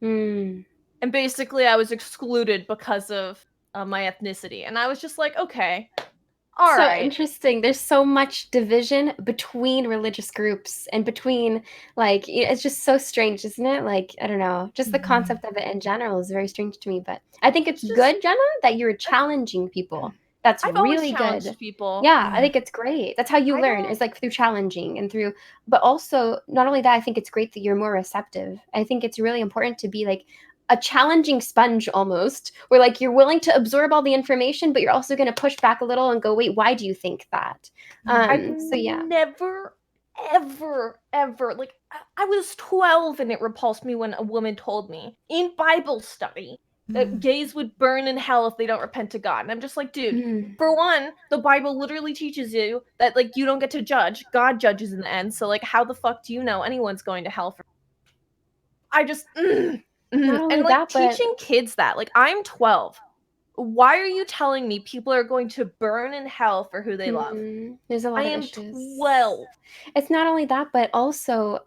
Mm. And basically I was excluded because of my ethnicity. And I was just like, okay, all right. So interesting. There's so much division between religious groups and between, like, it's just so strange, isn't it? Like, I don't know, just the concept of it in general is very strange to me. But I think it's good, Jenna, that you're challenging people. That's I've really always challenged good. people. Yeah, I think it's great. That's how you learn, is like through challenging and through, but also not only that, I think it's great that you're more receptive. I think it's really important to be like a challenging sponge almost, where like you're willing to absorb all the information, but you're also going to push back a little and go, wait, why do you think that? So yeah. Never, ever, like, I was 12 and it repulsed me when a woman told me in Bible study that gays would burn in hell if they don't repent to God. And I'm just like, dude, for one, the Bible literally teaches you that, like, you don't get to judge. God judges in the end. So, like, how the fuck do you know anyone's going to hell for? I just, and like that, teaching kids that, like, I'm 12. Why are you telling me people are going to burn in hell for who they love? There's a lot of issues. I am 12. It's not only that, but also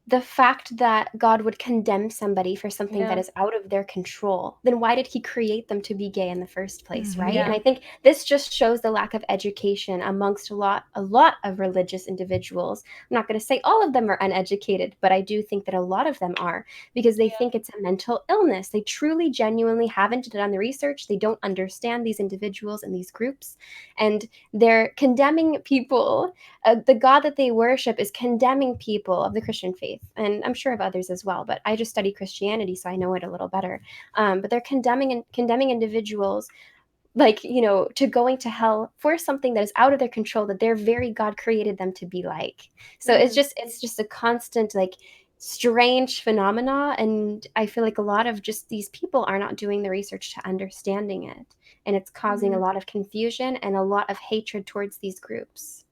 the fact that God would condemn somebody for something that is out of their control. Then why did he create them to be gay in the first place, right? And I think this just shows the lack of education amongst a lot of religious individuals. I'm not going to say all of them are uneducated, but I do think that a lot of them are, because they think it's a mental illness. They truly, genuinely haven't done the research. They don't understand these individuals and these groups, and they're condemning people. The God that they worship is condemning people of the Christian faith, and I'm sure of others as well, but I just study Christianity, so I know it a little better. But they're condemning individuals, like, you know, to going to hell for something that is out of their control, that their very God created them to be like. So it's just a constant, like, strange phenomena, and I feel like a lot of just these people are not doing the research to understanding it, and it's causing a lot of confusion and a lot of hatred towards these groups.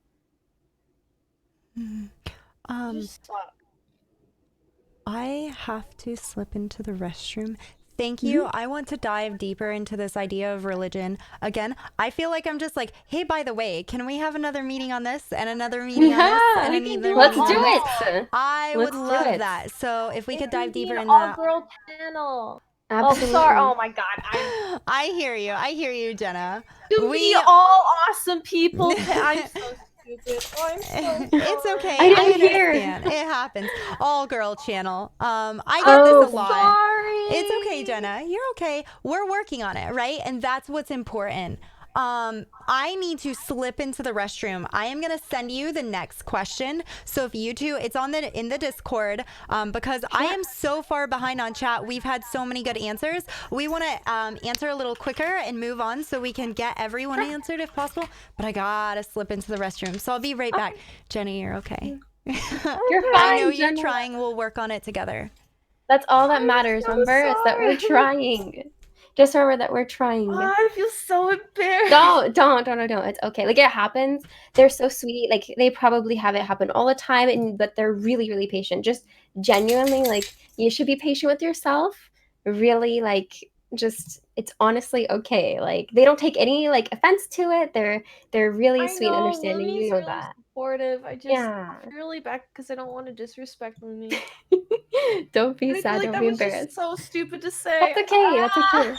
I have to slip into the restroom. Thank you. I want to dive deeper into this idea of religion. Again, I feel like I'm just like, hey, by the way, can we have another meeting on this and another meeting on this and another meeting Let's on do this? it. I would love that. So if we could dive deeper in all that. girl panel. Absolutely. Oh, sorry. Oh my God. I hear you. I hear you, Jenna. We all awesome people. I'm so stupid. Oh, I'm so It's okay. I didn't understand. hear. It happens. All girl channel. I get this a lot. Sorry. It's okay, Jenna. You're okay. We're working on it, right? And that's what's important. I need to slip into the restroom. I am going to send you the next question. So if you two, it's in the Discord, because I am so far behind on chat. We've had so many good answers. We want to answer a little quicker and move on so we can get everyone answered if possible. But I gotta slip into the restroom. So I'll be right back. Jenny, you're okay. You're fine, I know you're Jenna. trying. We'll work on it together. That's all that matters, remember, is that we're trying. Just remember that we're trying. Oh, I feel so embarrassed. Don't. It's okay. Like, it happens. They're so sweet. Like, they probably have it happen all the time, but they're really, really patient. Just genuinely, like, you should be patient with yourself. Really, like, just, it's honestly okay. Like, they don't take any, like, offense to it. They're really sweet and understanding. Lumi's You know really that. supportive. I feel really bad because I don't want to disrespect Lumi. Don't be I sad. feel like Don't that be was embarrassed. just so stupid to say. That's okay. That's okay.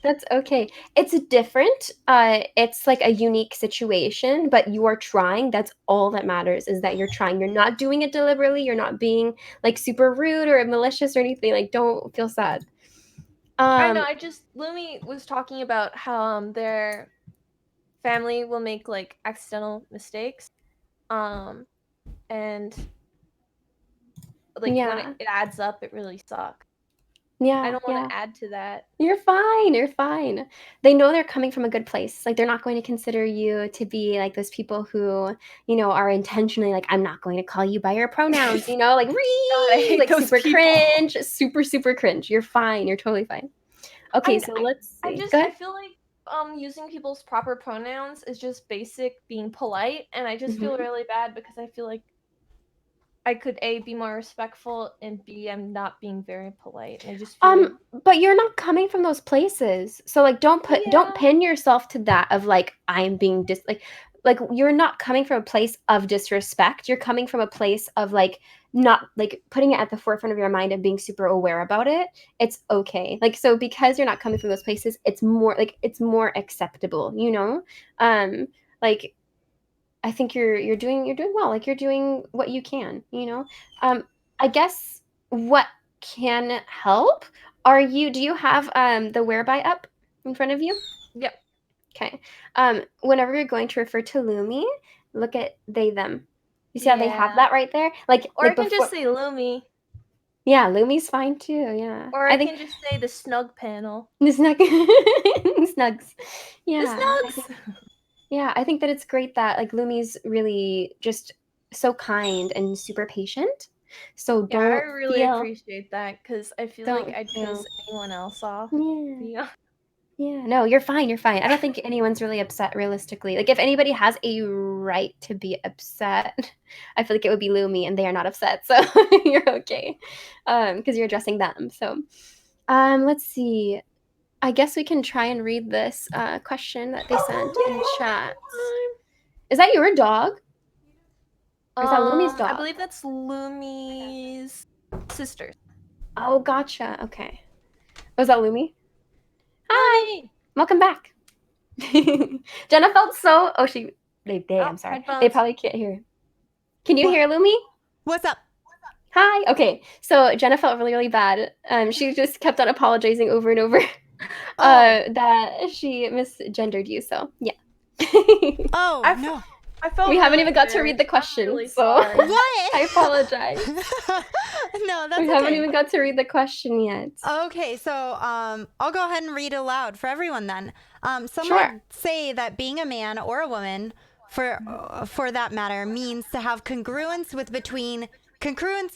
That's okay. It's different. It's like a unique situation, but you are trying. That's all that matters, is that you're trying. You're not doing it deliberately. You're not being like super rude or malicious or anything. Like, don't feel sad. I know. Lumi was talking about how their family will make like accidental mistakes, and like when it adds up, it really sucks. Yeah. I don't want to add to that. You're fine. You're fine. They know they're coming from a good place. Like, they're not going to consider you to be like those people who, you know, are intentionally like, I'm not going to call you by your pronouns, you know, like, like super people. Cringe, super, super cringe. You're fine. You're totally fine. Okay, so let's see. I feel like using people's proper pronouns is just basic being polite, and I just feel really bad because I feel like I could A, be more respectful, and B, I'm not being very polite. I just feel but you're not coming from those places. So like, don't pin yourself to that of like, I'm being like you're not coming from a place of disrespect. You're coming from a place of like not like putting it at the forefront of your mind and being super aware about it. It's okay. Like, so because you're not coming from those places, it's more acceptable, you know? Like, I think you're doing well. Like, you're doing what you can, you know? I guess what can help, do you have the whereby up in front of you? Yep. Okay. Whenever you're going to refer to Lumi, look at they, them. You see how they have that right there? Like, or I can just say Lumi. Yeah, Lumi's fine too, yeah. Or I can just say the snug panel. The snug snugs. Yeah. The snugs. Yeah, I think that it's great that like Lumi's really just so kind and super patient. So don't I really appreciate that, because I feel like I'd piss anyone else off. Yeah, no, you're fine. You're fine. I don't think anyone's really upset realistically. Like, if anybody has a right to be upset, I feel like it would be Lumi, and they are not upset. So you're okay, because you're addressing them. So, let's see. I guess we can try and read this question that they sent in chat. Is that your dog? Or is that Lumi's dog? I believe that's Lumi's sister. Oh, gotcha. Okay. Was that Lumi? Hi. Welcome back. Jenna felt so. Oh, I'm sorry. Headphones. They probably can't hear. Can you hear Lumi? What's up? Hi. Okay. So Jenna felt really, really bad. She just kept on apologizing over and over that she misgendered you. So yeah. No. I felt we haven't even got to read the question, really so what? I apologize. No, that's we haven't even got to read the question yet. Okay, so I'll go ahead and read it aloud for everyone then. Some might say that being a man or a woman, for that matter, means to have congruence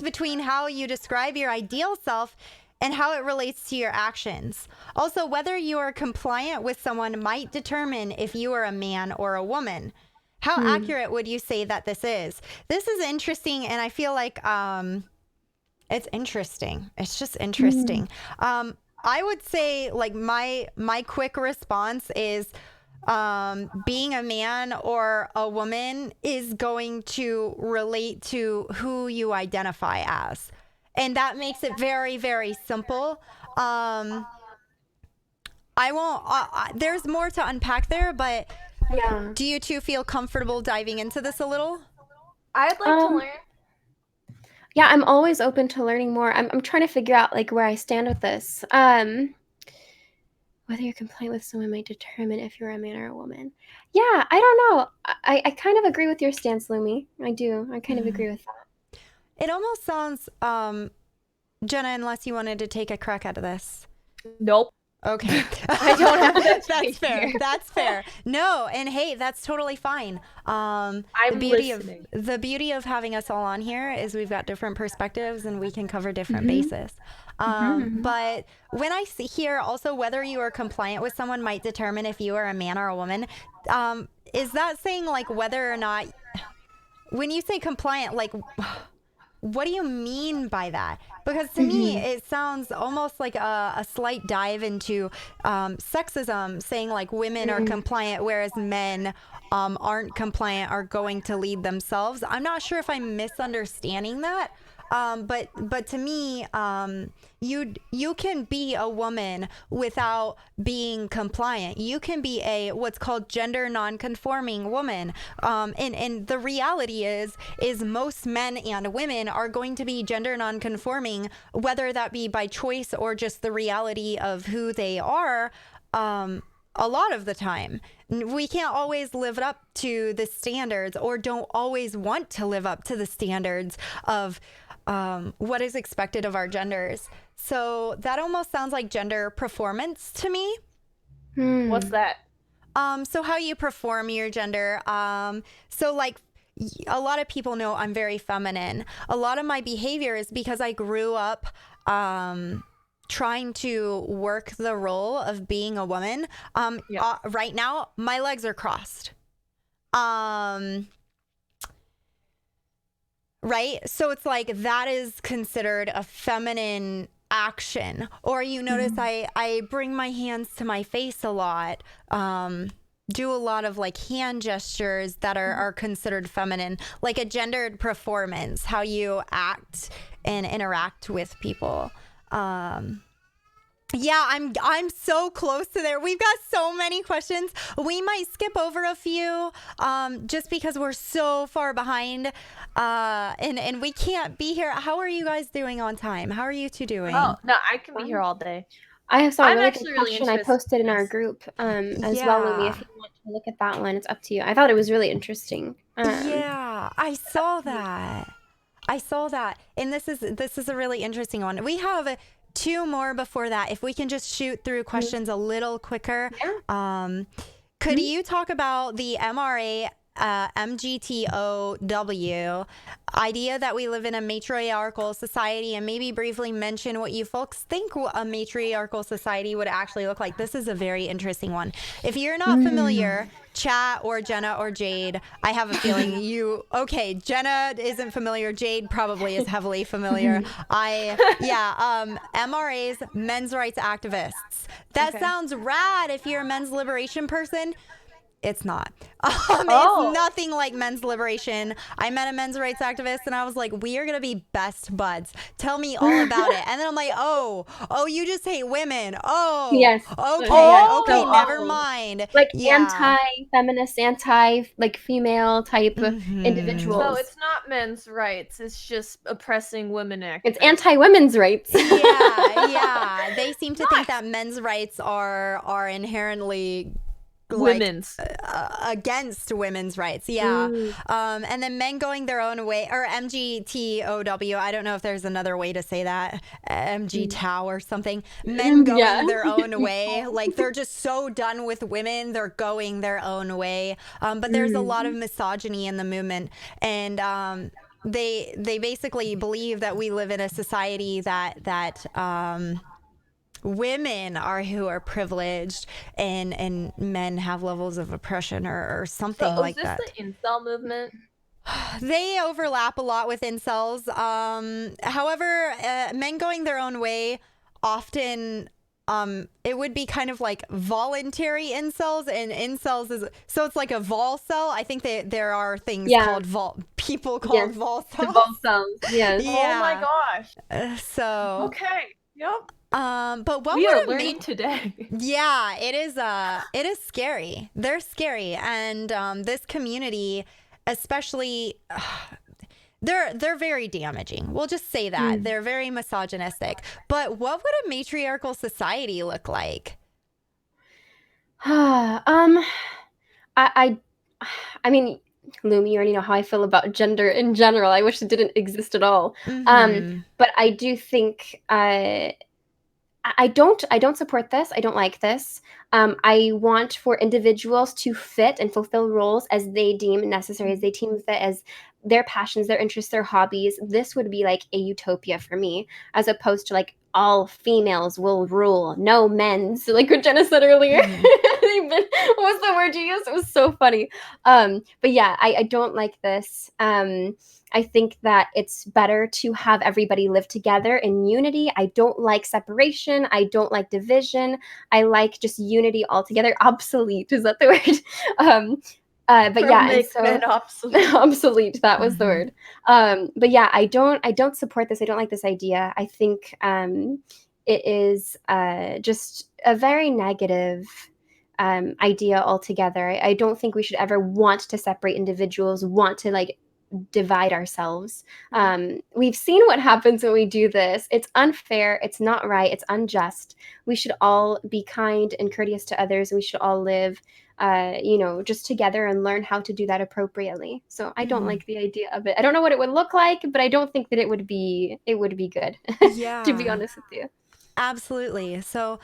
between how you describe your ideal self and how it relates to your actions. Also, whether you are compliant with someone might determine if you are a man or a woman. How accurate would you say that this is? This is interesting, and I feel like it's interesting. It's just interesting. I would say, like, my quick response is being a man or a woman is going to relate to who you identify as. And that makes it very, very simple. I won't, there's more to unpack there, but do you two feel comfortable diving into this a little? I'd like to learn. Yeah, I'm always open to learning more. I'm trying to figure out like where I stand with this. Whether you're compliant with someone might determine if you're a man or a woman. Yeah, I don't know. I kind of agree with your stance, Lumi. I do. I kind of agree with that. It almost sounds, Jenna, unless you wanted to take a crack out of this. Nope. Okay. I don't have that. That's fair. Here. That's fair. No, and hey, that's totally fine. I'm listening. The beauty of having us all on here is we've got different perspectives and we can cover different bases. But when I hear also whether you are compliant with someone might determine if you are a man or a woman, is that saying like whether or not, when you say compliant, like what do you mean by that? Because to me, it sounds almost like a slight dive into sexism, saying like women are compliant, whereas men aren't compliant, are going to lead themselves. I'm not sure if I'm misunderstanding that. But to me, you can be a woman without being compliant. You can be a what's called gender non-conforming woman. And the reality is most men and women are going to be gender non-conforming, whether that be by choice or just the reality of who they are. A lot of the time, we can't always live up to the standards, or don't always want to live up to the standards of what is expected of our genders. So that almost sounds like gender performance to me. What's that? So how you perform your gender. So like a lot of people know I'm very feminine. A lot of my behavior is because I grew up trying to work the role of being a woman. Right now, my legs are crossed. Right? So it's like that is considered a feminine action. Or you notice I bring my hands to my face a lot, do a lot of like hand gestures that are considered feminine, like a gendered performance, how you act and interact with people. Yeah, I'm so close to there. We've got so many questions. We might skip over a few just because we're so far behind and we can't be here. How are you guys doing on time? How are you two doing? Oh, no, I can be here all day. I have some really actually good really question I posted in our group as well, Lumi. If you want to look at that one, it's up to you. I thought it was really interesting. Yeah, I saw that. And this is a really interesting one. We have two more before that. If we can just shoot through questions a little quicker. Could you talk about the MRA MGTOW idea that we live in a matriarchal society, and maybe briefly mention what you folks think a matriarchal society would actually look like? This is a very interesting one. If you're not familiar, chat or Jenna or Jade, I have a feeling Jenna isn't familiar. Jade probably is heavily familiar. MRAs, men's rights activists. That sounds rad if you're a men's liberation person. It's not. It's nothing like men's liberation. I met a men's rights activist and I was like, we are going to be best buds. Tell me all about it. And then I'm like, oh, you just hate women. Oh, yes. Okay, never mind. Like anti-feminist, like female type individuals. So it's not men's rights. It's just oppressing women. It's anti-women's rights. Yeah. They seem to think that men's rights are inherently women's against women's rights. And then men going their own way, or MGTOW, I don't know if there's another way to say that, MGTOW or something. Men going their own way, like they're just so done with women, they're going their own way. But there's a lot of misogyny in the movement, and they basically believe that we live in a society that women are who are privileged and men have levels of oppression or something like that. Is this the incel movement? They overlap a lot with incels. However, men going their own way often it would be kind of like voluntary incels, and incels is so it's like a vol cell. I think there are things called vol cells. The vol cells. Yes. Oh my gosh. So okay. Yep. But what we are learning today? Yeah, it is scary. They're scary, and this community, especially, they're very damaging. We'll just say that they're very misogynistic. But what would a matriarchal society look like? I mean, Lumi, you already know how I feel about gender in general. I wish it didn't exist at all. But I do think I don't support this. I don't like this. I want for individuals to fit and fulfill roles as they deem necessary, as they deem fit, as their passions, their interests, their hobbies. This would be like a utopia for me, as opposed to like all females will rule, no men's. Like what Jenna said earlier. What was the word you used? It was so funny. But yeah, I don't like this. I think that it's better to have everybody live together in unity. I don't like separation. I don't like division. I like just unity altogether. Obsolete, is that the word? But yeah, and so obsolete. obsolete. That was the word. But yeah, I don't support this. I don't like this idea. I think it is just a very negative idea altogether. I don't think we should ever want to separate individuals, want to like divide ourselves. We've seen what happens when we do this. It's unfair. It's not right. It's unjust. We should all be kind and courteous to others. We should all live, just together and learn how to do that appropriately. So I don't like the idea of it. I don't know what it would look like, but I don't think that it would be good. Yeah. To be honest with you. Absolutely. So,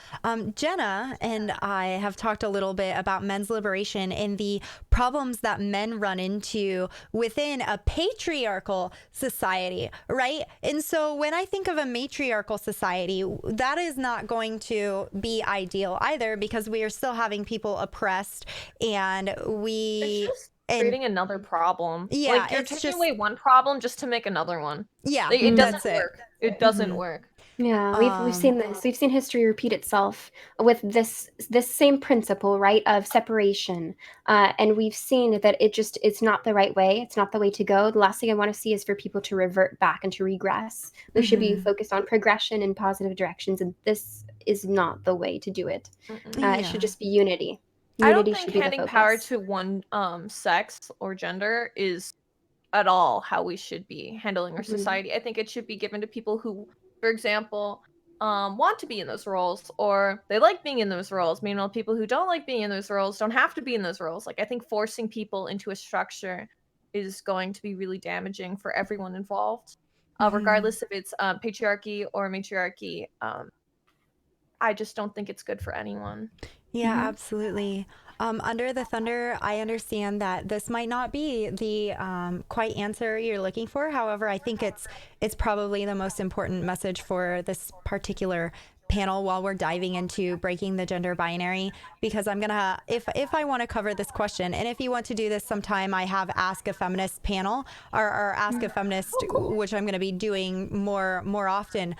Jenna and I have talked a little bit about men's liberation and the problems that men run into within a patriarchal society, right? And so, when I think of a matriarchal society, that is not going to be ideal either, because we are still having people oppressed, and creating another problem. Yeah, like you're taking away one problem just to make another one. Yeah, it doesn't work. It doesn't work. Yeah, we've seen this. We've seen history repeat itself with this same principle, right, of separation. And we've seen that it's not the right way. It's not the way to go. The last thing I want to see is for people to revert back and to regress. We should be focused on progression in positive directions, and this is not the way to do it. It should just be unity. I don't think handing power to one sex or gender is at all how we should be handling our society. I think it should be given to people who, for example, want to be in those roles, or they like being in those roles. Meanwhile, people who don't like being in those roles don't have to be in those roles. Like, I think forcing people into a structure is going to be really damaging for everyone involved, regardless if it's patriarchy or matriarchy. I just don't think it's good for anyone. Yeah, absolutely. Under the Thunder, I understand that this might not be the quite answer you're looking for. However, I think it's probably the most important message for this particular panel while we're diving into breaking the gender binary, because I'm gonna, if I want to cover this question, and if you want to do this sometime, I have Ask a Feminist panel, or Ask a Feminist, which I'm going to be doing more often.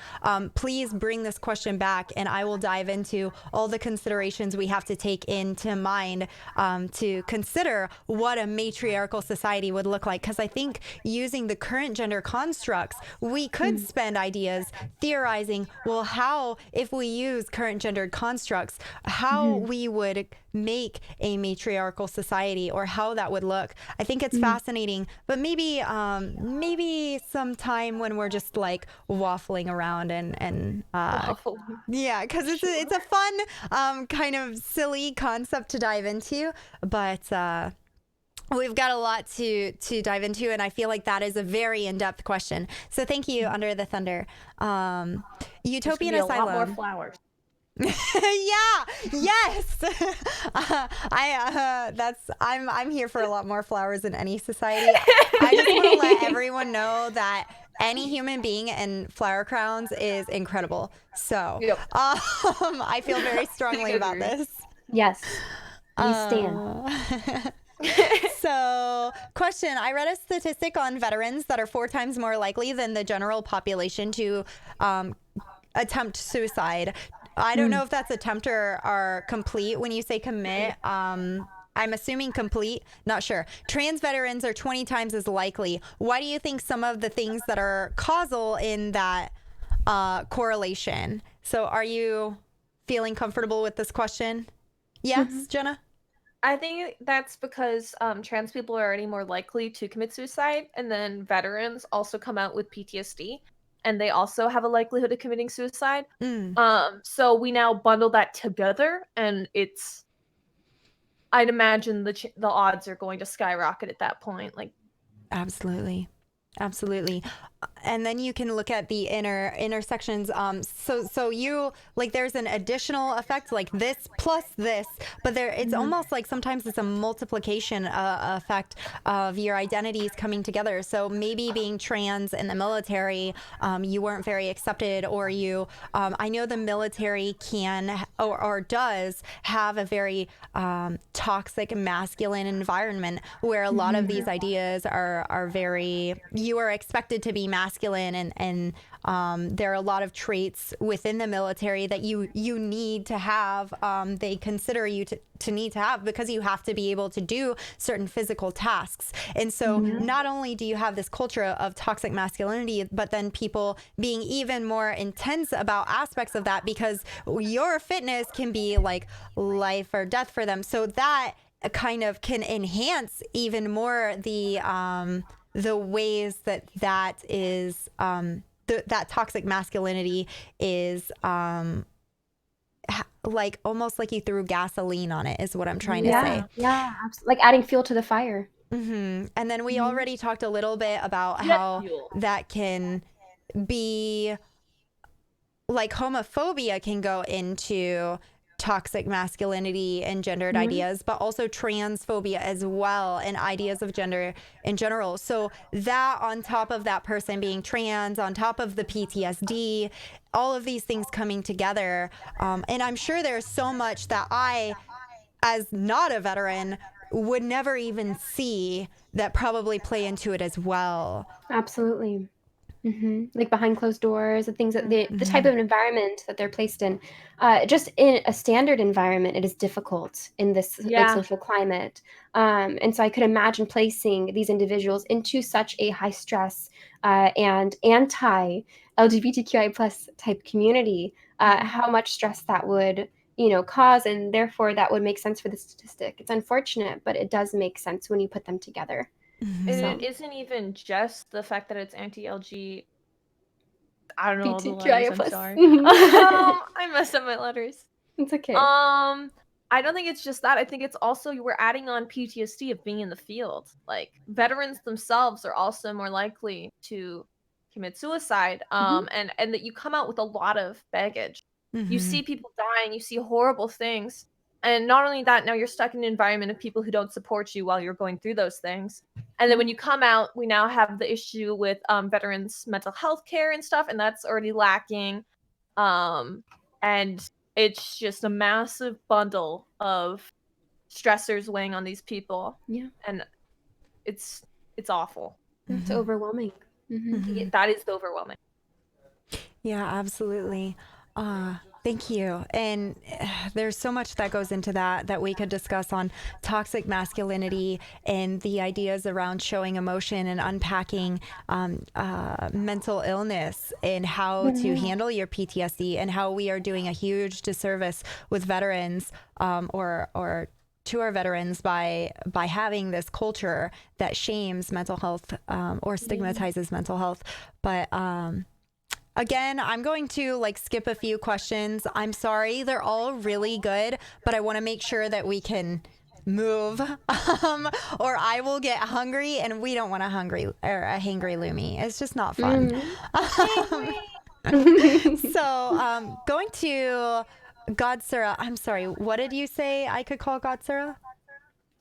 Please bring this question back, and I will dive into all the considerations we have to take into mind to consider what a matriarchal society would look like. Because I think using the current gender constructs, we could spend ideas theorizing, well, how, if we use current gendered constructs, how we would make a matriarchal society, or how that would look. I think it's fascinating, but maybe sometime when we're just like waffling around and yeah, because it's a fun kind of silly concept to dive into, but we've got a lot to dive into, and I feel like that is a very in-depth question. So thank you, Under the Thunder. Utopian Asylum. A lot more flowers. Yeah. Yes. I'm here for a lot more flowers in any society. I just want to let everyone know that any human being in flower crowns is incredible. So I feel very strongly about this. Yes, we stand. So, question. I read a statistic on veterans that are 4 times more likely than the general population to attempt suicide. I don't know if that's attempt or complete. When you say commit, I'm assuming complete. Not sure. Trans veterans are 20 times as likely. Why do you think some of the things that are causal in that correlation? So are you feeling comfortable with this question? Yes, Jenna? I think that's because trans people are already more likely to commit suicide, and then veterans also come out with PTSD, and they also have a likelihood of committing suicide. So we now bundle that together, and I'd imagine the odds are going to skyrocket at that point. Like, absolutely. Absolutely. And then you can look at the intersections. So you like there's an additional effect like this plus this, but it's almost like sometimes it's a multiplication effect of your identities coming together. So maybe being trans in the military, you weren't very accepted, or I know the military can or does have a very toxic masculine environment where a lot of these ideas are very, you are expected to be masculine, and there are a lot of traits within the military that you need to have. They consider you to need to have, because you have to be able to do certain physical tasks. And so not only do you have this culture of toxic masculinity, but then people being even more intense about aspects of that, because your fitness can be like life or death for them. So that kind of can enhance even more the ways that is that toxic masculinity is like almost like you threw gasoline on it, is what I'm trying to say. Yeah, absolutely. Like adding fuel to the fire. And then we already talked a little bit about how that can be like homophobia can go into toxic masculinity and gendered ideas, but also transphobia as well, and ideas of gender in general. So that on top of that person being trans, on top of the PTSD, all of these things coming together. And I'm sure there's so much that I, as not a veteran, would never even see that probably play into it as well. Absolutely. Like behind closed doors, the things that the type of environment that they're placed in. Just in a standard environment, it is difficult in this like social climate. And so I could imagine placing these individuals into such a high stress and anti-LGBTQI plus type community, how much stress that would cause, and therefore that would make sense for the statistic. It's unfortunate, but it does make sense when you put them together. And it isn't even just the fact that it's anti-LG. I don't know all the letters. I'm sorry. I messed up my letters. It's okay. I don't think it's just that. I think it's also we're adding on PTSD of being in the field. Like veterans themselves are also more likely to commit suicide. And that you come out with a lot of baggage. You see people dying. You see horrible things. And not only that, now you're stuck in an environment of people who don't support you while you're going through those things. And then when you come out, we now have the issue with veterans' mental health care and stuff, and that's already lacking. And it's just a massive bundle of stressors weighing on these people. Yeah. And it's awful. It's overwhelming. That is overwhelming. Yeah, absolutely. Thank you. And there's so much that goes into that we could discuss on toxic masculinity and the ideas around showing emotion and unpacking mental illness, and how to handle your PTSD, and how we are doing a huge disservice with veterans or to our veterans by having this culture that shames mental health or stigmatizes mental health. But again, I'm going to skip a few questions. I'm sorry, they're all really good, but I want to make sure that we can move, or I will get hungry, and we don't want a hangry Lumi. It's just not fun. So, going to Godsura. I'm sorry, what did you say I could call Godsura?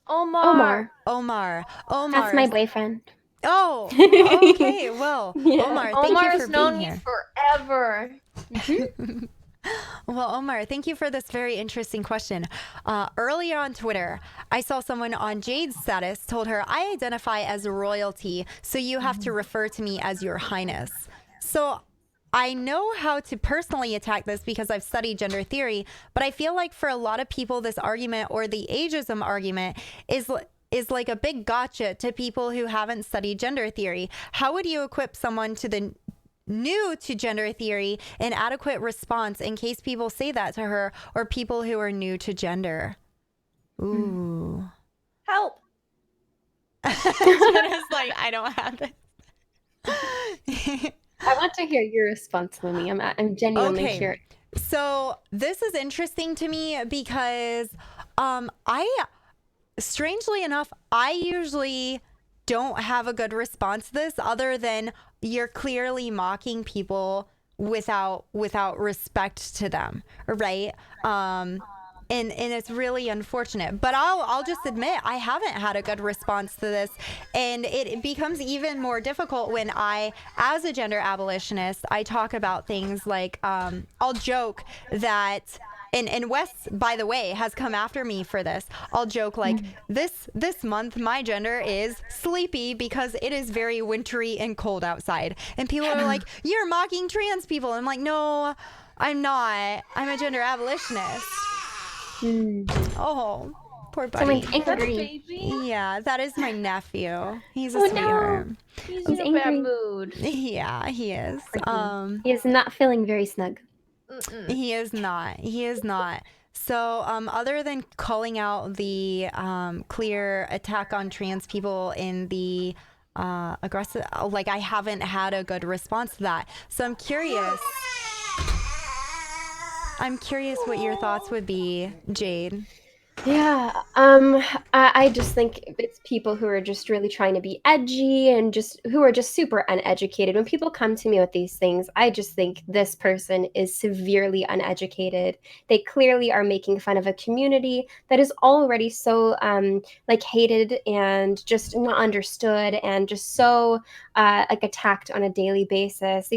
Omar. That's my boyfriend. Oh, okay. Well, Omar, thank you for known being me here. forever. Well, Omar, thank you for this very interesting question. Earlier on Twitter, I saw someone on Jade's status told her, I identify as royalty, so you have to refer to me as your highness. So I know how to personally attack this because I've studied gender theory, but I feel like for a lot of people, this argument, or the ageism argument, is like a big gotcha to people who haven't studied gender theory. How would you equip someone to the new to gender theory an adequate response in case people say that to her, or people who are new to gender? Ooh. Help. Jenna's like, I don't have it. I want to hear your response, Lumi. I'm genuinely curious. So this is interesting to me because strangely enough, I usually don't have a good response to this other than you're clearly mocking people without respect to them, right? And it's really unfortunate. But I'll just admit I haven't had a good response to this, and it becomes even more difficult when I, as a gender abolitionist, I talk about things like I'll joke that. And Wes, by the way, has come after me for this. I'll joke like this month my gender is sleepy because it is very wintry and cold outside. And people are like, "You're mocking trans people." I'm like, "No, I'm not. I'm a gender abolitionist." Oh, poor buddy. Angry. Yeah, that is my nephew. He's a sweetheart. No. He's in a bad mood. Yeah, he is. He is not feeling very snug. He is not. He is not. So, other than calling out the clear attack on trans people in the aggressive, like I haven't had a good response to that. So I'm curious. I'm curious what your thoughts would be, Jade. Yeah, I just think it's people who are just really trying to be edgy and just who are just super uneducated. When people come to me with these things, I just think this person is severely uneducated. They clearly are making fun of a community that is already so like hated and just not understood and just so like attacked on a daily basis.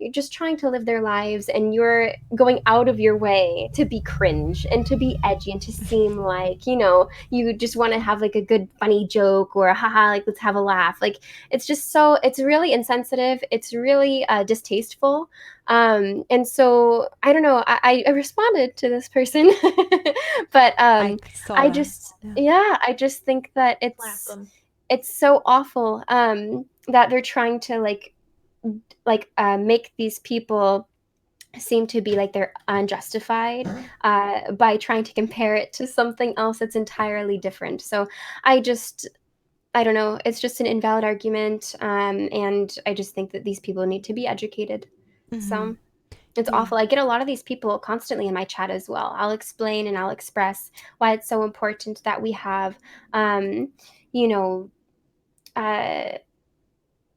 You're just trying to live their lives and you're going out of your way to be cringe and to be edgy and to seem like, you know, you just want to have like a good funny joke or haha, like let's have a laugh. Like it's just so, it's really insensitive. It's really distasteful. And so I don't know, I responded to this person, but I just think that it's so awful that they're trying to make these people seem to be like they're unjustified by trying to compare it to something else that's entirely different. So I don't know, it's just an invalid argument, and I just think that these people need to be educated. So it's awful. I get a lot of these people constantly in my chat as well. I'll explain and I'll express why it's so important that we have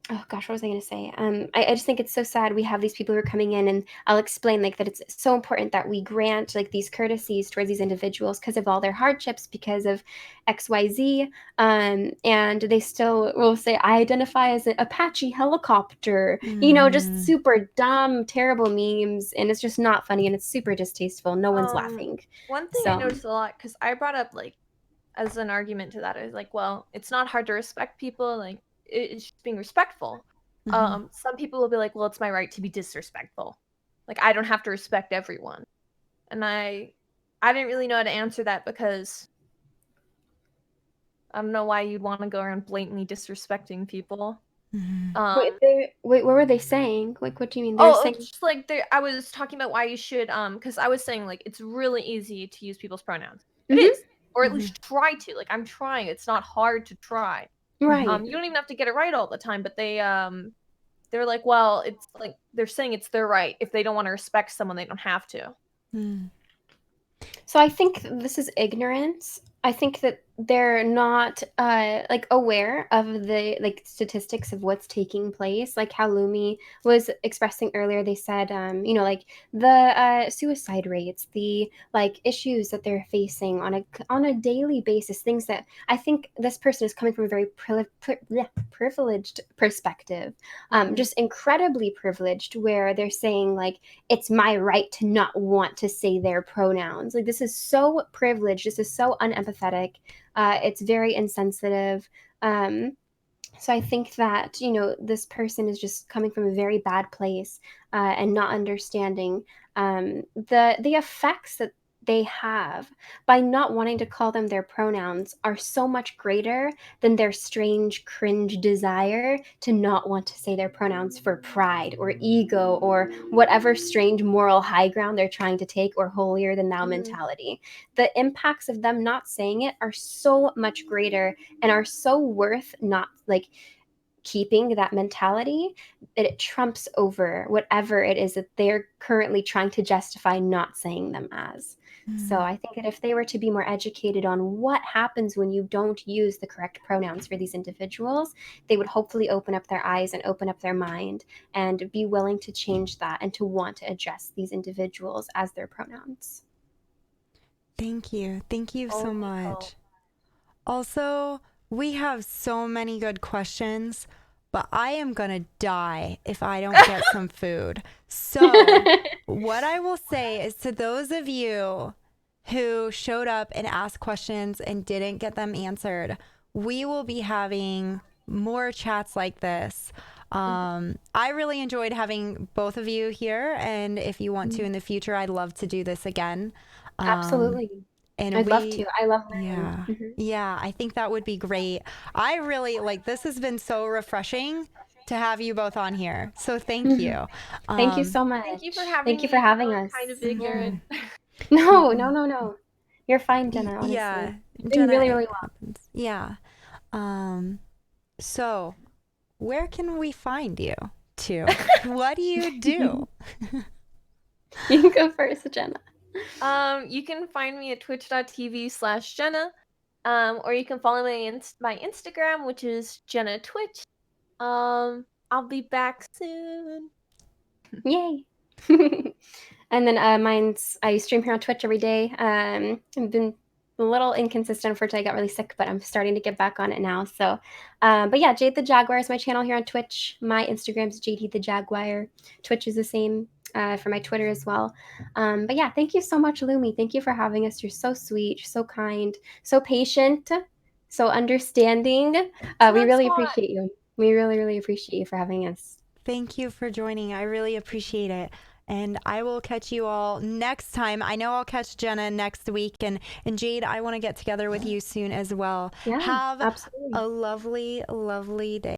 oh gosh, what was I going to say? I just think it's so sad we have these people who are coming in, and I'll explain like that it's so important that we grant like these courtesies towards these individuals because of all their hardships, because of XYZ, and they still will say, I identify as an Apache helicopter, you know, just super dumb, terrible memes, and it's just not funny and it's super distasteful. No one's laughing. One thing I noticed a lot, because I brought up like as an argument to that, I was like, well, it's not hard to respect people, like it's just being respectful. Some people will be like, well, it's my right to be disrespectful. Like I don't have to respect everyone. And I didn't really know how to answer that because I don't know why you'd want to go around blatantly disrespecting people. Wait, what were they saying? Like, what do you mean? Saying... just like I was talking about why you should, because I was saying like it's really easy to use people's pronouns. It is, or at least try to. Like I'm trying. It's not hard to try. Right. You don't even have to get it right all the time, but they're like, well, it's like they're saying it's their right. If they don't want to respect someone, they don't have to. So I think this is ignorance. I think that they're not like aware of the like statistics of what's taking place, like how Lumi was expressing earlier. They said you know, like the suicide rates, the like issues that they're facing on a daily basis, things that I think this person is coming from a very privileged perspective, just incredibly privileged, where they're saying like it's my right to not want to say their pronouns. Like this is so privileged, this is so unempathetic. It's very insensitive. So I think that, you know, this person is just coming from a very bad place and not understanding the effects that they have by not wanting to call them their pronouns are so much greater than their strange cringe desire to not want to say their pronouns for pride or ego or whatever strange moral high ground they're trying to take, or holier than thou mentality. The impacts of them not saying it are so much greater and are so worth not like keeping that mentality, it trumps over whatever it is that they're currently trying to justify not saying them as. So I think that if they were to be more educated on what happens when you don't use the correct pronouns for these individuals, they would hopefully open up their eyes and open up their mind and be willing to change that and to want to address these individuals as their pronouns. Thank you. Thank you so much. Also, we have so many good questions, but I am going to die if I don't get some food. So what I will say is to those of you who showed up and asked questions and didn't get them answered, we will be having more chats like this. I really enjoyed having both of you here. And if you want to in the future, I'd love to do this again. Absolutely. And I'd love to. I love learning. Yeah. Yeah, I think that would be great. I really this has been so refreshing to have you both on here. So thank you. Thank you so much. Thank you for having Thank you for having us. Kind of ignorant. No. You're fine, Jenna, honestly. Yeah. You're doing really, really well. Yeah. So where can we find you too? What do you do? You can go first, Jenna. You can find me at twitch.tv/Jenna. Or you can follow me on my Instagram, which is Jenna Twitch. I'll be back soon. Yay. And then I stream here on Twitch every day. I've been a little inconsistent until I got really sick, but I'm starting to get back on it now. So, but yeah, Jade the Jaguar is my channel here on Twitch. My Instagram is JadetheJaguar. Twitch is the same for my Twitter as well. But yeah, thank you so much, Lumi. Thank you for having us. You're so sweet, so kind, so patient, so understanding. We really appreciate you. We really, really appreciate you for having us. Thank you for joining. I really appreciate it. And I will catch you all next time. I know I'll catch Jenna next week. And Jade, I want to get together with you soon as well. Yeah, Have absolutely. a lovely, lovely day.